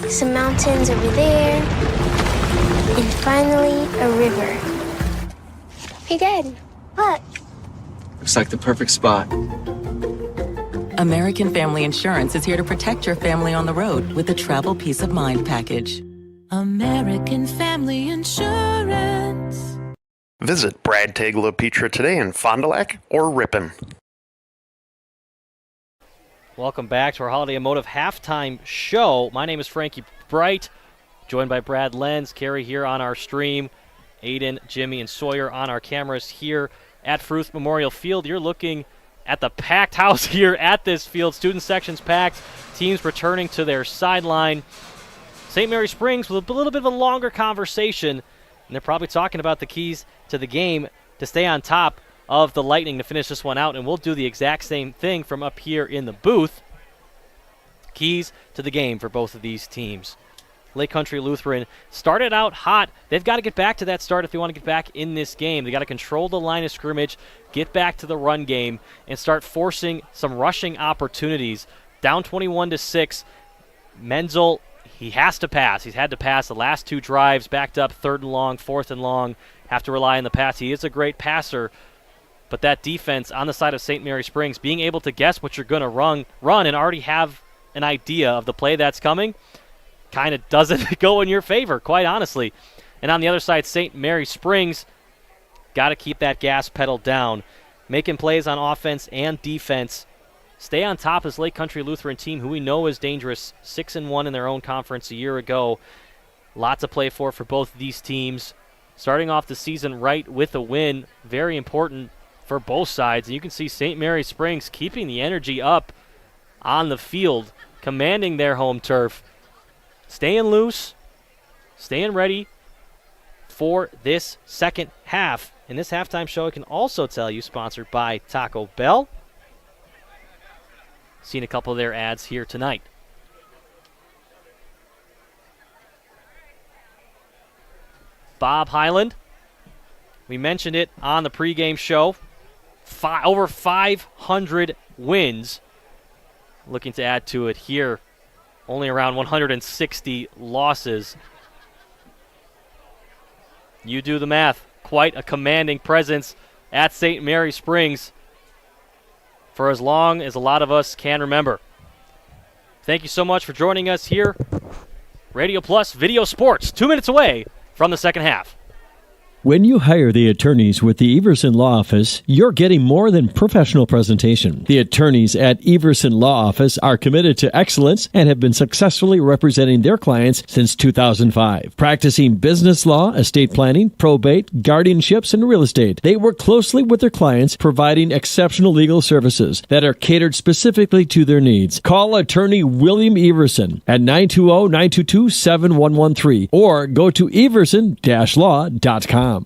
some mountains over there, and finally a river. Hey, Dad, look. Looks like the perfect spot. American Family Insurance is here to protect your family on the road with the Travel Peace of Mind package. American Family Insurance. Visit Brad Tagle Petra today in Fond du Lac or Ripon. Welcome back to our Holiday Emotive halftime show. My name is Frankie Bright, joined by Brad Lenz, Carrie here on our stream, Aiden, Jimmy, and Sawyer on our cameras here at Fruth Memorial Field. You're looking at the packed house here at this field. Student sections packed, teams returning to their sideline. St. Mary Springs with a little bit of a longer conversation, and they're probably talking about the keys to the game to stay on top of the Lightning to finish this one out, and we'll do the exact same thing from up here in the booth. Keys to the game for both of these teams. Lake Country Lutheran started out hot. They've got to get back to that start if they want to get back in this game. They got to control the line of scrimmage, get back to the run game, and start forcing some rushing opportunities. Down 21-6, Menzel, he has to pass. He's had to pass the last two drives, backed up 3rd and long, 4th and long, have to rely on the pass. He is a great passer, but that defense on the side of St. Mary Springs, being able to guess what you're going to run and already have an idea of the play that's coming, kind of doesn't go in your favor, quite honestly. And on the other side, St. Mary Springs, got to keep that gas pedal down, making plays on offense and defense. stay on top of this Lake Country Lutheran team, who we know is dangerous, 6-1 in their own conference a year ago. Lots to play for both of these teams. Starting off the season right with a win, very important for both sides. And you can see St. Mary Springs keeping the energy up on the field, commanding their home turf, staying loose, staying ready for this second half. And this halftime show, I can also tell you, sponsored by Taco Bell. Seen a couple of their ads here tonight. Bob Highland, we mentioned it on the pregame show, over 500 wins. Looking to add to it here, only around 160 losses. You do the math. Quite a commanding presence at St. Mary Springs for as long as a lot of us can remember. Thank you so much for joining us here. Radio Plus Video Sports, 2 minutes away from the second half. When you hire the attorneys with the Everson Law Office, you're getting more than professional presentation. The attorneys at Everson Law Office are committed to excellence and have been successfully representing their clients since 2005. Practicing business law, estate planning, probate, guardianships, and real estate, they work closely with their clients, providing exceptional legal services that are catered specifically to their needs. Call attorney William Everson at 920-922-7113 or go to everson-law.com.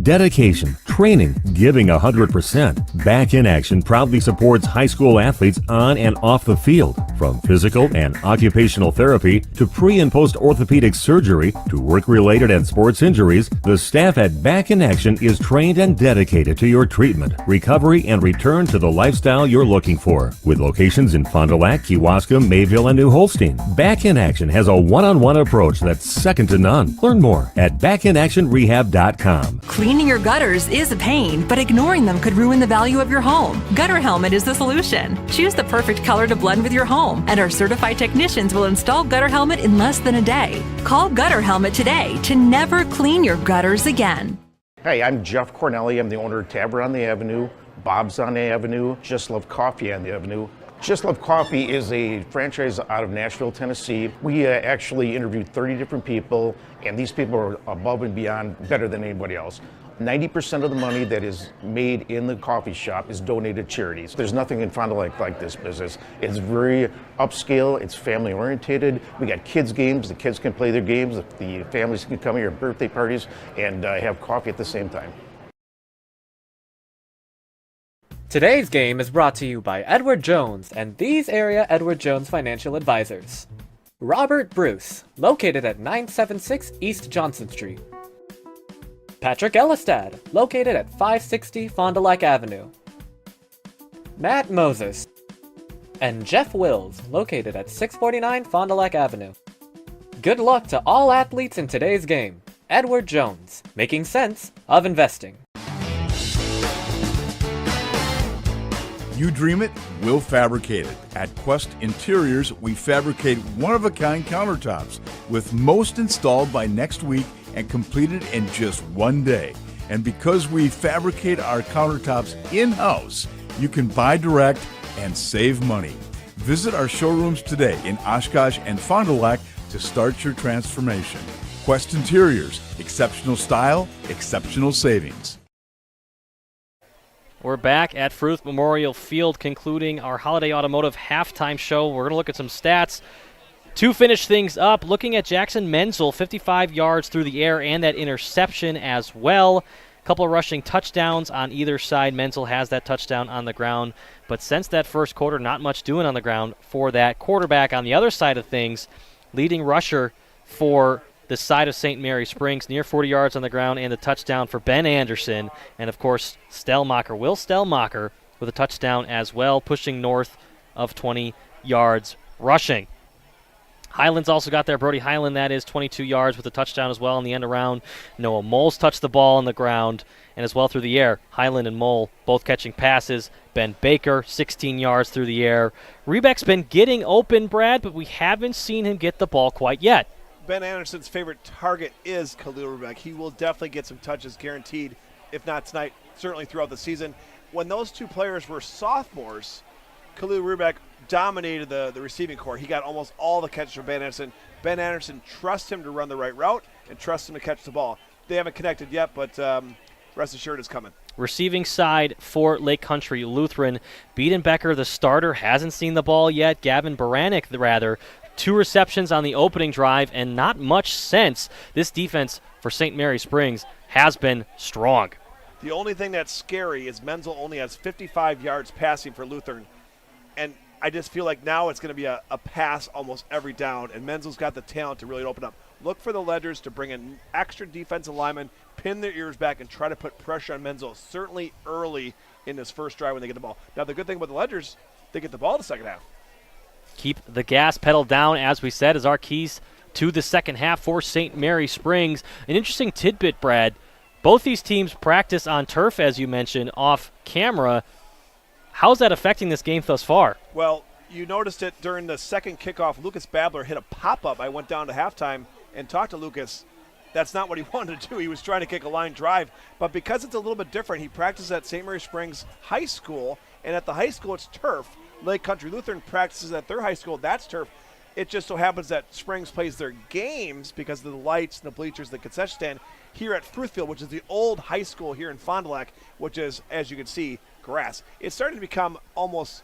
Dedication, training, giving 100%. Back in Action proudly supports high school athletes on and off the field. From physical and occupational therapy to pre- and post-orthopedic surgery to work-related and sports injuries, the staff at Back in Action is trained and dedicated to your treatment, recovery, and return to the lifestyle you're looking for. With locations in Fond du Lac, Kewaskum, Mayville, and New Holstein, Back in Action has a one-on-one approach that's second to none. Learn more at backinactionrehab.com. Cleaning your gutters is a pain, but ignoring them could ruin the value of your home. Gutter Helmet is the solution. Choose the perfect color to blend with your home, and our certified technicians will install Gutter Helmet in less than a day. Call Gutter Helmet today to never clean your gutters again. Hey, I'm Jeff Cornelli. I'm the owner of Tavern on the Avenue, Bob's on the Avenue, Just Love Coffee on the Avenue. Just Love Coffee is a franchise out of Nashville, Tennessee. We actually interviewed 30 different people, and these people are above and beyond better than anybody else. 90% of the money that is made in the coffee shop is donated to charities. There's nothing in Fond du Lac like this business. It's very upscale, it's family oriented. We got kids games, the kids can play their games, the families can come here at birthday parties and have coffee at the same time. Today's game is brought to you by Edward Jones and these area Edward Jones financial advisors. Robert Bruce, located at 976 East Johnson Street. Patrick Elistad, located at 560 Fond du Lac Avenue. Matt Moses. And Jeff Wills, located at 649 Fond du Lac Avenue. Good luck to all athletes in today's game. Edward Jones, making sense of investing. You dream it, we'll fabricate it. At Quest Interiors, we fabricate one-of-a-kind countertops, with most installed by next week and completed in just one day. And because we fabricate our countertops in-house, you can buy direct and save money. Visit our showrooms today in Oshkosh and Fond du Lac to start your transformation. Quest Interiors, exceptional style, exceptional savings. We're back at Fruth Memorial Field, concluding our Holiday Automotive halftime show. We're going to look at some stats to finish things up. Looking at Jackson Menzel, 55 yards through the air and that interception as well. A couple of rushing touchdowns on either side. Menzel has that touchdown on the ground. But since that first quarter, not much doing on the ground for that quarterback. On the other side of things, leading rusher for the side of St. Mary Springs, near 40 yards on the ground, and the touchdown for Ben Anderson. And, of course, Will Stellmacher with a touchdown as well, pushing north of 20 yards rushing. Highland's also got there. Brody Highland, that is 22 yards with a touchdown as well on the end around. Noah Moles touched the ball on the ground and as well through the air. Highland and Mole both catching passes. Ben Baker, 16 yards through the air. Rebeck's been getting open, Brad, but we haven't seen him get the ball quite yet. Ben Anderson's favorite target is Khalil Rebeck. He will definitely get some touches guaranteed, if not tonight, certainly throughout the season. When those two players were sophomores, Khalil Rubeck dominated the receiving corps. He got almost all the catches from Ben Anderson. Ben Anderson trusts him to run the right route and trusts him to catch the ball. They haven't connected yet, but rest assured it's coming. Receiving side for Lake Country Lutheran. Biedenbecker, the starter, hasn't seen the ball yet. Gavin Baranek, rather. 2 receptions on the opening drive and not much sense. This defense for St. Mary Springs has been strong. The only thing that's scary is Menzel only has 55 yards passing for Lutheran. And I just feel like now it's going to be a pass almost every down, and Menzel's got the talent to really open up. Look for the Ledgers to bring in extra defensive linemen, pin their ears back, and try to put pressure on Menzel, certainly early in this first drive when they get the ball. Now, the good thing about the Ledgers, they get the ball in the second half. Keep the gas pedal down, as we said, as our keys to the second half for St. Mary Springs. An interesting tidbit, Brad. Both these teams practice on turf, as you mentioned, off camera. How's that affecting this game thus far? Well, you noticed it during the second kickoff. Lucas Babler hit a pop-up. I went down to halftime and talked to Lucas. That's not what he wanted to do. He was trying to kick a line drive. But because it's a little bit different, he practices at St. Mary Springs High School, and at the high school it's turf. Lake Country Lutheran practices at their high school. That's turf. It just so happens that Springs plays their games because of the lights and the bleachers, the concession stand, here at Fruth Field, which is the old high school here in Fond du Lac, which is, as you can see, grass. It's starting to become almost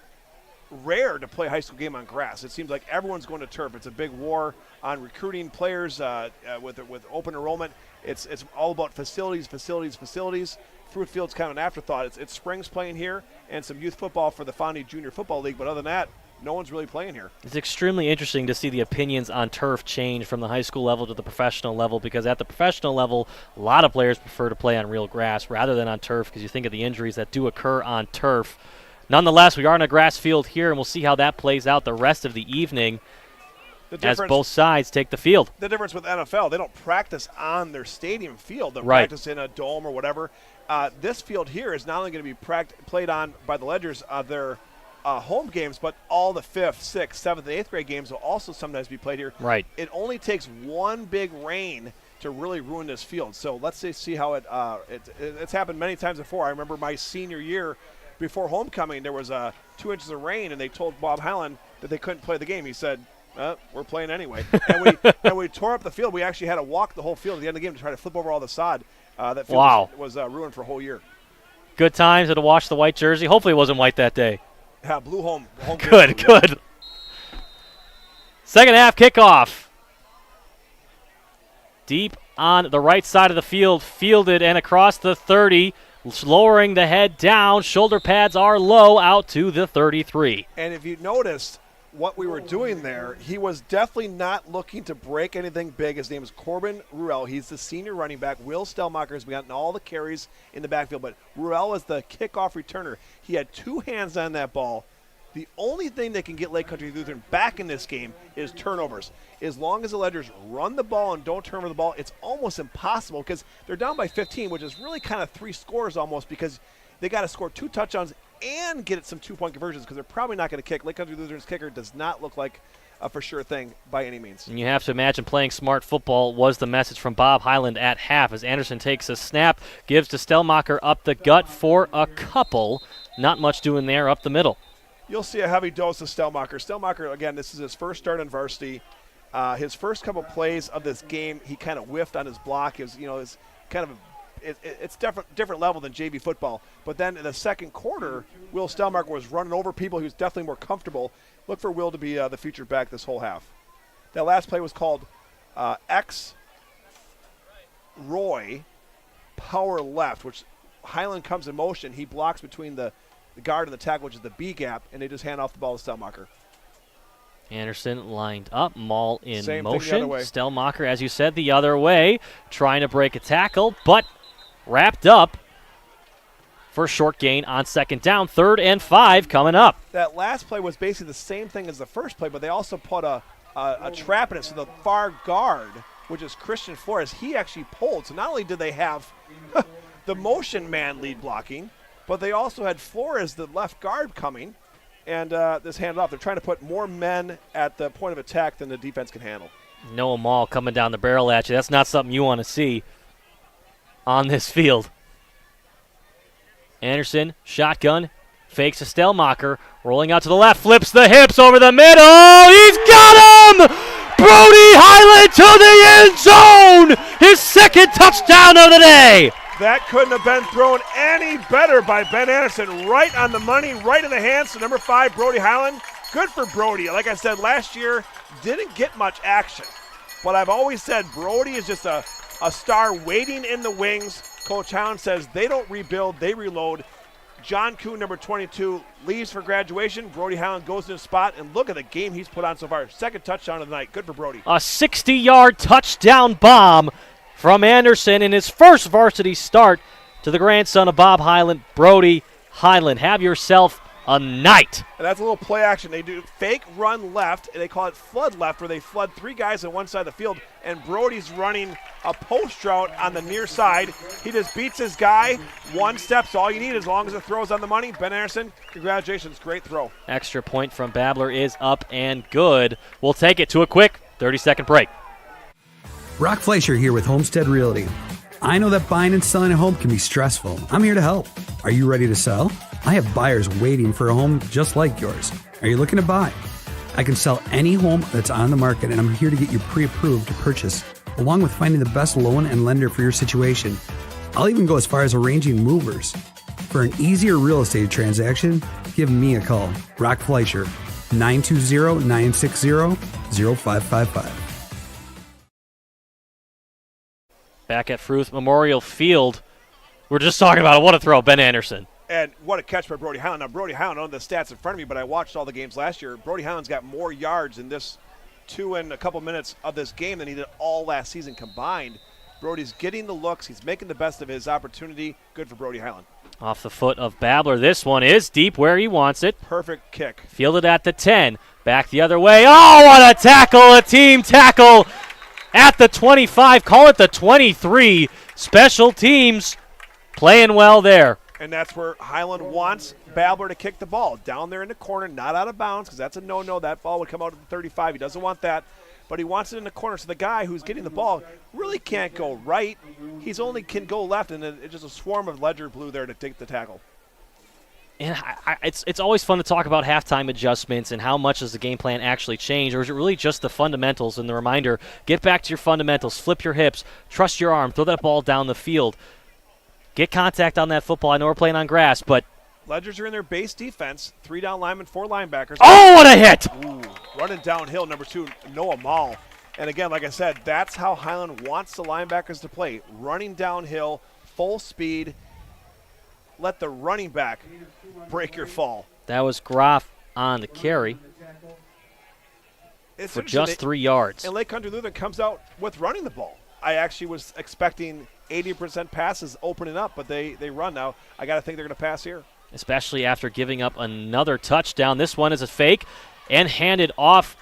rare to play a high school game on grass. It seems like everyone's going to turf. It's a big war on recruiting players with open enrollment. It's all about facilities. Fruit Field's kind of an afterthought. It's Springs playing here and some youth football for the Fondy Junior Football League, but other than that, no one's really playing here. It's extremely interesting to see the opinions on turf change from the high school level to the professional level, because at the professional level, a lot of players prefer to play on real grass rather than on turf because you think of the injuries that do occur on turf. Nonetheless, we are on a grass field here, and we'll see how that plays out the rest of the evening as both sides take the field. The difference with NFL, they don't practice on their stadium field. They practice in a dome or whatever. This field here is not only going to be played on by the Ledgers their home games, but all the 5th, 6th, 7th, and 8th grade games will also sometimes be played here. Right. It only takes one big rain to really ruin this field. So let's see how it's happened many times before. I remember my senior year before homecoming, there was 2 inches of rain, and they told Bob Highland that they couldn't play the game. He said, we're playing anyway. and we tore up the field. We actually had to walk the whole field at the end of the game to try to flip over all the sod. That field was ruined for a whole year. Good times to wash the white jersey. Hopefully it wasn't white that day. Yeah, blue home. Good. Second half kickoff. Deep on the right side of the field, fielded and across the 30, lowering the head down. Shoulder pads are low, out to the 33. And if you noticed what we were doing there, he was definitely not looking to break anything big. His name is Corbin Ruel. He's the senior running back. Will Stelmacher has gotten all the carries in the backfield, but Ruel is the kickoff returner. He had 2 hands on that ball. The only thing that can get Lake Country Lutheran back in this game is turnovers. As long as the Ledgers run the ball and don't turn over the ball, it's almost impossible because they're down by 15, which is really kind of 3 scores almost, because they got to score 2 touchdowns and get it some 2-point conversions because they're probably not going to kick. Lake Country Lutheran's kicker does not look like a for sure thing by any means. And you have to imagine playing smart football was the message from Bob Highland at half as Anderson takes a snap, gives to Stelmacher up the gut for a couple. Not much doing there up the middle. You'll see a heavy dose of Stelmacher. Stelmacher, again, this is his first start on varsity. His first couple plays of this game, he kind of whiffed on his block. It's kind of it's different level than JV football. But then in the second quarter, Will Stelmacher was running over people. He was definitely more comfortable. Look for Will to be the featured back this whole half. That last play was called X Roy power left, which Highland comes in motion. He blocks between the guard and the tackle, which is the B gap, and they just hand off the ball to Stelmacher. Anderson lined up, Maul in Same motion. thing the other way. Stelmacher, as you said, the other way, trying to break a tackle, but wrapped up for a short gain on second down. 3rd and 5 coming up. That last play was basically the same thing as the first play, but they also put a trap in it. So the far guard, which is Christian Flores, he actually pulled. So not only did they have the motion man lead blocking, but they also had Flores, the left guard, coming, and this handed off. They're trying to put more men at the point of attack than the defense can handle. Noah Maul coming down the barrel at you. That's not something you want to see on this field. Anderson, shotgun, Fakes a Stelmacher, rolling out to the left, flips the hips over the middle. He's got him! Brody Highland to the end zone! His second touchdown of the day! That couldn't have been thrown any better by Ben Anderson. Right on the money, right in the hands of number 5, Brody Highland. Good for Brody. Like I said, last year didn't get much action. But I've always said Brody is just a star waiting in the wings. Coach Highland says they don't rebuild, they reload. John Kuhn, number 22, leaves for graduation. Brody Highland goes in his spot, and look at the game he's put on so far. Second touchdown of the night. Good for Brody. A 60-yard touchdown bomb from Anderson in his first varsity start to the grandson of Bob Highland, Brody Highland. Have yourself a night. And that's a little play action. They do fake run left, and they call it flood left, where they flood 3 guys on one side of the field, and Brody's running a post route on the near side. He just beats his guy. 1 step's all you need as long as it throws on the money. Ben Anderson, congratulations, great throw. Extra point from Babler is up and good. We'll take it to a quick 30-second break. Brock Fleischer here with Homestead Realty. I know that buying and selling a home can be stressful. I'm here to help. Are you ready to sell? I have buyers waiting for a home just like yours. Are you looking to buy? I can sell any home that's on the market, and I'm here to get you pre-approved to purchase, along with finding the best loan and lender for your situation. I'll even go as far as arranging movers. For an easier real estate transaction, give me a call. Brock Fleischer, 920-960-0555. Back at Fruth Memorial Field, we're just talking about what a throw, Ben Anderson. And what a catch by Brody Highland. Now, Brody Highland, I don't know the stats in front of me, but I watched all the games last year. Brody Highland's got more yards in this 2 and a couple minutes of this game than he did all last season combined. Brody's getting the looks. He's making the best of his opportunity. Good for Brody Highland. Off the foot of Babler. This one is deep where he wants it. Perfect kick. Fielded at the 10. Back the other way. Oh, what a tackle. A team tackle at the 25. Call it the 23. Special teams playing well there. And that's where Highland wants Babler to kick the ball. Down there in the corner, not out of bounds, because that's a no-no. That ball would come out at the 35. He doesn't want that. But he wants it in the corner, so the guy who's getting the ball really can't go right. He's only can go left, and then it's just a swarm of Ledger Blue there to take the tackle. And it's always fun to talk about halftime adjustments and how much does the game plan actually change, or is it really just the fundamentals and the reminder, get back to your fundamentals, flip your hips, trust your arm, throw that ball down the field. Get contact on that football. I know we're playing on grass, but Ledgers are in their base defense. 3 down linemen, 4 linebackers. Oh, what a hit! Ooh, running downhill, number 2, Noah Mall. And again, like I said, that's how Highland wants the linebackers to play. Running downhill, full speed. Let the running back break your fall. That was Groff on the carry for just 3 yards. And Lake Country Lutheran comes out with running the ball. I actually was expecting 80% passes opening up, but they run now. I got to think they're going to pass here. Especially after giving up another touchdown. This one is a fake and handed off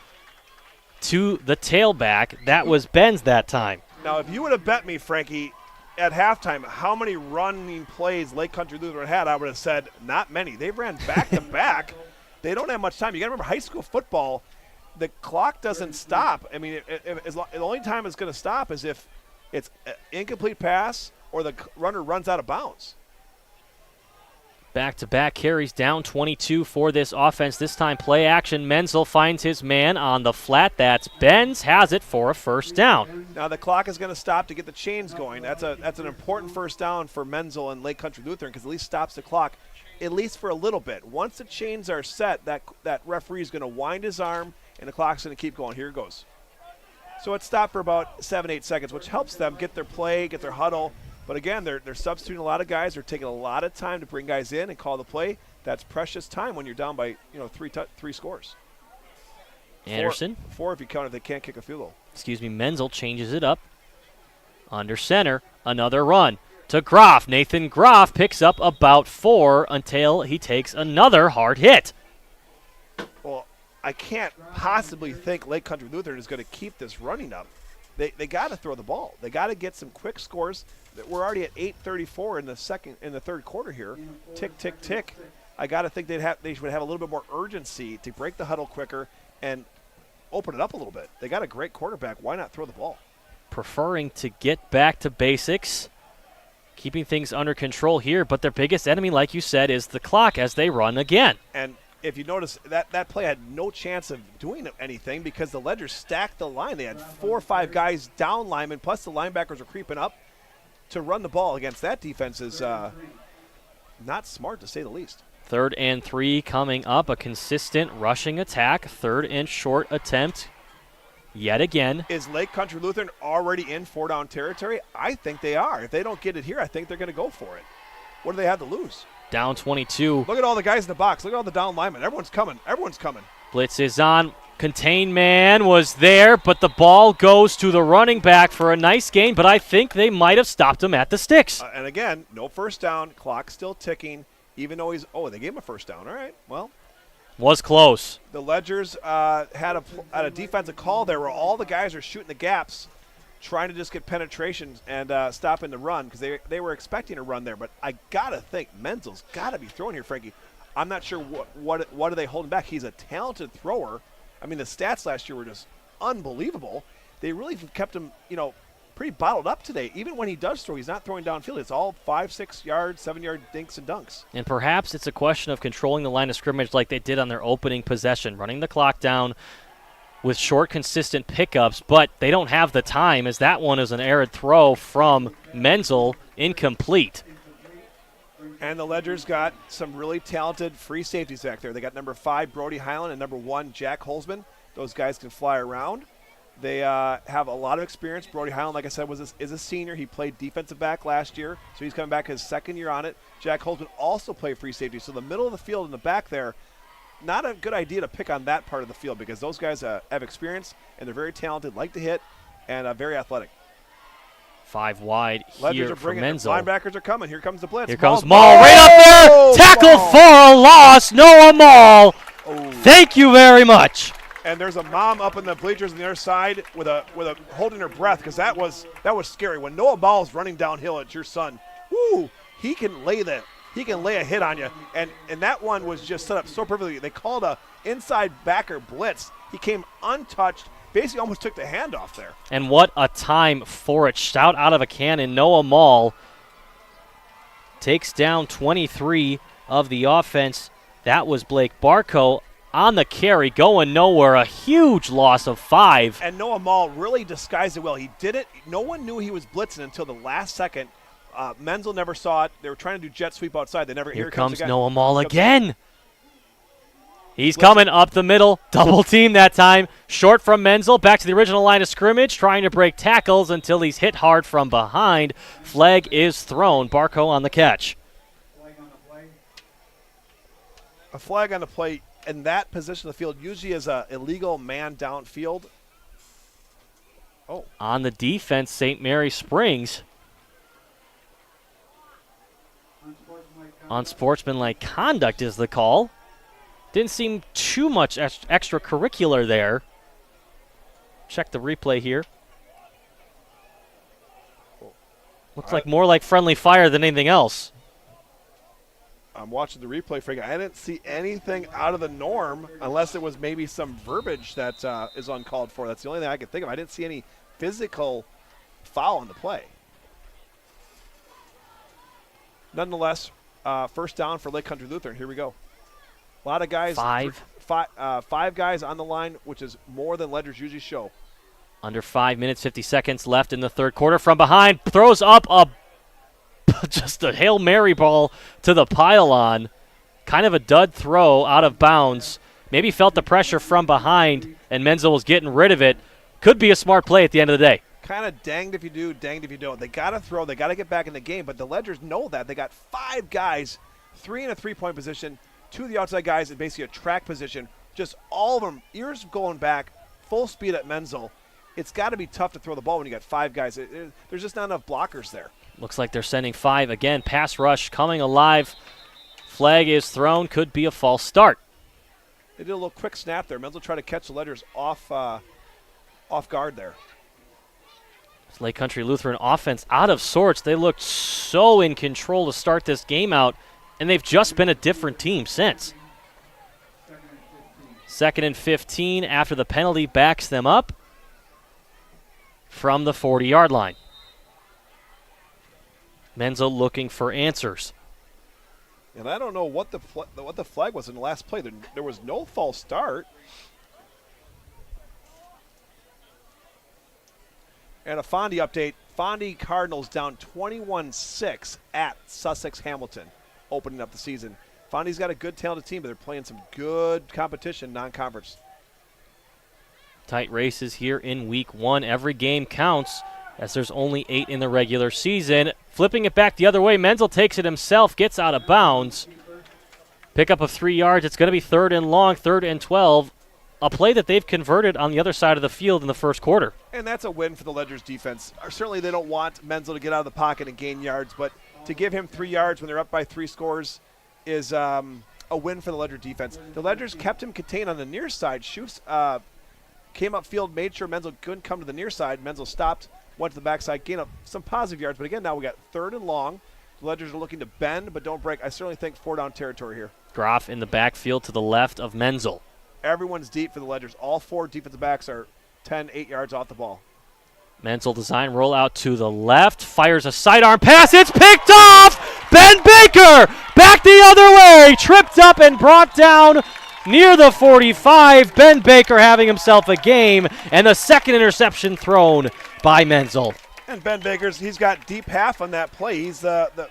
to the tailback. That was Ben's that time. Now, if you would have bet me, Frankie, at halftime how many running plays Lake Country Lutheran had, I would have said not many. They ran back-to-back. They don't have much time. You got to remember, high school football, the clock doesn't stop. I mean, the only time it's going to stop is if it's an incomplete pass or the runner runs out of bounds. Back-to-back carries, down 22 for this offense. This time play action. Menzel finds his man on the flat. That's Benz, has it for a first down. Now the clock is going to stop to get the chains going. That's an important first down for Menzel and Lake Country Lutheran because at least stops the clock, at least for a little bit. Once the chains are set, that referee is going to wind his arm and the clock's going to keep going. Here it goes. So it stopped for about 7-8 seconds, which helps them get their play, get their huddle. But again, they're substituting a lot of guys. They're taking a lot of time to bring guys in and call the play. That's precious time when you're down by 3 scores. Anderson. 4 if you count if they can't kick a field goal. Menzel changes it up. Under center, another run to Groff. Nathan Groff picks up about 4 until he takes another hard hit. Well, I can't possibly think Lake Country Lutheran is going to keep this running up. They got to throw the ball. They got to get some quick scores. We're already at 8:34 in the third quarter here. Tick, tick, tick. I got to think they should have a little bit more urgency to break the huddle quicker and open it up a little bit. They got a great quarterback. Why not throw the ball? Preferring to get back to basics. keeping things under control here, but their biggest enemy, like you said, is the clock as they run again. And if you notice, that play had no chance of doing anything because the Ledgers stacked the line. They had 4 or 5 guys down linemen, plus the linebackers were creeping up. To run the ball against that defense is not smart, to say the least. 3rd and 3 coming up, a consistent rushing attack, 3rd and short attempt yet again. Is Lake Country Lutheran already in 4-down territory? I think they are. If they don't get it here, I think they're going to go for it. What do they have to lose? Down 22. Look at all the guys in the box. Look at all the down linemen. Everyone's coming. Everyone's coming. Blitz is on. Contain man was there, but the ball goes to the running back for a nice gain, but I think they might have stopped him at the sticks. And again, no first down. Clock still ticking, even though they gave him a first down. All right, well. Was close. The Ledgers had a defensive call there where all the guys are shooting the gaps, trying to just get penetration and stopping the run because they were expecting a run there. But I got to think Menzel's got to be throwing here, Frankie. I'm not sure what are they holding back. He's a talented thrower. I mean, the stats last year were just unbelievable. They really kept him, pretty bottled up today. Even when he does throw, he's not throwing downfield. It's all 5, 6 yard, 7 yard dinks and dunks. And perhaps it's a question of controlling the line of scrimmage like they did on their opening possession, running the clock down with short, consistent pickups, but they don't have the time as that one is an errant throw from Menzel, incomplete. And the Ledgers got some really talented free safeties back there. They got number 5, Brody Highland, and number 1, Jack Holzman. Those guys can fly around. They have a lot of experience. Brody Highland, like I said, is a senior. He played defensive back last year, so he's coming back his second year on it. Jack Holzman also played free safety. So the middle of the field in the back there, not a good idea to pick on that part of the field because those guys have experience, and they're very talented, like to hit, and very athletic. 5 wide here for Menzel. Linebackers are coming. Here comes the blitz. Here comes Maul right up there. Tackled for a loss. Noah Maul. Oh. Thank you very much. And there's a mom up in the bleachers on the other side with a holding her breath because that was scary. When Noah Maul's running downhill at your son, whoo, he can lay a hit on you. And that one was just set up so perfectly. They called a inside backer blitz. He came untouched. Basically almost took the handoff there. And what a time for it. Shout out of a cannon. Noah Maul takes down 23 of the offense. That was Blake Barco on the carry, going nowhere. A huge loss of 5. And Noah Maul really disguised it well. He did it. No one knew he was blitzing until the last second. Menzel never saw it. They were trying to do jet sweep outside. They never. Here comes Noah Maul again. He's coming up the middle. Double team that time. Short from Menzel. Back to the original line of scrimmage. Trying to break tackles until he's hit hard from behind. Flag is thrown. Barco on the catch. A flag on the play in that position of the field usually is an illegal man downfield. Oh. On the defense, St. Mary Springs. Unsportsmanlike conduct is the call. Didn't seem too much extracurricular there. Check the replay here. Looks like more like friendly fire than anything else. I'm watching the replay, Frank. I didn't see anything out of the norm unless it was maybe some verbiage that is uncalled for. That's the only thing I could think of. I didn't see any physical foul on the play. Nonetheless, first down for Lake Country Lutheran. Here we go. A lot of guys. 5 guys on the line, which is more than Ledgers usually show. Under 5 minutes, 50 seconds left in the third quarter. From behind, throws up just a Hail Mary ball to the pylon. Kind of a dud throw out of bounds. Maybe felt the pressure from behind, and Menzel was getting rid of it. Could be a smart play at the end of the day. Kind of danged if you do, danged if you don't. They got to throw. They got to get back in the game, but the Ledgers know that. They got 5 guys, 3 in a three-point position, 2 of the outside guys in basically a track position. Just all of them, ears going back, full speed at Menzel. It's got to be tough to throw the ball when you got 5 guys. There's just not enough blockers there. Looks like they're sending 5 again. Pass rush coming alive. Flag is thrown. Could be a false start. They did a little quick snap there. Menzel tried to catch the Ledgers off guard there. This Lake Country Lutheran offense out of sorts. They looked so in control to start this game out, and they've just been a different team since. 2nd and 15 after the penalty backs them up from the 40-yard line. Menzel looking for answers. And I don't know what the flag was in the last play. There was no false start. And a Fondy update. Fondy Cardinals down 21-6 at Sussex Hamilton, opening up the season. Fondy's got a good talented team, but they're playing some good competition, non-conference. Tight races here in week 1. Every game counts, as there's only 8 in the regular season. Flipping it back the other way, Menzel takes it himself, gets out of bounds. Pickup of 3 yards. It's going to be 3rd and long, 3rd and 12. A play that they've converted on the other side of the field in the first quarter. And that's a win for the Ledgers defense. Certainly they don't want Menzel to get out of the pocket and gain yards, but to give him 3 yards when they're up by 3 scores is a win for the Ledger defense. The Ledgers kept him contained on the near side. Schufts came upfield, made sure Menzel couldn't come to the near side. Menzel stopped, went to the backside, gained up some positive yards. But again, now we got 3rd and long. The Ledgers are looking to bend, but don't break. I certainly think 4-down territory here. Groff in the backfield to the left of Menzel. Everyone's deep for the Ledgers. All 4 defensive backs are 8 yards off the ball. Menzel design roll out to the left, fires a sidearm pass. It's picked off! Ben Baker back the other way, tripped up and brought down near the 45. Ben Baker having himself a game, and the second interception thrown by Menzel. And Ben Baker's, he's got deep half on that play. He's the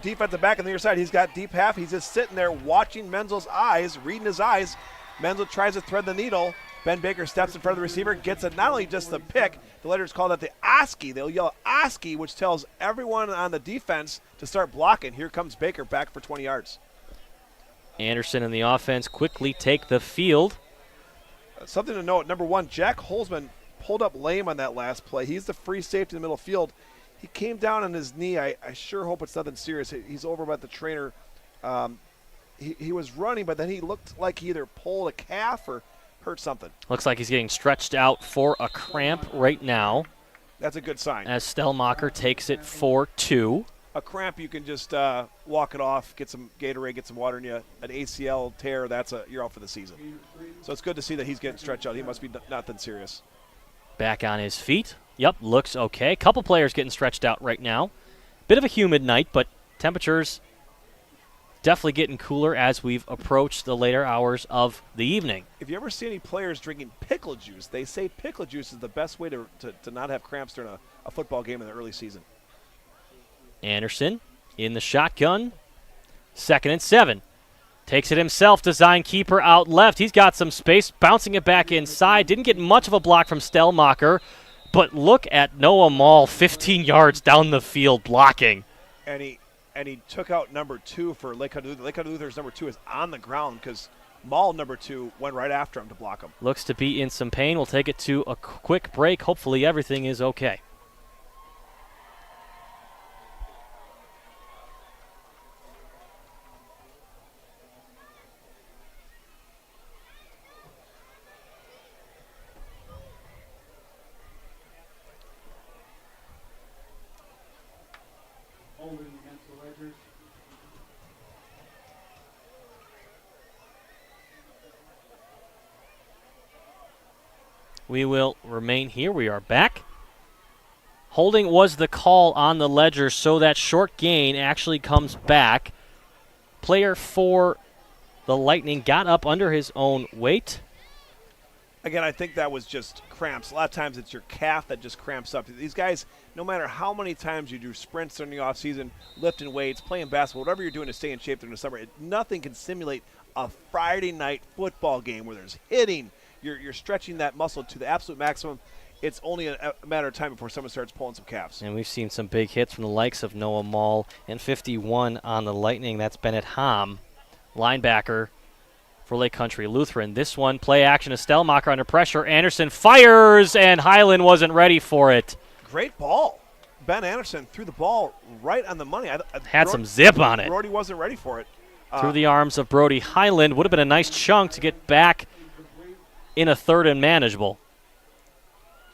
defensive back on the other side. He's got deep half. He's just sitting there watching Menzel's eyes, reading his eyes. Menzel tries to thread the needle. Ben Baker steps in front of the receiver, gets it, not only just the pick, the Ledgers call that the Oski. They'll yell Oski, which tells everyone on the defense to start blocking. Here comes Baker back for 20 yards. Anderson and the offense quickly take the field. Something to note, number 1, Jack Holzman pulled up lame on that last play. He's the free safety in the middle field. He came down on his knee. I sure hope it's nothing serious. He's over by the trainer. He was running, but then he looked like he either pulled a calf or hurt something. Looks like he's getting stretched out for a cramp right now. That's a good sign. As Stellmacher takes it for 2. A cramp, you can just walk it off, get some Gatorade, get some water in you. An ACL tear, you're out for the season. So it's good to see that he's getting stretched out. He must be nothing serious. Back on his feet. Yep, looks okay. Couple players getting stretched out right now. Bit of a humid night, but temperatures definitely getting cooler as we've approached the later hours of the evening. If you ever see any players drinking pickle juice, they say pickle juice is the best way to not have cramps during a football game in the early season. Anderson in the shotgun. 2nd and 7. Takes it himself, design keeper out left. He's got some space, bouncing it back inside. Didn't get much of a block from Stellmacher, but look at Noah Mall 15 yards down the field blocking. And he took out number 2 for Lake County Luther. Lake County Luther's number 2 is on the ground because Mall number 2 went right after him to block him. Looks to be in some pain. We'll take it to a quick break. Hopefully everything is okay. We will remain here. We are back. Holding was the call on the Ledger, so that short gain actually comes back. Player for the Lightning got up under his own weight. Again, I think that was just cramps. A lot of times it's your calf that just cramps up. These guys, no matter how many times you do sprints during the offseason, lifting weights, playing basketball, whatever you're doing to stay in shape during the summer, nothing can simulate a Friday night football game where there's hitting. You're stretching that muscle to the absolute maximum. It's only a matter of time before someone starts pulling some calves. And we've seen some big hits from the likes of Noah Mall and 51 on the Lightning. That's Bennett Hom, linebacker for Lake Country Lutheran. This one, play action, Stellmacher under pressure. Anderson fires, and Highland wasn't ready for it. Great ball. Ben Anderson threw the ball right on the money. Had some zip on it. Brody wasn't ready for it. Through the arms of Brody Highland. Would have been a nice chunk to get back in a 3rd and manageable.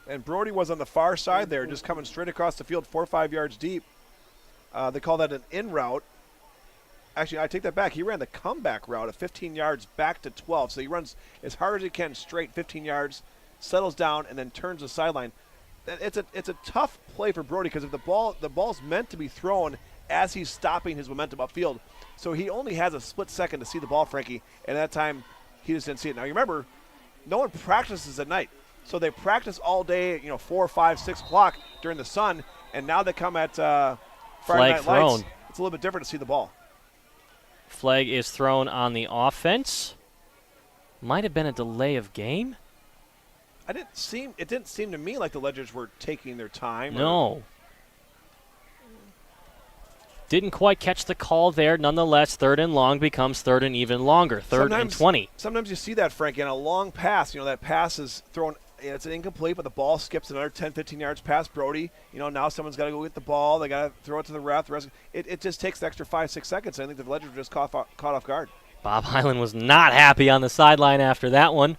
And Brody was on the far side there, just coming straight across the field, 4 or 5 yards deep. They call that an in route. Actually, I take that back. He ran the comeback route of 15 yards back to 12. So he runs as hard as he can straight 15 yards, settles down, and then turns the sideline. it's a tough play for Brody because if the ball's meant to be thrown as he's stopping his momentum upfield, so he only has a split second to see the ball, Frankie, and at that time he just didn't see it. Now you remember, no one practices at night, so they practice all day, 4, 5, 6 o'clock during the sun, and now they come at Friday Night Lights. It's a little bit different to see the ball. Flag is thrown on the offense. Might have been a delay of game. It didn't seem to me like the Ledgers were taking their time. No. Didn't quite catch the call there. Nonetheless, 3rd and long becomes 3rd and even longer. 3rd and 20. Sometimes you see that, Frankie, on a long pass. That pass is thrown. It's an incomplete, but the ball skips another 10, 15 yards past Brody. Now someone's got to go get the ball. They got to throw it to the ref. It just takes the extra 5, 6 seconds. I think the Ledgers were just caught off guard. Bob Hyland was not happy on the sideline after that one,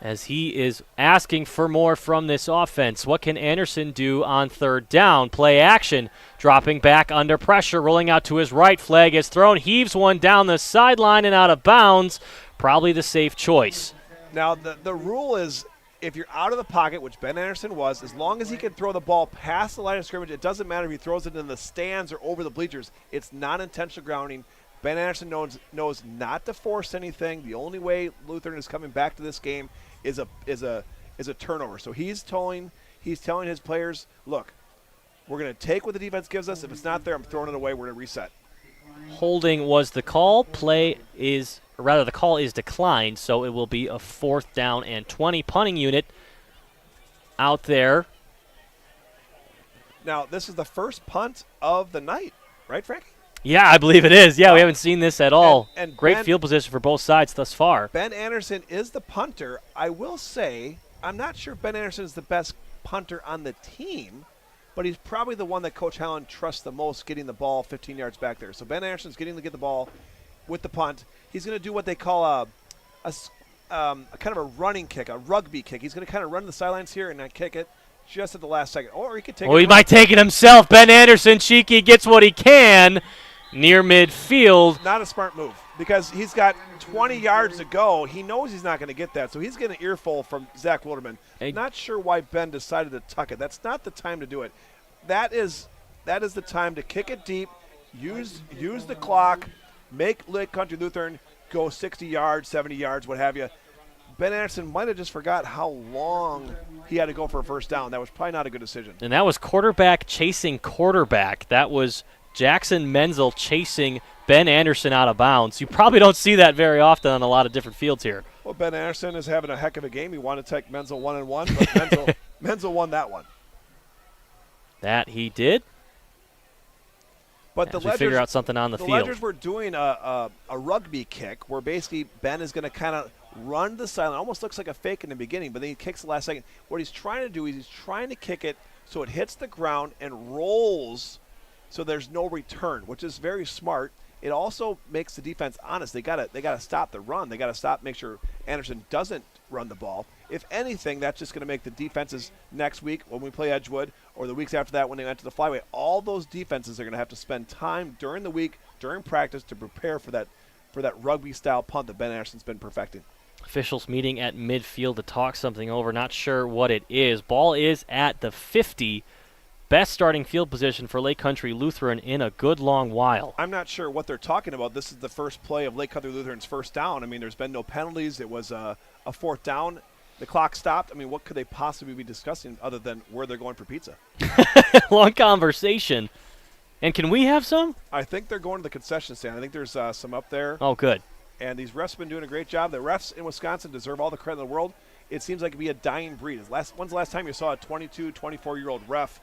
as he is asking for more from this offense. What can Anderson do on 3rd down? Play action, dropping back under pressure, rolling out to his right. Flag is thrown, heaves one down the sideline and out of bounds. Probably the safe choice. Now, the rule is if you're out of the pocket, which Ben Anderson was, as long as he can throw the ball past the line of scrimmage, it doesn't matter if he throws it in the stands or over the bleachers. It's not intentional grounding. Ben Anderson knows not to force anything. The only way Lutheran is coming back to this game is a turnover. So he's telling his players, look, we're going to take what the defense gives us. If it's not there, I'm throwing it away. We're going to reset. Holding was the call. The call is declined, so it will be a 4th down and 20. Punting unit out there. Now, this is the first punt of the night, right, Frank? Yeah, I believe it is. Yeah, we haven't seen this at all. And great field position for both sides thus far. Ben Anderson is the punter. I will say, I'm not sure if Ben Anderson is the best punter on the team, but he's probably the one that Coach Allen trusts the most getting the ball 15 yards back there. So Ben Anderson's getting to get the ball with the punt. He's going to do what they call a kind of a running kick, a rugby kick. He's going to kind of run the sidelines here and then kick it just at the last second. Or he could take it. Well, he might take it himself. Ben Anderson, cheeky, gets what he can near midfield. Not a smart move because he's got 20 yards to go. He knows he's not going to get that, so he's getting an earful from Zach Wilderman. Not sure why Ben decided to tuck it. That's not the time to do it. That is the time to kick it deep, use the clock, make Lake Country Lutheran go 60 yards, 70 yards, what have you. Ben Anderson might have just forgot how long he had to go for a first down. That was probably not a good decision. And that was quarterback chasing quarterback. That was Jackson Menzel chasing Ben Anderson out of bounds. You probably don't see that very often on a lot of different fields here. Well, Ben Anderson is having a heck of a game. He wanted to take Menzel 1-1, but Menzel won that one. That he did. But the Ledgers figure out something on the field. The Ledgers were doing a rugby kick where basically Ben is going to kind of run the sideline. Almost looks like a fake in the beginning, but then he kicks the last second. What he's trying to do is he's trying to kick it so it hits the ground and rolls so there's no return, which is very smart. It also makes the defense honest. They gotta stop the run. They gotta make sure Anderson doesn't run the ball. If anything, that's just going to make the defenses next week when we play Edgewood or the weeks after that when they enter the flyway. All those defenses are going to have to spend time during the week, during practice, to prepare for that rugby-style punt that Ben Anderson's been perfecting. Officials meeting at midfield to talk something over. Not sure what it is. Ball is at the 50. Best starting field position for Lake Country Lutheran in a good long while. I'm not sure what they're talking about. This is the first play of Lake Country Lutheran's first down. I mean, there's been no penalties. It was a 4th down. The clock stopped. I mean, what could they possibly be discussing other than where they're going for pizza? Long conversation. And can we have some? I think they're going to the concession stand. I think there's some up there. Oh, good. And these refs have been doing a great job. The refs in Wisconsin deserve all the credit in the world. It seems like it'd be a dying breed. When's the last time you saw a 22, 24-year-old ref?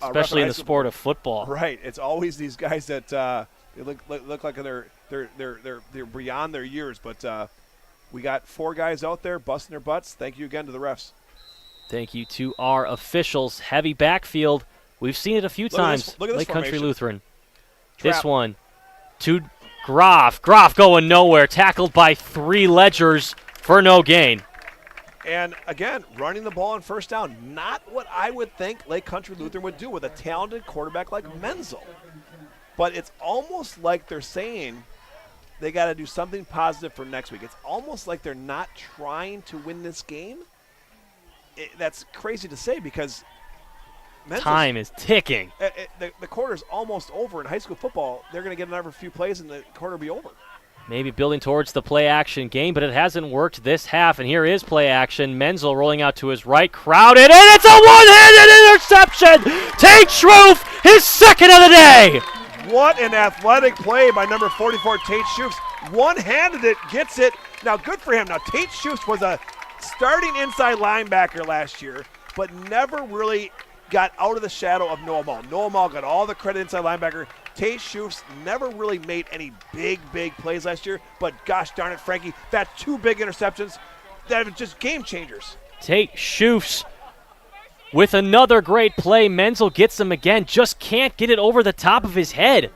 Especially in the sport of football. Right. It's always these guys that they look like they're beyond their years. But we got 4 guys out there busting their butts. Thank you again to the refs. Thank you to our officials. Heavy backfield. We've seen it a few times. Look at this Lake Country formation. Lutheran. This one to Groff. Groff going nowhere. Tackled by 3 Ledgers for no gain. And, again, running the ball on first down. Not what I would think Lake Country Lutheran would do with a talented quarterback like Menzel. But it's almost like they're saying they got to do something positive for next week. It's almost like they're not trying to win this game. that's crazy to say because time is ticking. The quarter's almost over in high school football. They're going to get another few plays and the quarter will be over. Maybe building towards the play-action game, but it hasn't worked this half, and here is play-action. Menzel rolling out to his right, crowded, and it's a one-handed interception! Tate Schroef, his second of the day! What an athletic play by number 44, Tate Schroef. One-handed it, gets it. Now, good for him. Now, Tate Schroef was a starting inside linebacker last year, but never really got out of the shadow of Noah Mall. Noah Mall got all the credit inside linebacker. Tate Schroef never really made any big plays last year, but gosh darn it, Frankie, that 2 big interceptions, that are just game changers. Tate Schroef with another great play. Menzel gets him again, just can't get it over the top of his head.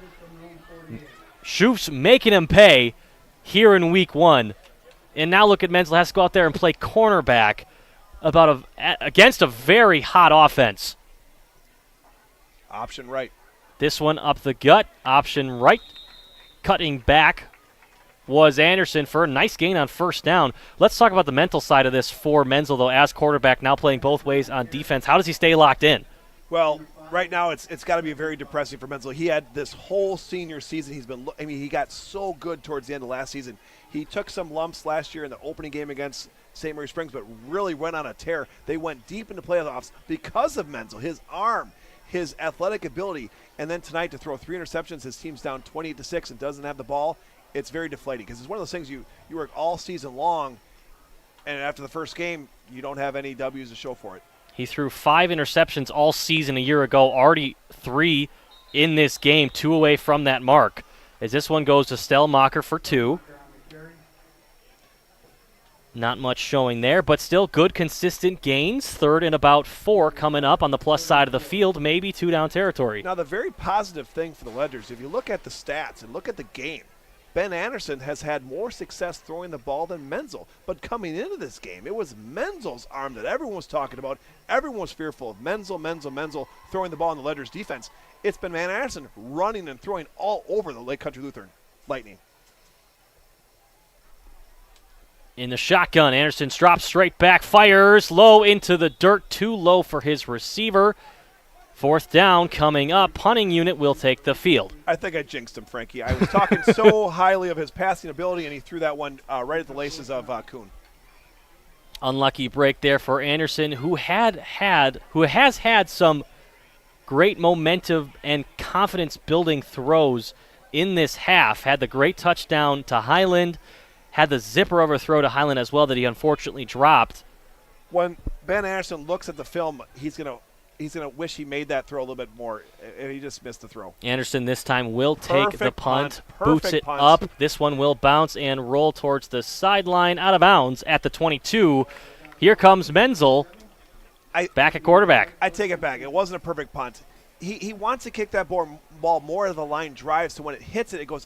Schroef's making him pay here in week 1. And now look at Menzel has to go out there and play cornerback against a very hot offense. Option right. This one up the gut, option right. Cutting back was Anderson for a nice gain on first down. Let's talk about the mental side of this for Menzel, though, as quarterback, now playing both ways on defense. How does he stay locked in? Well, right now it's got to be very depressing for Menzel. He had this whole senior season. He got so good towards the end of last season. He took some lumps last year in the opening game against St. Mary Springs, but really went on a tear. They went deep into playoffs because of Menzel, his arm, his athletic ability, and then tonight to throw 3 interceptions, his team's down 28-6 and doesn't have the ball. It's very deflating because it's one of those things you work all season long, and after the first game, you don't have any W's to show for it. He threw 5 interceptions all season a year ago, already 3 in this game, 2 away from that mark. As this one goes to Stellmacher for 2. Not much showing there, but still good, consistent gains. 3rd and about 4 coming up on the plus side of the field, maybe 2 down territory. Now, the very positive thing for the Ledgers, if you look at the stats and look at the game, Ben Anderson has had more success throwing the ball than Menzel. But coming into this game, it was Menzel's arm that everyone was talking about. Everyone was fearful of Menzel throwing the ball in the Ledgers defense. It's been Ben Anderson running and throwing all over the Lake Country Lutheran Lightning. In the shotgun, Anderson drops straight back, fires low into the dirt, too low for his receiver. 4th down coming up. Punting unit will take the field. I think I jinxed him, Frankie. I was talking so highly of his passing ability, and he threw that one right at the laces of Kuhn. Unlucky break there for Anderson, who has had some great momentum and confidence-building throws in this half. Had the great touchdown to Highland. Had the zipper overthrow to Highland as well that he unfortunately dropped. When Ben Anderson looks at the film, he's gonna wish he made that throw a little bit more, and he just missed the throw. Anderson this time will take the punt, boots it punt. up. This one will bounce and roll towards the sideline, out of bounds at the 22. Here comes Menzel, back at quarterback. I take it back. It wasn't a perfect punt. He wants to kick that ball more of the line drive, so when it hits it, it goes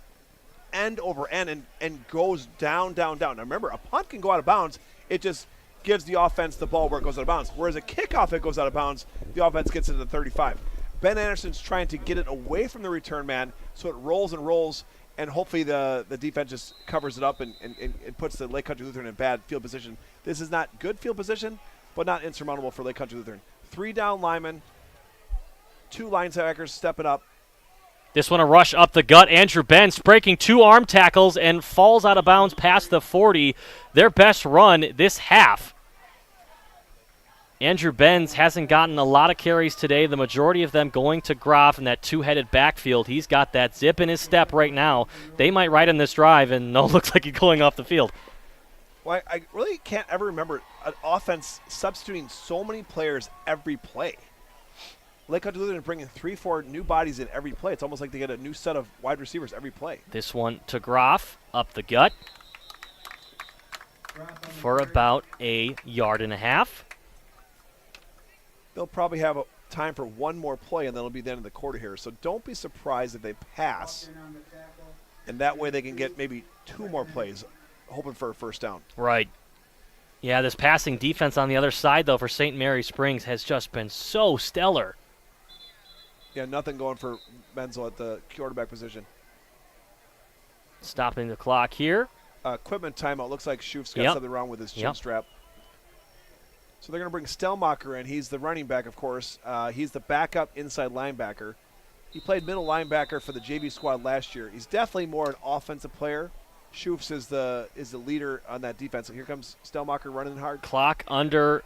end over end and goes down. Now remember, a punt can go out of bounds. It just gives the offense the ball where it goes out of bounds. Whereas a kickoff, it goes out of bounds, the offense gets into the 35. Ben Anderson's trying to get it away from the return man so it rolls, and hopefully the defense just covers it up and puts the Lake Country Lutheran in bad field position. This is not good field position, but not insurmountable for Lake Country Lutheran. 3 down linemen, 2 linebackers stepping up. This one a rush up the gut. Andrew Benz breaking 2 arm tackles and falls out of bounds past the 40. Their best run this half. Andrew Benz hasn't gotten a lot of carries today, the majority of them going to Groff in that 2-headed backfield. He's got that zip in his step right now. They might ride in this drive, and no, looks like he's going off the field. Well, I really can't ever remember an offense substituting so many players every play. Lake Country Lutheran bringing 3-4 new bodies in every play. It's almost like they get a new set of wide receivers every play. This one to Groff, up the gut for about 1.5 yards. They'll probably have time for one more play, and then it'll be the end of the quarter here. So don't be surprised if they pass, and that way they can get maybe 2 more plays, hoping for a first down. Right. Yeah, this passing defense on the other side, though, for St. Mary Springs has just been so stellar. Yeah, nothing going for Menzel at the quarterback position. Stopping the clock here. Equipment timeout. Looks like Schroef's got something wrong with his chin strap. So they're going to bring Stellmacher in. He's the running back, of course. He's the backup inside linebacker. He played middle linebacker for the JV squad last year. He's definitely more an offensive player. Schufs is the leader on that defense. And here comes Stellmacher running hard. Clock under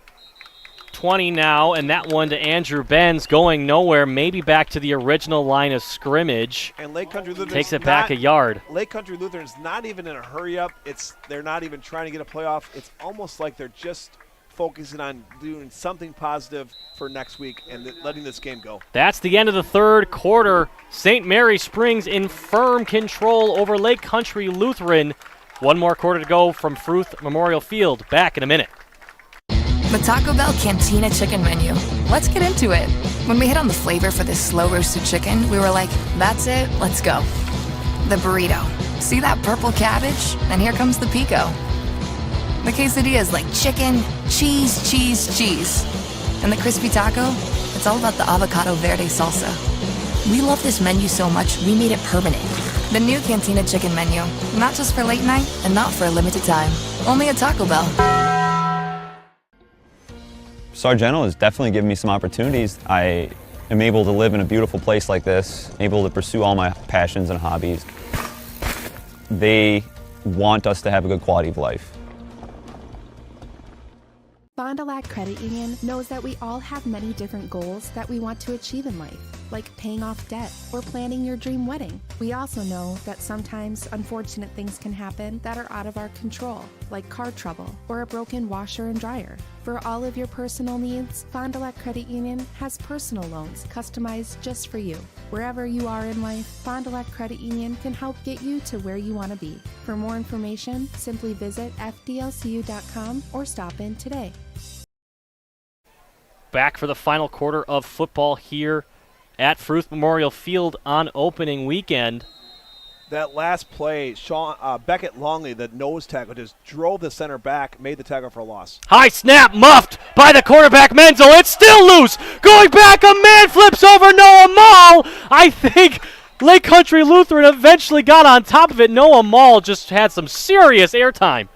20 now, and that one to Andrew Benz going nowhere, maybe back to the original line of scrimmage. And Lake Country Lutheran takes it back a yard. Lake Country Lutheran's not even in a hurry up. They're not even trying to get a playoff. It's almost like they're just focusing on doing something positive for next week and letting this game go. That's the end of the third quarter. St. Mary Springs in firm control over Lake Country Lutheran. One more quarter to go from Fruth Memorial Field. Back in a minute. The Taco Bell Cantina Chicken Menu. Let's get into it. When we hit on the flavor for this slow-roasted chicken, we were like, that's it, let's go. The burrito. See that purple cabbage? And here comes the pico. The quesadilla is like chicken, cheese, cheese, cheese. And the crispy taco? It's all about the avocado verde salsa. We love this menu so much, we made it permanent. The new Cantina Chicken Menu. Not just for late night and not for a limited time. Only at Taco Bell. Sargento has definitely given me some opportunities. I am able to live in a beautiful place like this, able to pursue all my passions and hobbies. They want us to have a good quality of life. Fond du Lac Credit Union knows that we all have many different goals that we want to achieve in life, like paying off debt or planning your dream wedding. We also know that sometimes unfortunate things can happen that are out of our control, like car trouble or a broken washer and dryer. For all of your personal needs, Fond du Lac Credit Union has personal loans customized just for you. Wherever you are in life, Fond du Lac Credit Union can help get you to where you want to be. For more information, simply visit fdlcu.com or stop in today. Back for the final quarter of football here at Fruth Memorial Field on opening weekend. That last play, Beckett Longley, the nose tackle, just drove the center back, made the tackle for a loss. High snap, muffed by the quarterback Menzel. It's still loose. Going back, a man flips over Noah Mall. I think Lake Country Lutheran eventually got on top of it. Noah Mall just had some serious airtime.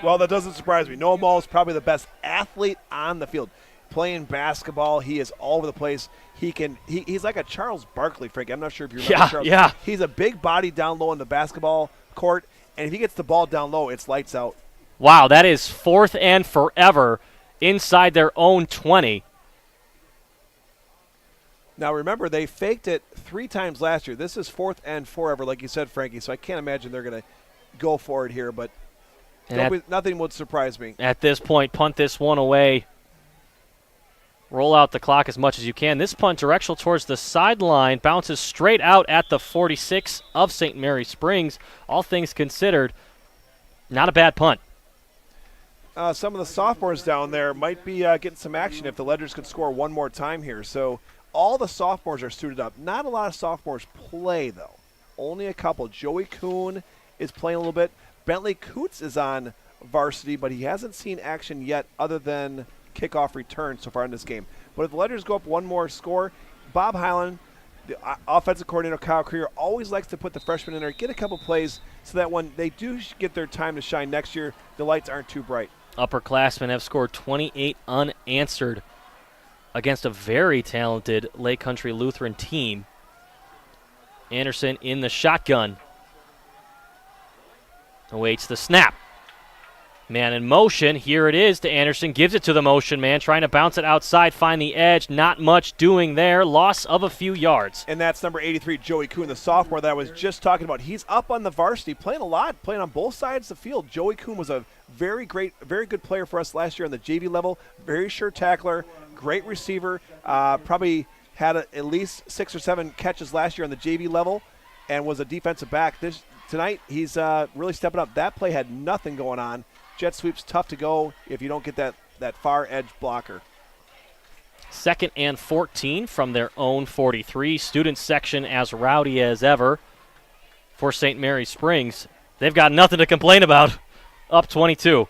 Well, that doesn't surprise me. Noah Mall is probably the best athlete on the field. Playing basketball, he is all over the place. He's like a Charles Barkley, Frank. I'm not sure if you remember Charles. Yeah. He's a big body down low in the basketball court, and if he gets the ball down low, it's lights out. Wow, that is 4th and forever inside their own 20. Now, remember, they faked it 3 times last year. This is 4th and forever, like you said, Frankie, so I can't imagine they're going to go for it here, but nothing would surprise me. At this point, punt this one away. Roll out the clock as much as you can. This punt directional towards the sideline, bounces straight out at the 46 of St. Mary Springs. All things considered, not a bad punt. Some of the sophomores down there might be getting some action if the Ledgers could score one more time here. So all the sophomores are suited up. Not a lot of sophomores play, though. Only a couple. Joey Kuhn is playing a little bit. Bentley Coots is on varsity, but he hasn't seen action yet other than kickoff return so far in this game. But if the Ledgers go up one more score, Bob Highland, the offensive coordinator Kyle Creer, always likes to put the freshmen in there, get a couple plays so that when they do get their time to shine next year, the lights aren't too bright. Upperclassmen have scored 28 unanswered against a very talented Lake Country Lutheran team. Anderson in the shotgun. Awaits the snap. Man in motion. Here it is to Anderson. Gives it to the motion man. Trying to bounce it outside. Find the edge. Not much doing there. Loss of a few yards. And that's number 83, Joey Kuhn, the sophomore that I was just talking about. He's up on the varsity, playing a lot, playing on both sides of the field. Joey Kuhn was a very good player for us last year on the JV level. Very sure tackler. Great receiver. Probably had at least 6 or 7 catches last year on the JV level and was a defensive back. Tonight, he's really stepping up. That play had nothing going on. Jet sweep's tough to go if you don't get that far edge blocker. 2nd and 14 from their own 43. Student section as rowdy as ever for St. Mary Springs. They've got nothing to complain about. Up 22.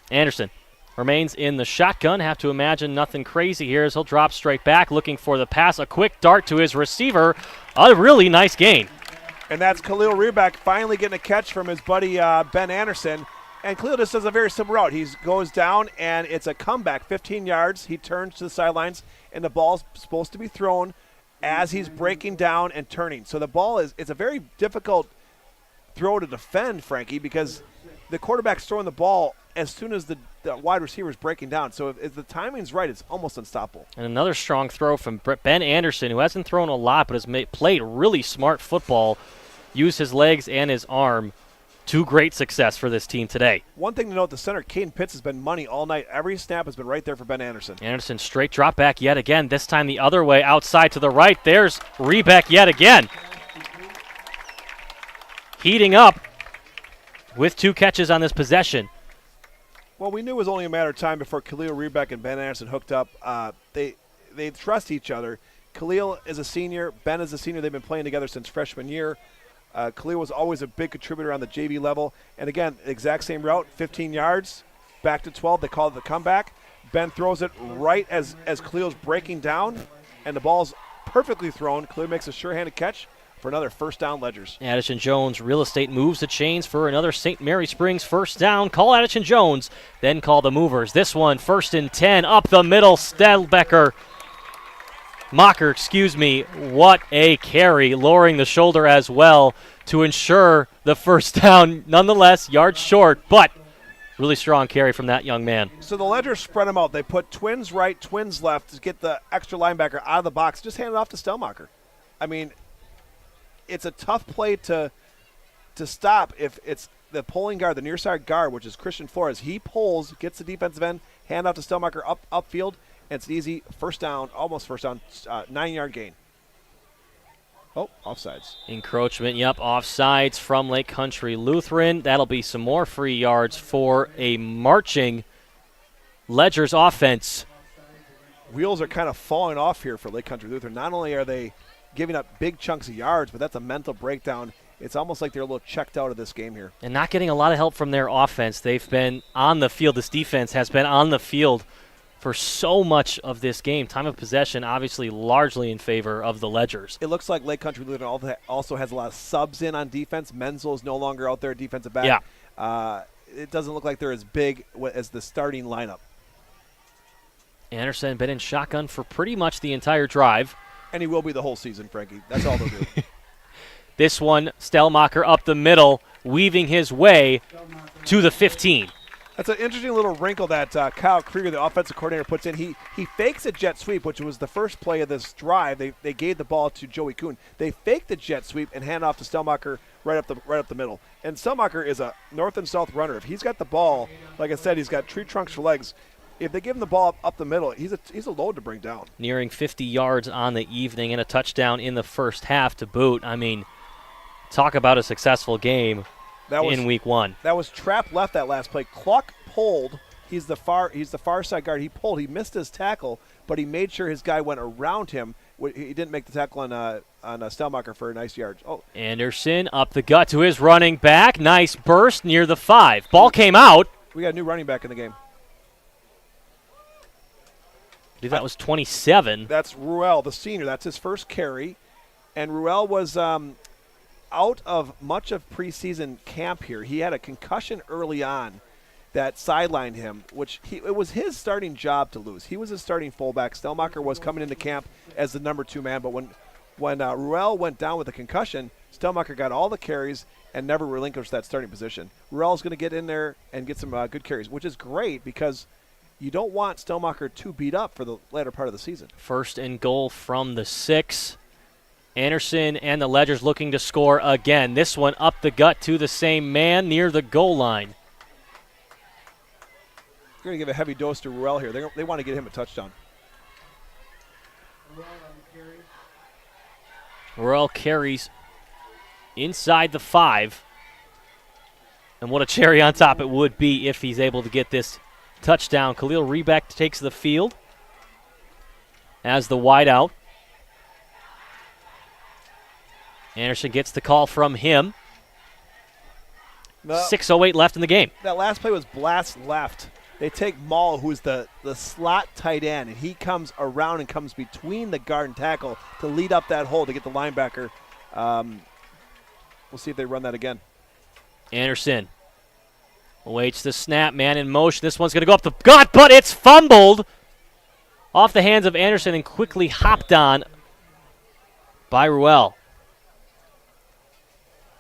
Anderson remains in the shotgun. Have to imagine nothing crazy here as he'll drop straight back looking for the pass. A quick dart to his receiver. A really nice gain. And that's Khalil Reback finally getting a catch from his buddy Ben Anderson. And Khalil just does a very simple route. He goes down, and it's a comeback, 15 yards. He turns to the sidelines, and the ball's supposed to be thrown as he's breaking down and turning. So the ball it's a very difficult throw to defend, Frankie, because the quarterback's throwing the ball as soon as the wide receiver is breaking down. So if the timing's right, it's almost unstoppable. And another strong throw from Ben Anderson, who hasn't thrown a lot but has played really smart football, used his legs and his arm to great success for this team today. One thing to note, the center, Caden Pitts, has been money all night. Every snap has been right there for Ben Anderson. Anderson straight drop back yet again, this time the other way, outside to the right. There's Rebeck yet again. Heating up with 2 catches on this possession. Well, we knew it was only a matter of time before Khalil Rebeck and Ben Anderson hooked up. They trust each other. Khalil is a senior. Ben is a senior. They've been playing together since freshman year. Khalil was always a big contributor on the JV level. And again, exact same route, 15 yards, back to 12. They call it the comeback. Ben throws it right as Khalil's breaking down, and the ball's perfectly thrown. Khalil makes a sure-handed catch for another first down, Ledgers. Addison Jones, real estate, moves the chains for another St. Mary Springs first down. Call Addison Jones, then call the movers. This one, 1st and 10, up the middle, Mocker, what a carry, lowering the shoulder as well to ensure the first down. Nonetheless, yards short, but really strong carry from that young man. So the Ledgers spread them out. They put twins right, twins left to get the extra linebacker out of the box. Just hand it off to Stellmacher. I mean, it's a tough play to stop if it's the pulling guard, the near side guard, which is Christian Flores. He pulls, gets the defensive end, hand off to Stellmacher upfield. It's an easy first down, almost first down, 9-yard gain. Oh, offsides. Encroachment, offsides from Lake Country Lutheran. That'll be some more free yards for a marching Ledgers offense. Wheels are kind of falling off here for Lake Country Lutheran. Not only are they giving up big chunks of yards, but that's a mental breakdown. It's almost like they're a little checked out of this game here. And not getting a lot of help from their offense. They've been on the field. This defense has been on the field for so much of this game. Time of possession obviously largely in favor of the Ledgers. It looks like Lake Country Lutheran also has a lot of subs in on defense. Menzel is no longer out there, defensive back. Yeah. It doesn't look like they're as big as the starting lineup. Anderson been in shotgun for pretty much the entire drive. And he will be the whole season, Frankie. That's all they'll do. This one, Stellmacher up the middle, weaving his way to the 15. That's an interesting little wrinkle that Kyle Krieger, the offensive coordinator, puts in. He fakes a jet sweep, which was the first play of this drive. They gave the ball to Joey Kuhn. They faked the jet sweep and hand off to Stellmacher right up the middle. And Stellmacher is a north and south runner. If he's got the ball, like I said, he's got tree trunks for legs. If they give him the ball up the middle, he's a load to bring down. Nearing 50 yards on the evening and a touchdown in the first half to boot. I mean, talk about a successful game in week 1. That was trap left that last play. Cluck pulled. He's the far side guard. He pulled. He missed his tackle, but he made sure his guy went around him. He didn't make the tackle on Stellmacher for a nice yard. Oh, Anderson up the gut to his running back. Nice burst near the 5. Ball came out. We got a new running back in the game. I believe that was 27. That's Ruel, the senior. That's his first carry. And Ruel was out of much of preseason camp here. He had a concussion early on that sidelined him, it was his starting job to lose. He was his starting fullback. Stellmacher was coming into camp as the number 2 man, but when Ruel went down with a concussion, Stellmacher got all the carries and never relinquished that starting position. Ruel's going to get in there and get some good carries, which is great because you don't want Stellmacher too beat up for the latter part of the season. 1st and goal from the 6. Anderson and the Ledgers looking to score again. This one up the gut to the same man near the goal line. They're going to give a heavy dose to Ruel here. They want to get him a touchdown. Ruel carries inside the 5. And what a cherry on top it would be if he's able to get this touchdown. Khalil Rebeck takes the field as the wideout. Anderson gets the call from him. 6:08 left in the game. That last play was blast left. They take Maul, who's the slot tight end, and he comes around and comes between the guard and tackle to lead up that hole to get the linebacker. We'll see if they run that again. Anderson Awaits the snap, man in motion. This one's going to go up the gut, but it's fumbled off the hands of Anderson and quickly hopped on by Ruel.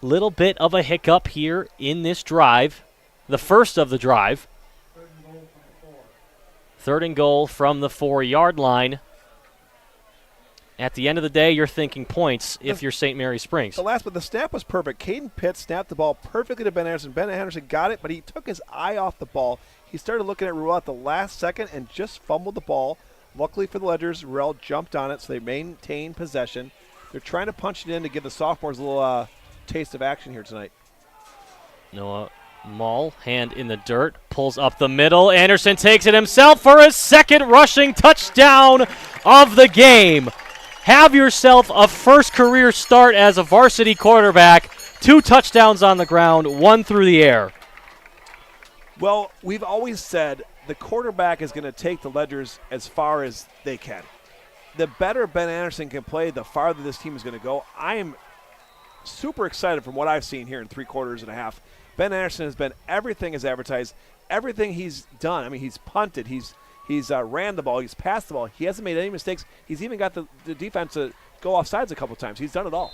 Little bit of a hiccup here in this drive, the first of the drive. 3rd and goal from the 4-yard line. At the end of the day, you're thinking points if you're St. Mary Springs. The snap was perfect. Caden Pitt snapped the ball perfectly to Ben Anderson. Ben Anderson got it, but he took his eye off the ball. He started looking at Ruel at the last second and just fumbled the ball. Luckily for the Ledgers, Ruel jumped on it, so they maintained possession. They're trying to punch it in to give the sophomores a little taste of action here tonight. Noah Mull, hand in the dirt, pulls up the middle. Anderson takes it himself for his 2nd rushing touchdown of the game. Have yourself a first career start as a varsity quarterback. 2 touchdowns on the ground, 1 through the air. Well, we've always said the quarterback is going to take the Ledgers as far as they can. The better Ben Anderson can play, the farther this team is going to go. I am super excited from what I've seen here in 3 quarters and a half. Ben Anderson has been everything as advertised, everything he's done. I mean, he's punted, he's ran the ball, he's passed the ball. He hasn't made any mistakes. He's even got the defense to go off sides a couple times. He's done it all.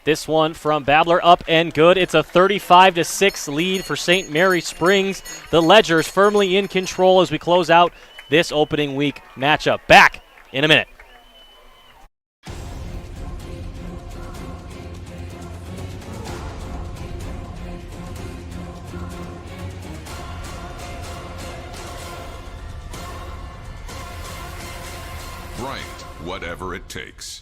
This one from Babler up and good. It's a 35-6 lead for St. Mary Springs. The Ledgers firmly in control as we close out this opening week matchup. Back in a minute. Right, whatever it takes.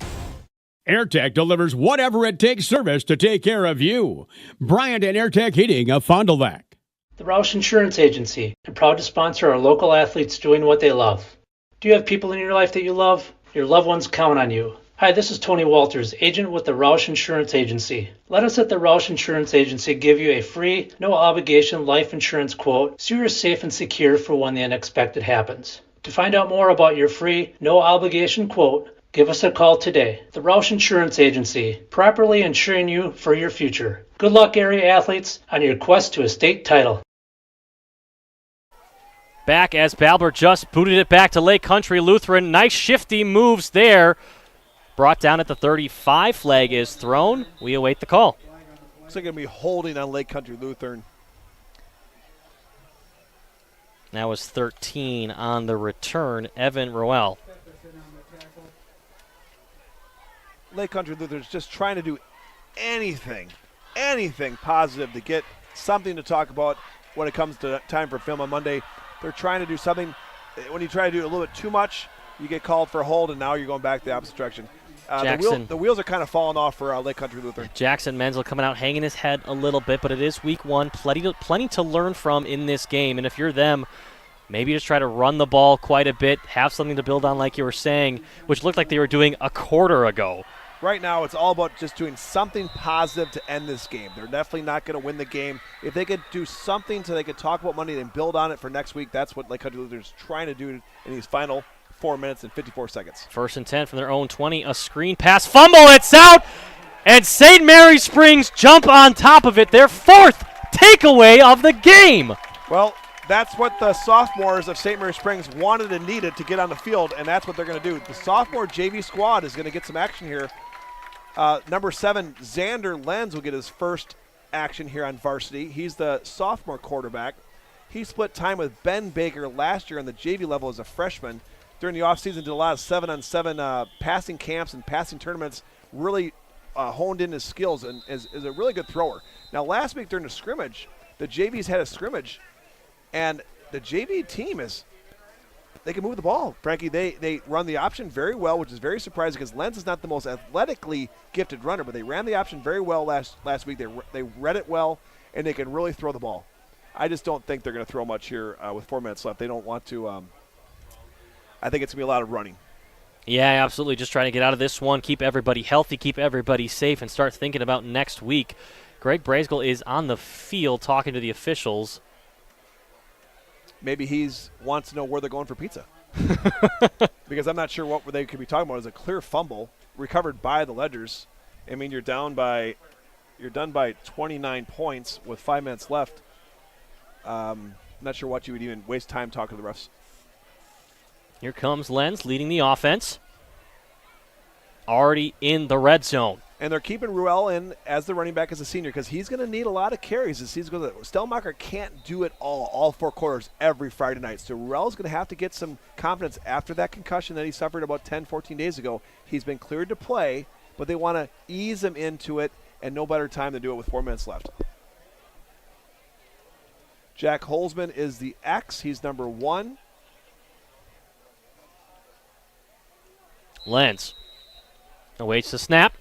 AirTech delivers whatever it takes service to take care of you. Bryant and AirTech Heating of Fond du Lac. The Roush Insurance Agency, and proud to sponsor our local athletes doing what they love. Do you have people in your life that you love? Your loved ones count on you. Hi, this is Tony Walters, agent with the Roush Insurance Agency. Let us at the Roush Insurance Agency give you a free, no-obligation life insurance quote so you're safe and secure for when the unexpected happens. To find out more about your free, no-obligation quote, give us a call today. The Roush Insurance Agency, properly insuring you for your future. Good luck, area athletes, on your quest to a state title. Back as Babler just booted it back to Lake Country Lutheran. Nice shifty moves there. Brought down at the 35. Flag is thrown. We await the call. Looks like going to be holding on Lake Country Lutheran. That was 13 on the return. Evan Roel. Lake Country Lutheran's just trying to do anything positive to get something to talk about when it comes to time for film on Monday. They're trying to do something. When you try to do a little bit too much, you get called for a hold, and now you're going back the opposite direction. The wheels are kind of falling off for Lake Country Lutheran. Jackson Menzel coming out, hanging his head a little bit, but it is week 1. Plenty to learn from in this game, and if you're them, maybe just try to run the ball quite a bit, have something to build on like you were saying, which looked like they were doing a quarter ago. Right now, it's all about just doing something positive to end this game. They're definitely not going to win the game. If they could do something so they could talk about Monday and build on it for next week, that's what Lake Country Lutheran's trying to do in these final 4 minutes and 54 seconds. 1st and 10 from their own 20. A screen pass. Fumble. It's out. And St. Mary Springs jump on top of it. Their 4th takeaway of the game. Well, that's what the sophomores of St. Mary Springs wanted and needed to get on the field, and that's what they're going to do. The sophomore JV squad is going to get some action here. Number 7, Xander Lenz will get his first action here on varsity. He's the sophomore quarterback. He split time with Ben Baker last year on the JV level as a freshman. During the offseason, did a lot of 7-on-7 passing camps and passing tournaments, really honed in his skills and is a really good thrower. Now, last week during the scrimmage, the JVs had a scrimmage, and the JV team they can move the ball. Frankie, they run the option very well, which is very surprising because Lenz is not the most athletically gifted runner, but they ran the option very well last week. They read it well, and they can really throw the ball. I just don't think they're going to throw much here with 4 minutes left. They don't want to. I think it's going to be a lot of running. Yeah, absolutely. Just trying to get out of this one, keep everybody healthy, keep everybody safe, and start thinking about next week. Greg Brazegill is on the field talking to the officials. Maybe he wants to know where they're going for pizza. Because I'm not sure what they could be talking about. It was a clear fumble recovered by the Ledgers. I mean, you're done by 29 points with 5 minutes left. Not sure what you would even waste time talking to the refs. Here comes Lenz leading the offense. Already in the red zone. And they're keeping Ruel in as the running back as a senior because he's going to need a lot of carries this season. Stellmacher can't do it all 4 quarters every Friday night. So Ruel's going to have to get some confidence after that concussion that he suffered about 10, 14 days ago. He's been cleared to play, but they want to ease him into it, and no better time to do it with 4 minutes left. Jack Holzman is the X. He's number 1. Lenz awaits the snap.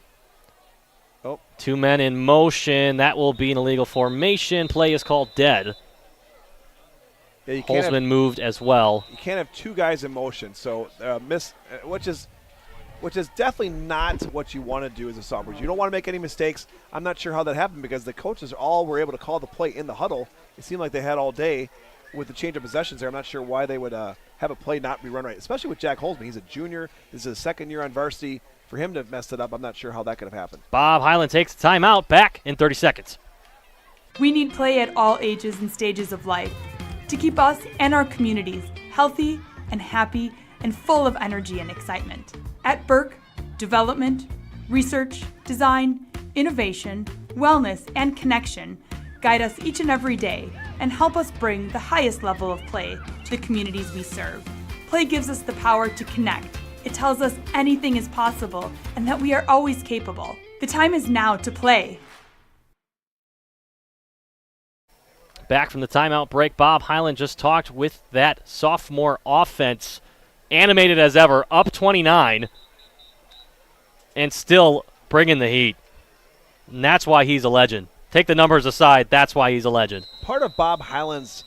Oh. 2 men in motion. That will be an illegal formation. Play is called dead. Yeah, Holzman moved as well. You can't have 2 guys in motion, so which is definitely not what you want to do as a sophomore. You don't want to make any mistakes. I'm not sure how that happened because the coaches all were able to call the play in the huddle. It seemed like they had all day with the change of possessions there. I'm not sure why they would have a play not be run right, especially with Jack Holzman. He's a junior. This is his second year on varsity. For him to have messed it up, I'm not sure how that could have happened. Bob Highland takes the timeout. Back in 30 seconds. We need play at all ages and stages of life to keep us and our communities healthy and happy and full of energy and excitement. At Burke, development, research, design, innovation, wellness, and connection guide us each and every day and help us bring the highest level of play to the communities we serve. Play gives us the power to connect. It tells us anything is possible and that we are always capable. The time is now to play. Back from the timeout break, Bob Highland just talked with that sophomore offense, animated as ever, up 29, and still bringing the heat. And that's why he's a legend. Take the numbers aside, that's why he's a legend. Part of Bob Highland's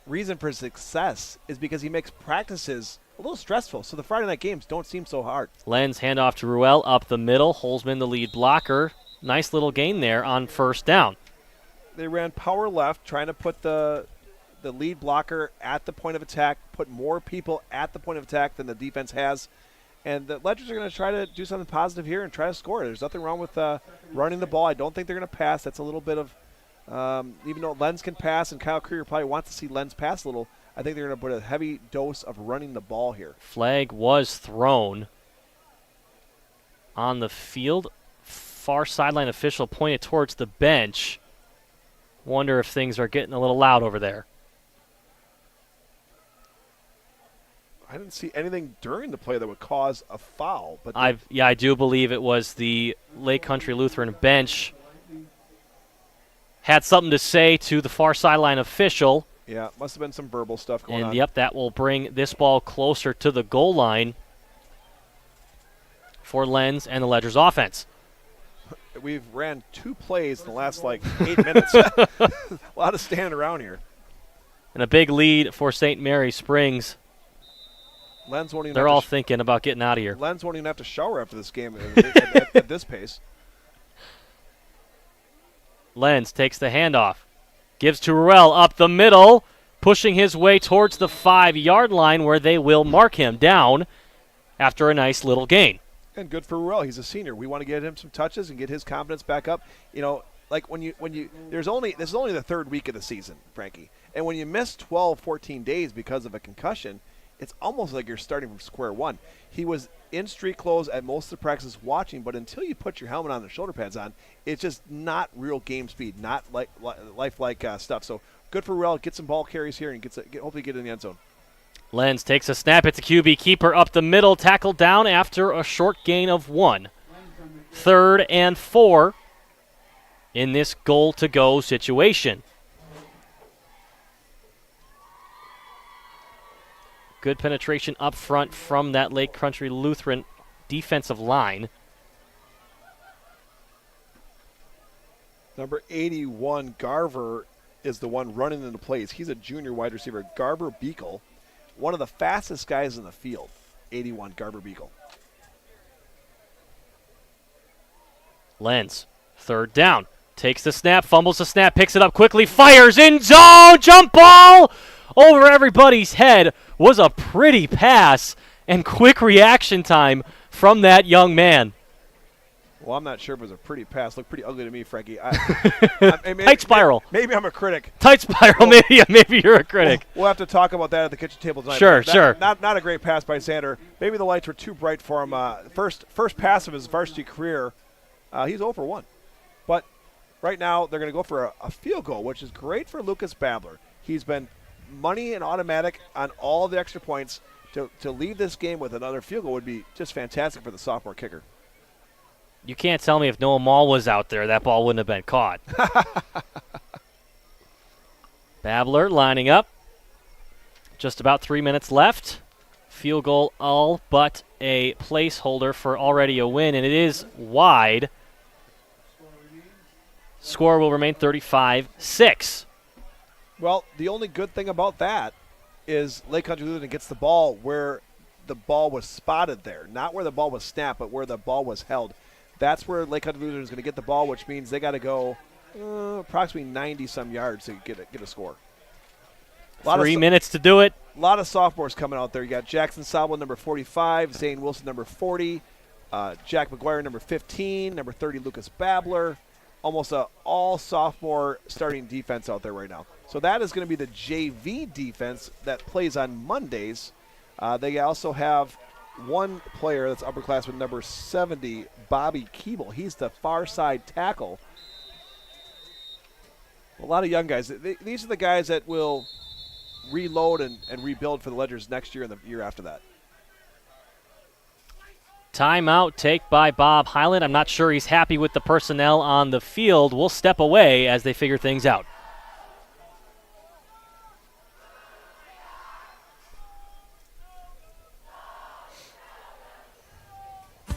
reason for success is because he makes practices a little stressful, so the Friday night games don't seem so hard. Lenz handoff to Ruel up the middle. Holzman the lead blocker. Nice little gain there on first down. They ran power left, trying to put the lead blocker at the point of attack, put more people at the point of attack than the defense has. And the Ledgers are going to try to do something positive here and try to score. There's nothing wrong with running the ball. I don't think they're going to pass. That's a little bit of, even though Lenz can pass and Kyle Krieger probably wants to see Lenz pass a little, I think they're going to put a heavy dose of running the ball here. Flag was thrown on the field. Far sideline official pointed towards the bench. Wonder if things are getting a little loud over there. I didn't see anything during the play that would cause a foul. But I do believe it was the Lake Country Lutheran bench. Had something to say to the far sideline official. Yeah, must have been some verbal stuff going on. And, yep, that will bring this ball closer to the goal line for Lenz and the Ledgers offense. We've ran 2 plays in the last, 8 minutes. A lot of standing around here. And a big lead for St. Mary Springs. Lenz won't even They're all thinking about getting out of here. Lenz won't even have to shower after this game at this pace. Lenz takes the handoff. Gives to Ruel up the middle, pushing his way towards the 5-yard line where they will mark him down after a nice little gain. And good for Ruel. He's a senior. We want to get him some touches and get his confidence back up. You know, like this is only the 3rd week of the season, Frankie. And when you miss 12, 14 days because of a concussion, it's almost like you're starting from square one. He was in street clothes at most of the practices watching, but until you put your helmet on and shoulder pads on, it's just not real game speed, not like lifelike stuff. So good for Ruel. Get some ball carries here and hopefully get in the end zone. Lenz takes a snap at the QB keeper up the middle, tackled down after a short gain of 1. 3rd and 4 in this goal-to-go situation. Good penetration up front from that Lake Country Lutheran defensive line. Number 81, Garver, is the one running into plays. He's a junior wide receiver. Garver Beekle, one of the fastest guys in the field. 81, Garver Beekle. Lenz, 3rd down. Takes the snap, fumbles the snap, picks it up quickly, fires in zone, jump ball over everybody's head. Was a pretty pass and quick reaction time from that young man. Well, I'm not sure if it was a pretty pass. Looked pretty ugly to me, Frankie. Tight spiral. Maybe I'm a critic. Tight spiral. Maybe you're a critic. We'll have to talk about that at the kitchen table tonight. Sure. Not a great pass by Sander. Maybe the lights were too bright for him. First pass of his varsity career. He's 0 for 1. But right now they're going to go for a field goal, which is great for Lucas Babler. He's been money and automatic on all the extra points. To leave this game with another field goal would be just fantastic for the sophomore kicker. You can't tell me if Noah Mall was out there, that ball wouldn't have been caught. Babler lining up. Just about 3 minutes left. Field goal all but a placeholder for already a win, and it is wide. Score will remain 35-6. Well, the only good thing about that is Lake Country Lutheran gets the ball where the ball was spotted there. Not where the ball was snapped, but where the ball was held. That's where Lake Country Lutheran is going to get the ball, which means they got to go approximately 90-some yards to get a score. 3 minutes to do it. A lot of sophomores coming out there. You got Jackson Sobel, number 45, Zane Wilson, number 40, Jack McGuire, number 15, number 30, Lucas Babler. Almost a all-sophomore starting defense out there right now. So that is going to be the JV defense that plays on Mondays. They also have one player that's upperclassman number 70, Bobby Keeble. He's the far side tackle. A lot of young guys. These are the guys that will reload and rebuild for the Ledgers next year and the year after that. Timeout take by Bob Highland. I'm not sure he's happy with the personnel on the field. We'll step away as they figure things out.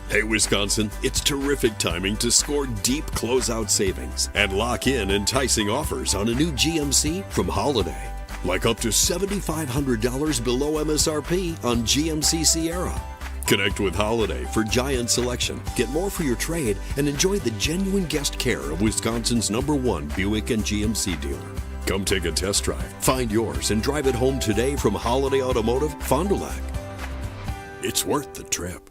Hey, Wisconsin, it's terrific timing to score deep closeout savings and lock in enticing offers on a new GMC from Holiday. Like up to $7,500 below MSRP on GMC Sierra. Connect with Holiday for giant selection, get more for your trade, and enjoy the genuine guest care of Wisconsin's #1 Buick and GMC dealer. Come take a test drive, find yours, and drive it home today from Holiday Automotive, Fond du Lac. It's worth the trip.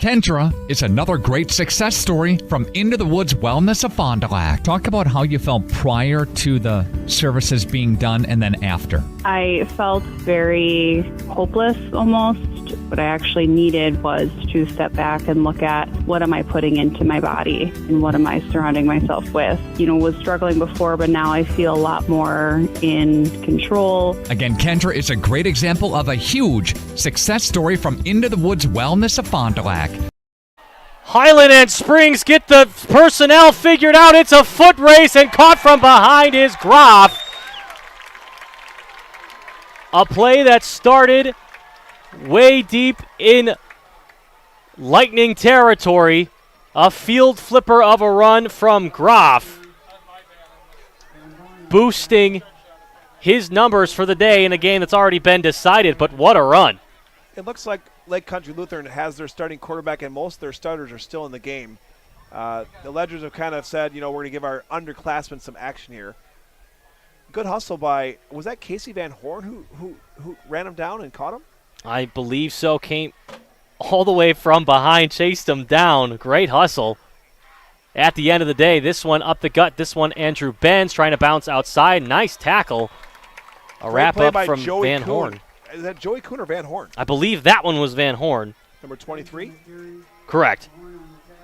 Kendra is another great success story from Into the Woods Wellness of Fond du Lac. Talk about how you felt prior to the services being done and then after. I felt very hopeless almost. What I actually needed was to step back and look at what am I putting into my body and what am I surrounding myself with. Was struggling before, but now I feel a lot more in control. Again, Kendra is a great example of a huge success story from Into the Woods Wellness of Fond du Lac. Highland and Springs get the personnel figured out. It's a foot race, and caught from behind is Groff. A play that started way deep in Lightning territory. A field flipper of a run from Groff, boosting his numbers for the day in a game that's already been decided, but what a run. It looks like Lake Country Lutheran has their starting quarterback, and most of their starters are still in the game. The Ledgers have kind of said, we're going to give our underclassmen some action here. Good hustle by, was that Casey Van Horn who ran him down and caught him? I believe so. Came all the way from behind, chased him down. Great hustle. At the end of the day, this one up the gut. This one, Andrew Benz trying to bounce outside. Nice tackle. A wrap up from Van Horn. Is that Joey Kuhn or Van Horn? I believe that one was Van Horn. Number 23? Correct.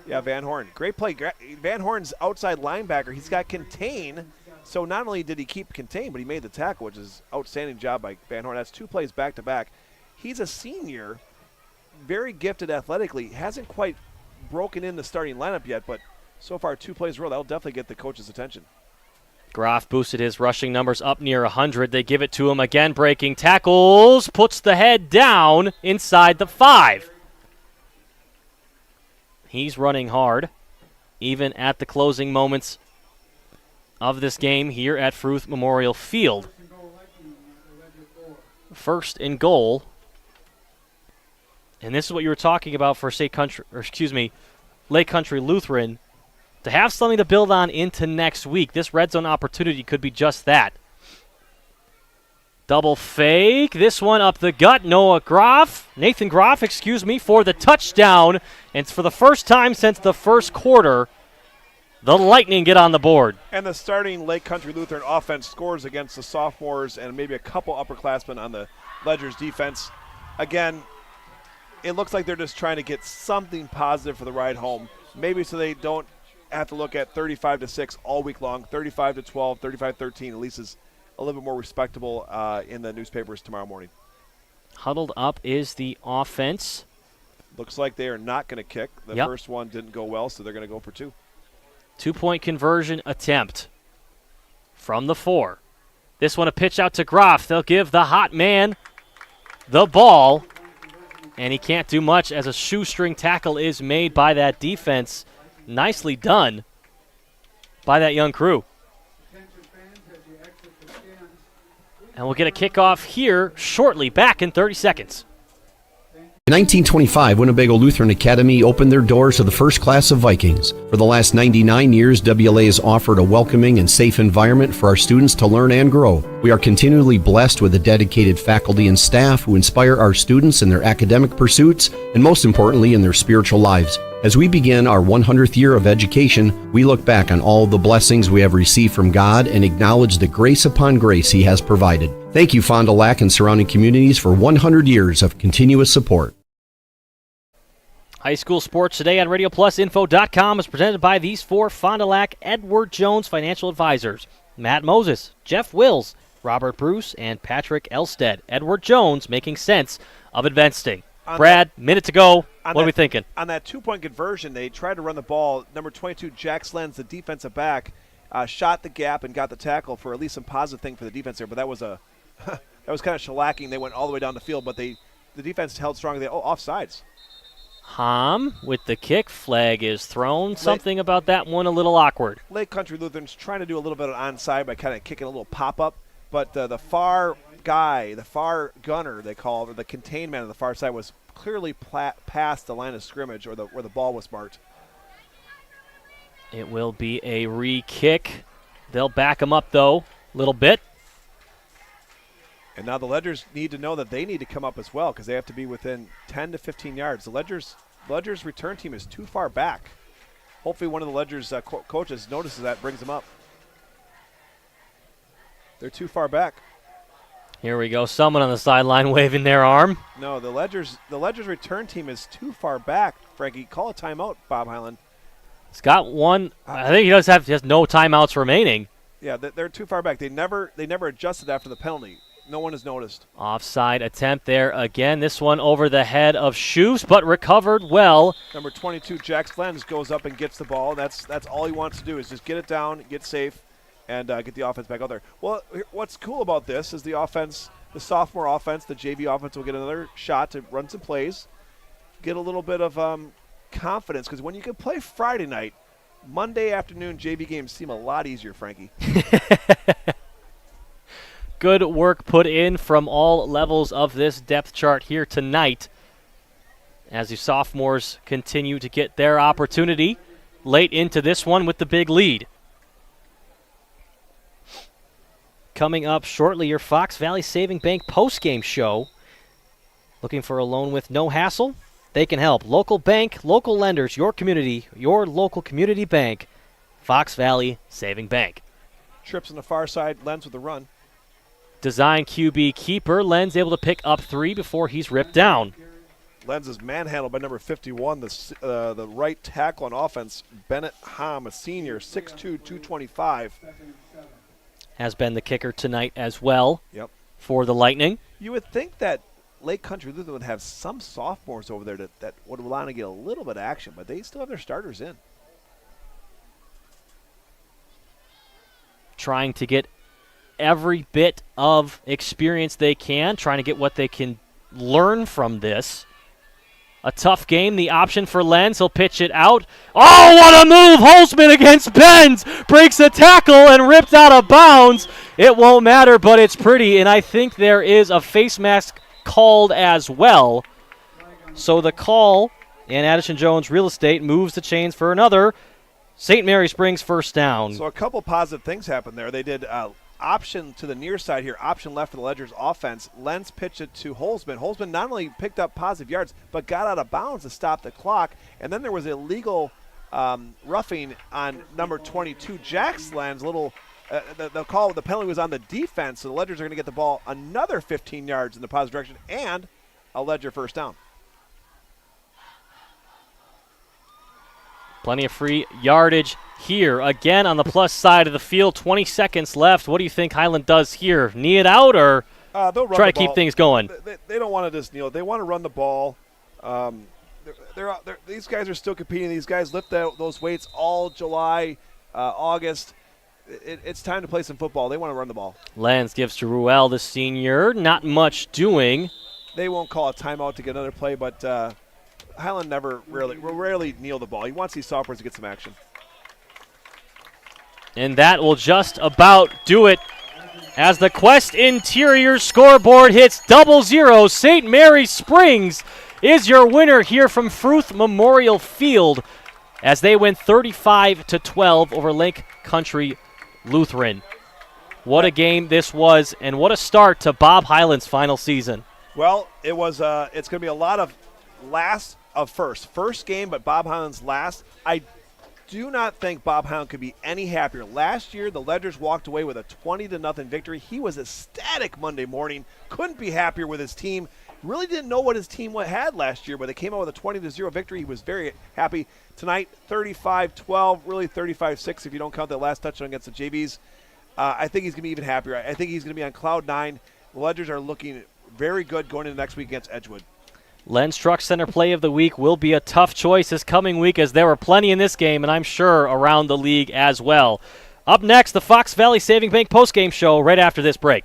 Yeah, Van Horn. Great play. Van Horn's outside linebacker. He's got contain. So not only did he keep contained, but he made the tackle, which is outstanding job by Van Horn. That's 2 plays back-to-back. He's a senior, very gifted athletically. Hasn't quite broken in the starting lineup yet, but so far 2 plays in a row. That'll definitely get the coach's attention. Groff boosted his rushing numbers up near 100. They give it to him again, breaking tackles, puts the head down inside the 5. He's running hard, even at the closing moments of this game here at Fruth Memorial Field. First and goal. And this is what you were talking about for Lake Country Lutheran. To have something to build on into next week, this red zone opportunity could be just that. Double fake. This one up the gut. Nathan Groff, for the touchdown. And for the first time since the first quarter, the Lightning get on the board. And the starting Lake Country Lutheran offense scores against the sophomores and maybe a couple upperclassmen on the Ledger's defense. Again, it looks like they're just trying to get something positive for the ride home. Maybe so they don't have to look at 35-6 all week long. 35-12, 35-13 at least is a little bit more respectable in the newspapers tomorrow morning. Huddled up is the offense. Looks like they are not going to kick. The first one didn't go well, so they're going to go for 2. 2-point conversion attempt from the 4. This one a pitch out to Groff. They'll give the hot man the ball, and he can't do much as a shoestring tackle is made by that defense. Nicely done by that young crew. And we'll get a kickoff here shortly, back in 30 seconds. In 1925, Winnebago Lutheran Academy opened their doors to the first class of Vikings. For the last 99 years, WLA has offered a welcoming and safe environment for our students to learn and grow. We are continually blessed with a dedicated faculty and staff who inspire our students in their academic pursuits and, most importantly, in their spiritual lives. As we begin our 100th year of education, we look back on all the blessings we have received from God and acknowledge the grace upon grace He has provided. Thank you, Fond du Lac and surrounding communities, for 100 years of continuous support. High school sports today on RadioPlusInfo.com is presented by these 4 Fond du Lac Edward Jones financial advisors: Matt Moses, Jeff Wills, Robert Bruce, and Patrick Elstead. Edward Jones, making sense of investing. Brad, minute to go. What are we thinking? On that 2-point conversion, they tried to run the ball. Number 22, Jack Slens, the defensive back, shot the gap and got the tackle for at least some positive thing for the defense there. But that was that was kind of shellacking. They went all the way down the field, but the defense held strong. Offsides. Hom with the kick. Flag is thrown. Something about that one a little awkward. Lake Country Lutheran's trying to do a little bit of onside by kind of kicking a little pop-up, but the far guy, the far gunner they call it, or the contained man on the far side, was clearly past the line of scrimmage or where the ball was marked. It will be a re-kick. They'll back him up, though, a little bit. And now the Ledgers need to know that they need to come up as well because they have to be within 10 to 15 yards. The Ledgers return team is too far back. Hopefully one of the Ledgers coaches notices that, brings them up. They're too far back. Here we go. Someone on the sideline waving their arm. No, the Ledgers return team is too far back. Frankie, call a timeout, Bob Highland. He's got one. I think he has no timeouts remaining. Yeah, they're too far back. They never adjusted after the penalty. No one has noticed. Offside attempt there again. This one over the head of Shoes, but recovered well. Number 22, Jack Slens, goes up and gets the ball. That's all he wants to do is just get it down, get safe, and get the offense back out there. Well, what's cool about this is the offense, the sophomore offense, the JV offense will get another shot to run some plays, get a little bit of confidence, because when you can play Friday night, Monday afternoon JV games seem a lot easier, Frankie. Good work put in from all levels of this depth chart here tonight as the sophomores continue to get their opportunity late into this one with the big lead. Coming up shortly, your Fox Valley Saving Bank postgame show. Looking for a loan with no hassle? They can help. Local bank, local lenders, your community, your local community bank, Fox Valley Saving Bank. Trips on the far side, Lenz with the run. Design QB keeper. Lenz able to pick up 3 before he's ripped down. Lenz is manhandled by number 51, the right tackle on offense, Bennett Hom, a senior, 6'2", 225. Has been the kicker tonight as well. Yep. For the Lightning. You would think that Lake Country Lutheran would have some sophomores over there that would allow to get a little bit of action, but they still have their starters in. Trying to get every bit of experience they can, trying to get what they can learn from this. A tough game, the option for Lenz. He'll pitch it out. Oh, what a move! Holzman against Benz. Breaks a tackle and ripped out of bounds. It won't matter, but it's pretty, and I think there is a face mask called as well. So the call, and Addison Jones Real Estate moves the chains for another St. Mary Springs first down. So a couple positive things happened there. They did option to the near side here, option left for the Ledgers offense. Lenz pitched it to Holzman. Holzman not only picked up positive yards, but got out of bounds to stop the clock. And then there was illegal roughing on number 22, Jax Lenz. The penalty was on the defense, so the Ledgers are going to get the ball another 15 yards in the positive direction and a Ledger first down. Plenty of free yardage here. Again on the plus side of the field, 20 seconds left. What do you think Highland does here? Knee it out or try to keep things going? They don't want to just kneel. They want to run the ball. These guys are still competing. These guys lift those weights all July, August. It's time to play some football. They want to run the ball. Lenz gives to Ruel, the senior. Not much doing. They won't call a timeout to get another play, but Highland rarely kneel the ball. He wants these sophomores to get some action. And that will just about do it as the Quest Interior scoreboard hits 00. St. Mary Springs is your winner here from Fruth Memorial Field as they win 35-12 over Lake Country Lutheran. What a game this was, and what a start to Bob Highland's final season. Well, it was. It's going to be a lot of last of first. First game, but Bob Highland's last. I do not think Bob Highland could be any happier. Last year, the Ledgers walked away with a 20-0 victory. He was ecstatic Monday morning. Couldn't be happier with his team. Really didn't know what his team had last year, but they came out with a 20-0 victory. He was very happy. Tonight, 35-12, really 35-6 if you don't count that last touchdown against the JVs. I think he's going to be even happier. I think he's going to be on cloud 9. The Ledgers are looking very good going into next week against Edgewood. Lenz Truck Center Play of the Week will be a tough choice this coming week, as there were plenty in this game, and I'm sure around the league as well. Up next, the Fox Valley Saving Bank postgame show right after this break.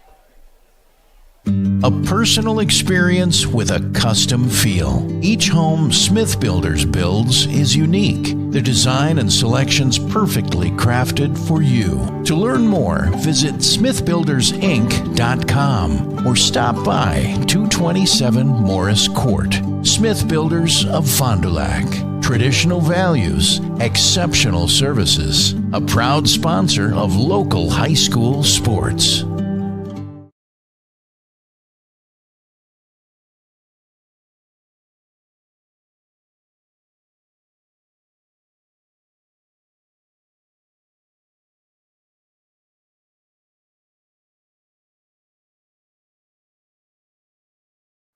A personal experience with a custom feel. Each home Smith Builders builds is unique. The design and selections perfectly crafted for you. To learn more, visit smithbuildersinc.com or stop by 227 Morris Court. Smith Builders of Fond du Lac. Traditional values, exceptional services. A proud sponsor of local high school sports.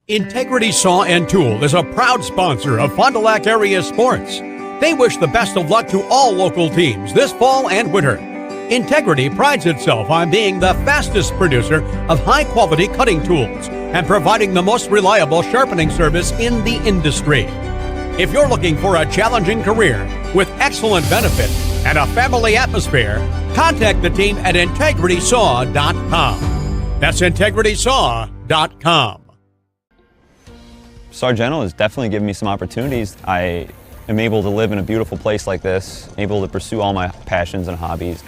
Integrity Saw and Tool is a proud sponsor of Fond du Lac area sports. They wish the best of luck to all local teams this fall and winter. Integrity prides itself on being the fastest producer of high-quality cutting tools and providing the most reliable sharpening service in the industry. If you're looking for a challenging career with excellent benefits and a family atmosphere, contact the team at integritysaw.com. That's integritysaw.com. Sargento has definitely given me some opportunities. I am able to live in a beautiful place like this, able to pursue all my passions and hobbies.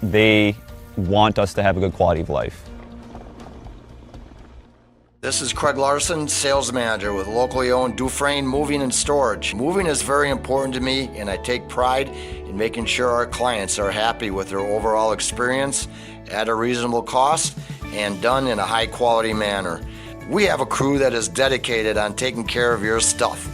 They want us to have a good quality of life. This is Craig Larson, sales manager with locally owned Dufresne Moving and Storage. Moving is very important to me, and I take pride in making sure our clients are happy with their overall experience at a reasonable cost and done in a high quality manner. We have a crew that is dedicated on taking care of your stuff.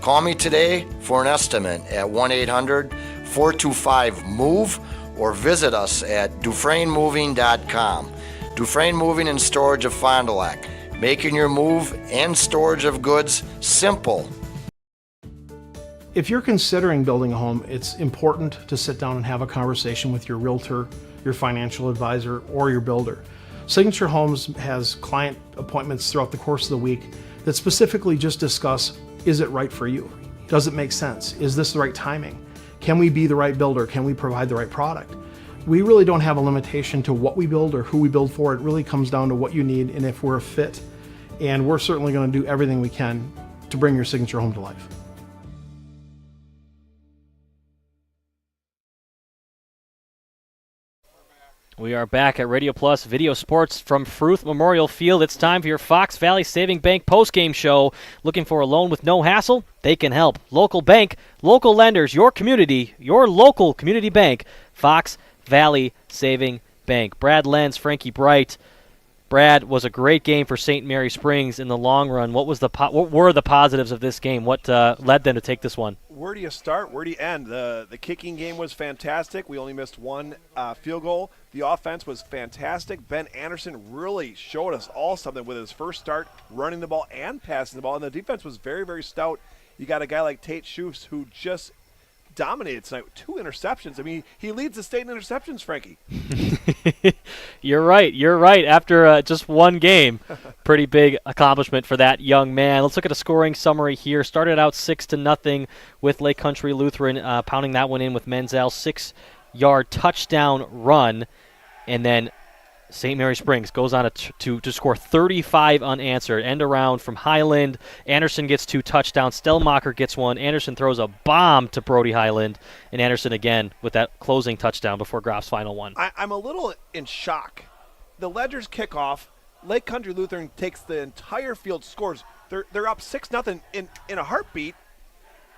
Call me today for an estimate at 1-800-425-MOVE or visit us at DufresneMoving.com. Dufresne Moving and Storage of Fond du Lac, making your move and storage of goods simple. If you're considering building a home, it's important to sit down and have a conversation with your realtor, your financial advisor, or your builder. Signature Homes has client appointments throughout the course of the week that specifically just discuss, is it right for you? Does it make sense? Is this the right timing? Can we be the right builder? Can we provide the right product? We really don't have a limitation to what we build or who we build for. It really comes down to what you need and if we're a fit. And we're certainly going to do everything we can to bring your signature home to life. We are back at Radio Plus Video Sports from Fruth Memorial Field. It's time for your Fox Valley Saving Bank postgame show. Looking for a loan with no hassle? They can help. Local bank, local lenders, your community, your local community bank, Fox Valley Saving Bank. Brad Lenz, Frankie Bright. Brad, was a great game for St. Mary Springs in the long run. What were the positives of this game? What led them to take this one? Where do you start? Where do you end? The kicking game was fantastic. We only missed one field goal. The offense was fantastic. Ben Anderson really showed us all something with his first start, running the ball and passing the ball. And the defense was very, very stout. You got a guy like Tate Schufs who just dominated tonight with 2 interceptions. I mean, he leads the state in interceptions, Frankie. You're right. After just one game, pretty big accomplishment for that young man. Let's look at a scoring summary here. Started out 6-0 with Lake Country Lutheran, pounding that one in with Menzel, 6-yard touchdown run, and then St. Mary Springs goes on to score 35 unanswered. End around from Highland. Anderson gets 2 touchdowns. Stellmacher gets 1. Anderson throws a bomb to Brody Highland. And Anderson again with that closing touchdown before Groff's final one. I'm a little in shock. The Ledgers kick off. Lake Country Lutheran takes the entire field, scores. They're up 6-0 in a heartbeat.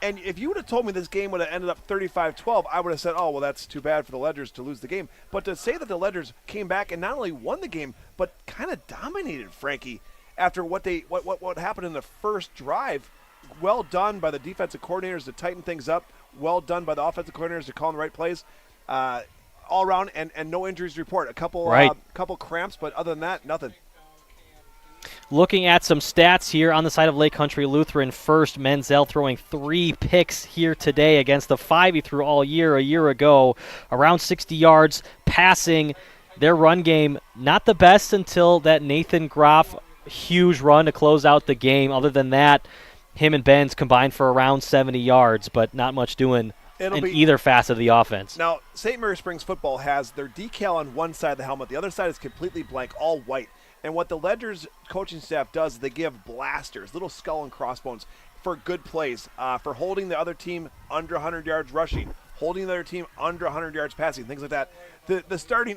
And if you would have told me this game would have ended up 35-12, I would have said, oh, well, that's too bad for the Ledgers to lose the game. But to say that the Ledgers came back and not only won the game, but kind of dominated, Frankie, after what happened in the first drive, well done by the defensive coordinators to tighten things up, well done by the offensive coordinators to call in the right plays, all around, and no injuries to report. A couple cramps, but other than that, nothing. Looking at some stats here on the side of Lake Country Lutheran first, Menzel throwing 3 picks here today against the 5 he threw all year a year ago. Around 60 yards passing. Their run game, not the best until that Nathan Groff huge run to close out the game. Other than that, him and Benz combined for around 70 yards, but not much doing in either facet of the offense. Now, St. Mary Springs football has their decal on one side of the helmet. The other side is completely blank, all white. And what the Ledgers coaching staff does is they give blasters, little skull and crossbones, for good plays, for holding the other team under 100 yards rushing, holding the other team under 100 yards passing, things like that. The starting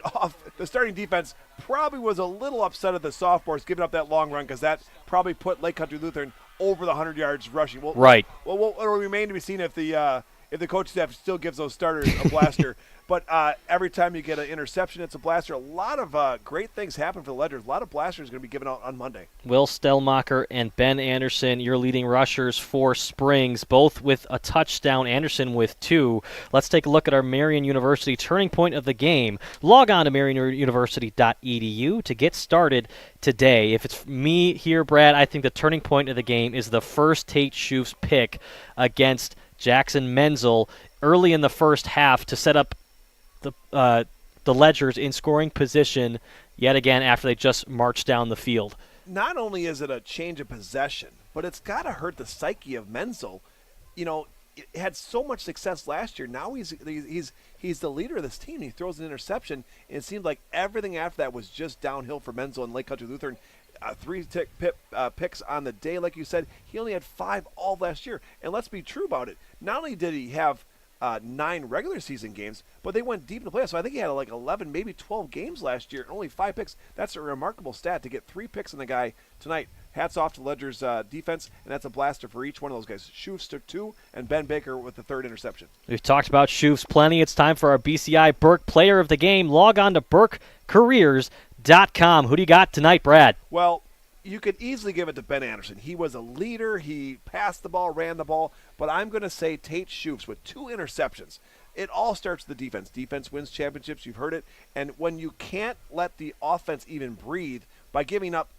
defense probably was a little upset at the sophomores giving up that long run because that probably put Lake Country Lutheran over the 100 yards rushing. Right. Well, it'll remain to be seen if the coaching staff still gives those starters a blaster. But every time you get an interception, it's a blaster. A lot of great things happen for the Ledgers. A lot of blasters going to be given out on Monday. Will Stellmacher and Ben Anderson, your leading rushers for Springs, both with a touchdown, Anderson with 2. Let's take a look at our Marian University turning point of the game. Log on to marianuniversity.edu to get started today. If it's me here, Brad, I think the turning point of the game is the first Tate Schufs pick against Jackson Menzel early in the first half to set up the Ledgers in scoring position yet again after they just marched down the field. Not only is it a change of possession, but it's got to hurt the psyche of Menzel. You know, it had so much success last year. Now he's the leader of this team. He throws an interception, and it seemed like everything after that was just downhill for Menzel and Lake Country Lutheran. 3 picks on the day, like you said. He only had 5 all last year. And let's be true about it. Not only did he have 9 regular season games, but they went deep in the playoffs. So I think he had like 11, maybe 12 games last year, and only 5 picks. That's a remarkable stat to get 3 picks in the guy tonight. Hats off to Ledger's defense, and that's a blaster for each one of those guys. Schufs took 2, and Ben Baker with the 3rd interception. We've talked about Schufs plenty. It's time for our BCI Burke Player of the Game. Log on to BurkeCareers.com. Who do you got tonight, Brad? Well, you could easily give it to Ben Anderson. He was a leader. He passed the ball, ran the ball. But I'm going to say Tate Schufs with 2 interceptions. It all starts with the defense. Defense wins championships. You've heard it. And when you can't let the offense even breathe by giving up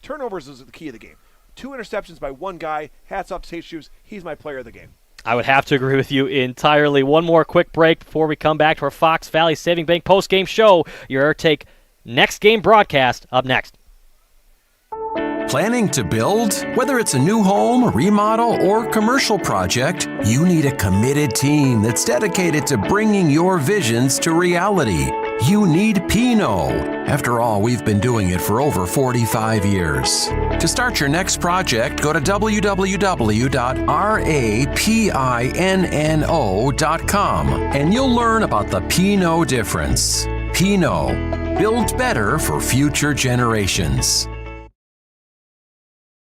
turnovers is the key of the game. 2 interceptions by one guy. Hats off to Tate Schufs. He's my player of the game. I would have to agree with you entirely. One more quick break before we come back to our Fox Valley Saving Bank postgame show. Your Airtake next game broadcast up next. Planning to build? Whether it's a new home, remodel, or commercial project, you need a committed team that's dedicated to bringing your visions to reality. You need Pinot. After all, we've been doing it for over 45 years. To start your next project, go to www.rapinno.com and you'll learn about the Pinot difference. Pinot, build better for future generations.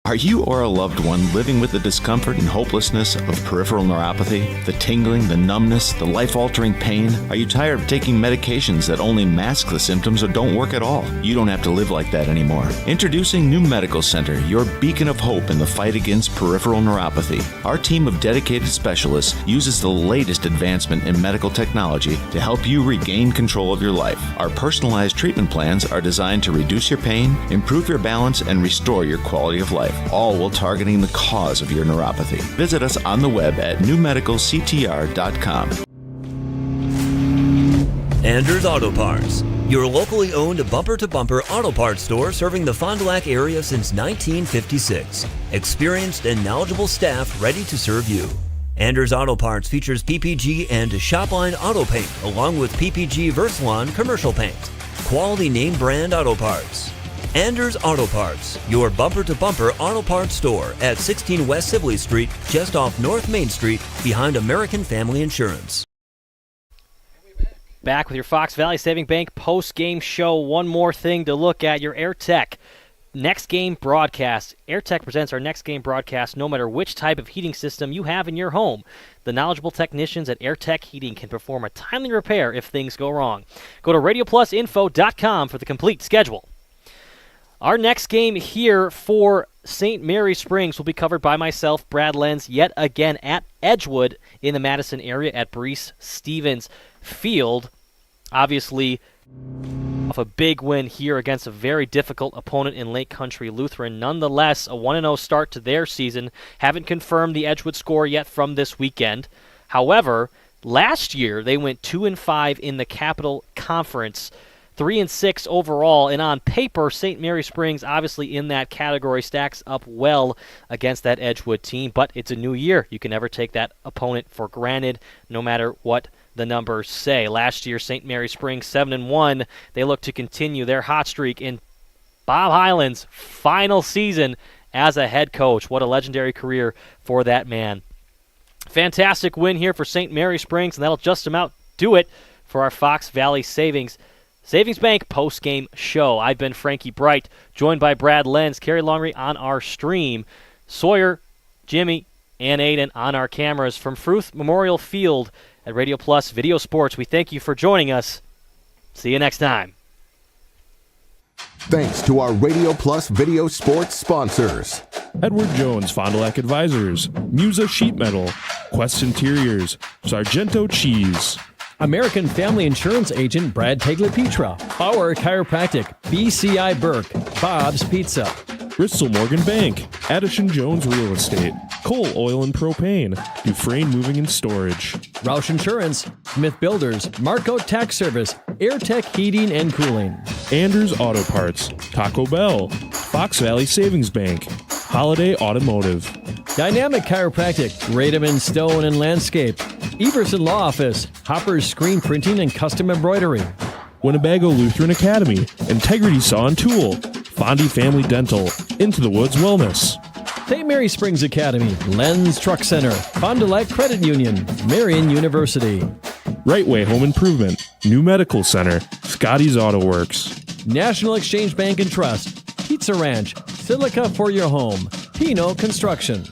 Are you or a loved one living with the discomfort and hopelessness of peripheral neuropathy? The tingling, the numbness, the life-altering pain? Are you tired of taking medications that only mask the symptoms or don't work at all? You don't have to live like that anymore. Introducing New Medical Center, your beacon of hope in the fight against peripheral neuropathy. Our team of dedicated specialists uses the latest advancement in medical technology to help you regain control of your life. Our personalized treatment plans are designed to reduce your pain, improve your balance, and restore your quality of life, all while targeting the cause of your neuropathy. Visit us on the web at newmedicalctr.com. Anders Auto Parts, your locally owned bumper-to-bumper auto parts store serving the Fond du Lac area since 1956. Experienced and knowledgeable staff ready to serve you. Anders Auto Parts features PPG and Shopline auto paint along with PPG Versalon commercial paint. Quality name brand auto parts. Anders Auto Parts, your bumper-to-bumper auto parts store at 16 West Sibley Street, just off North Main Street, behind American Family Insurance. Back with your Fox Valley Saving Bank post-game show. One more thing to look at, your AirTech next game broadcast. AirTech presents our next game broadcast no matter which type of heating system you have in your home. The knowledgeable technicians at AirTech Heating can perform a timely repair if things go wrong. Go to radioplusinfo.com for the complete schedule. Our next game here for St. Mary Springs will be covered by myself, Brad Lenz, yet again at Edgewood in the Madison area at Breese Stevens Field. Obviously, off a big win here against a very difficult opponent in Lake Country Lutheran. Nonetheless, a 1-0 start to their season. Haven't confirmed the Edgewood score yet from this weekend. However, last year they went 2-5 in the Capital Conference. 3-6 overall, and on paper, St. Mary Springs, obviously in that category, stacks up well against that Edgewood team, but it's a new year. You can never take that opponent for granted, no matter what the numbers say. Last year, St. Mary Springs 7-1. They look to continue their hot streak in Bob Hyland's final season as a head coach. What a legendary career for that man. Fantastic win here for St. Mary Springs, and that'll just about do it for our Fox Valley Savings Bank post-game show. I've been Frankie Bright, joined by Brad Lenz, Carrie Longry on our stream, Sawyer, Jimmy, and Aiden on our cameras from Fruth Memorial Field at Radio Plus Video Sports. We thank you for joining us. See you next time. Thanks to our Radio Plus Video Sports sponsors. Edward Jones Fond du Lac Advisors, Musa Sheet Metal, Quest Interiors, Sargento Cheese, American Family Insurance Agent Brad Tagliapietra, Bauer Chiropractic, BCI Burke, Bob's Pizza, Bristol Morgan Bank, Addison Jones Real Estate, Cole Oil and Propane, Dufresne Moving and Storage, Roush Insurance, Smith Builders, Marco Tax Service, AirTech Heating and Cooling, Anders Auto Parts, Taco Bell, Fox Valley Savings Bank, Holiday Automotive, Dynamic Chiropractic, Rademan Stone and Landscape, Everson Law Office, Hopper's Screen Printing and Custom Embroidery, Winnebago Lutheran Academy, Integrity Saw and Tool, Fondy Family Dental, Into the Woods Wellness, St. Mary Springs Academy, Lenz Truck Center, Fond du Lac Credit Union, Marion University, Right Way Home Improvement, New Medical Center, Scotty's Auto Works, National Exchange Bank and Trust, Pizza Ranch, Silica for your home, Pino Construction.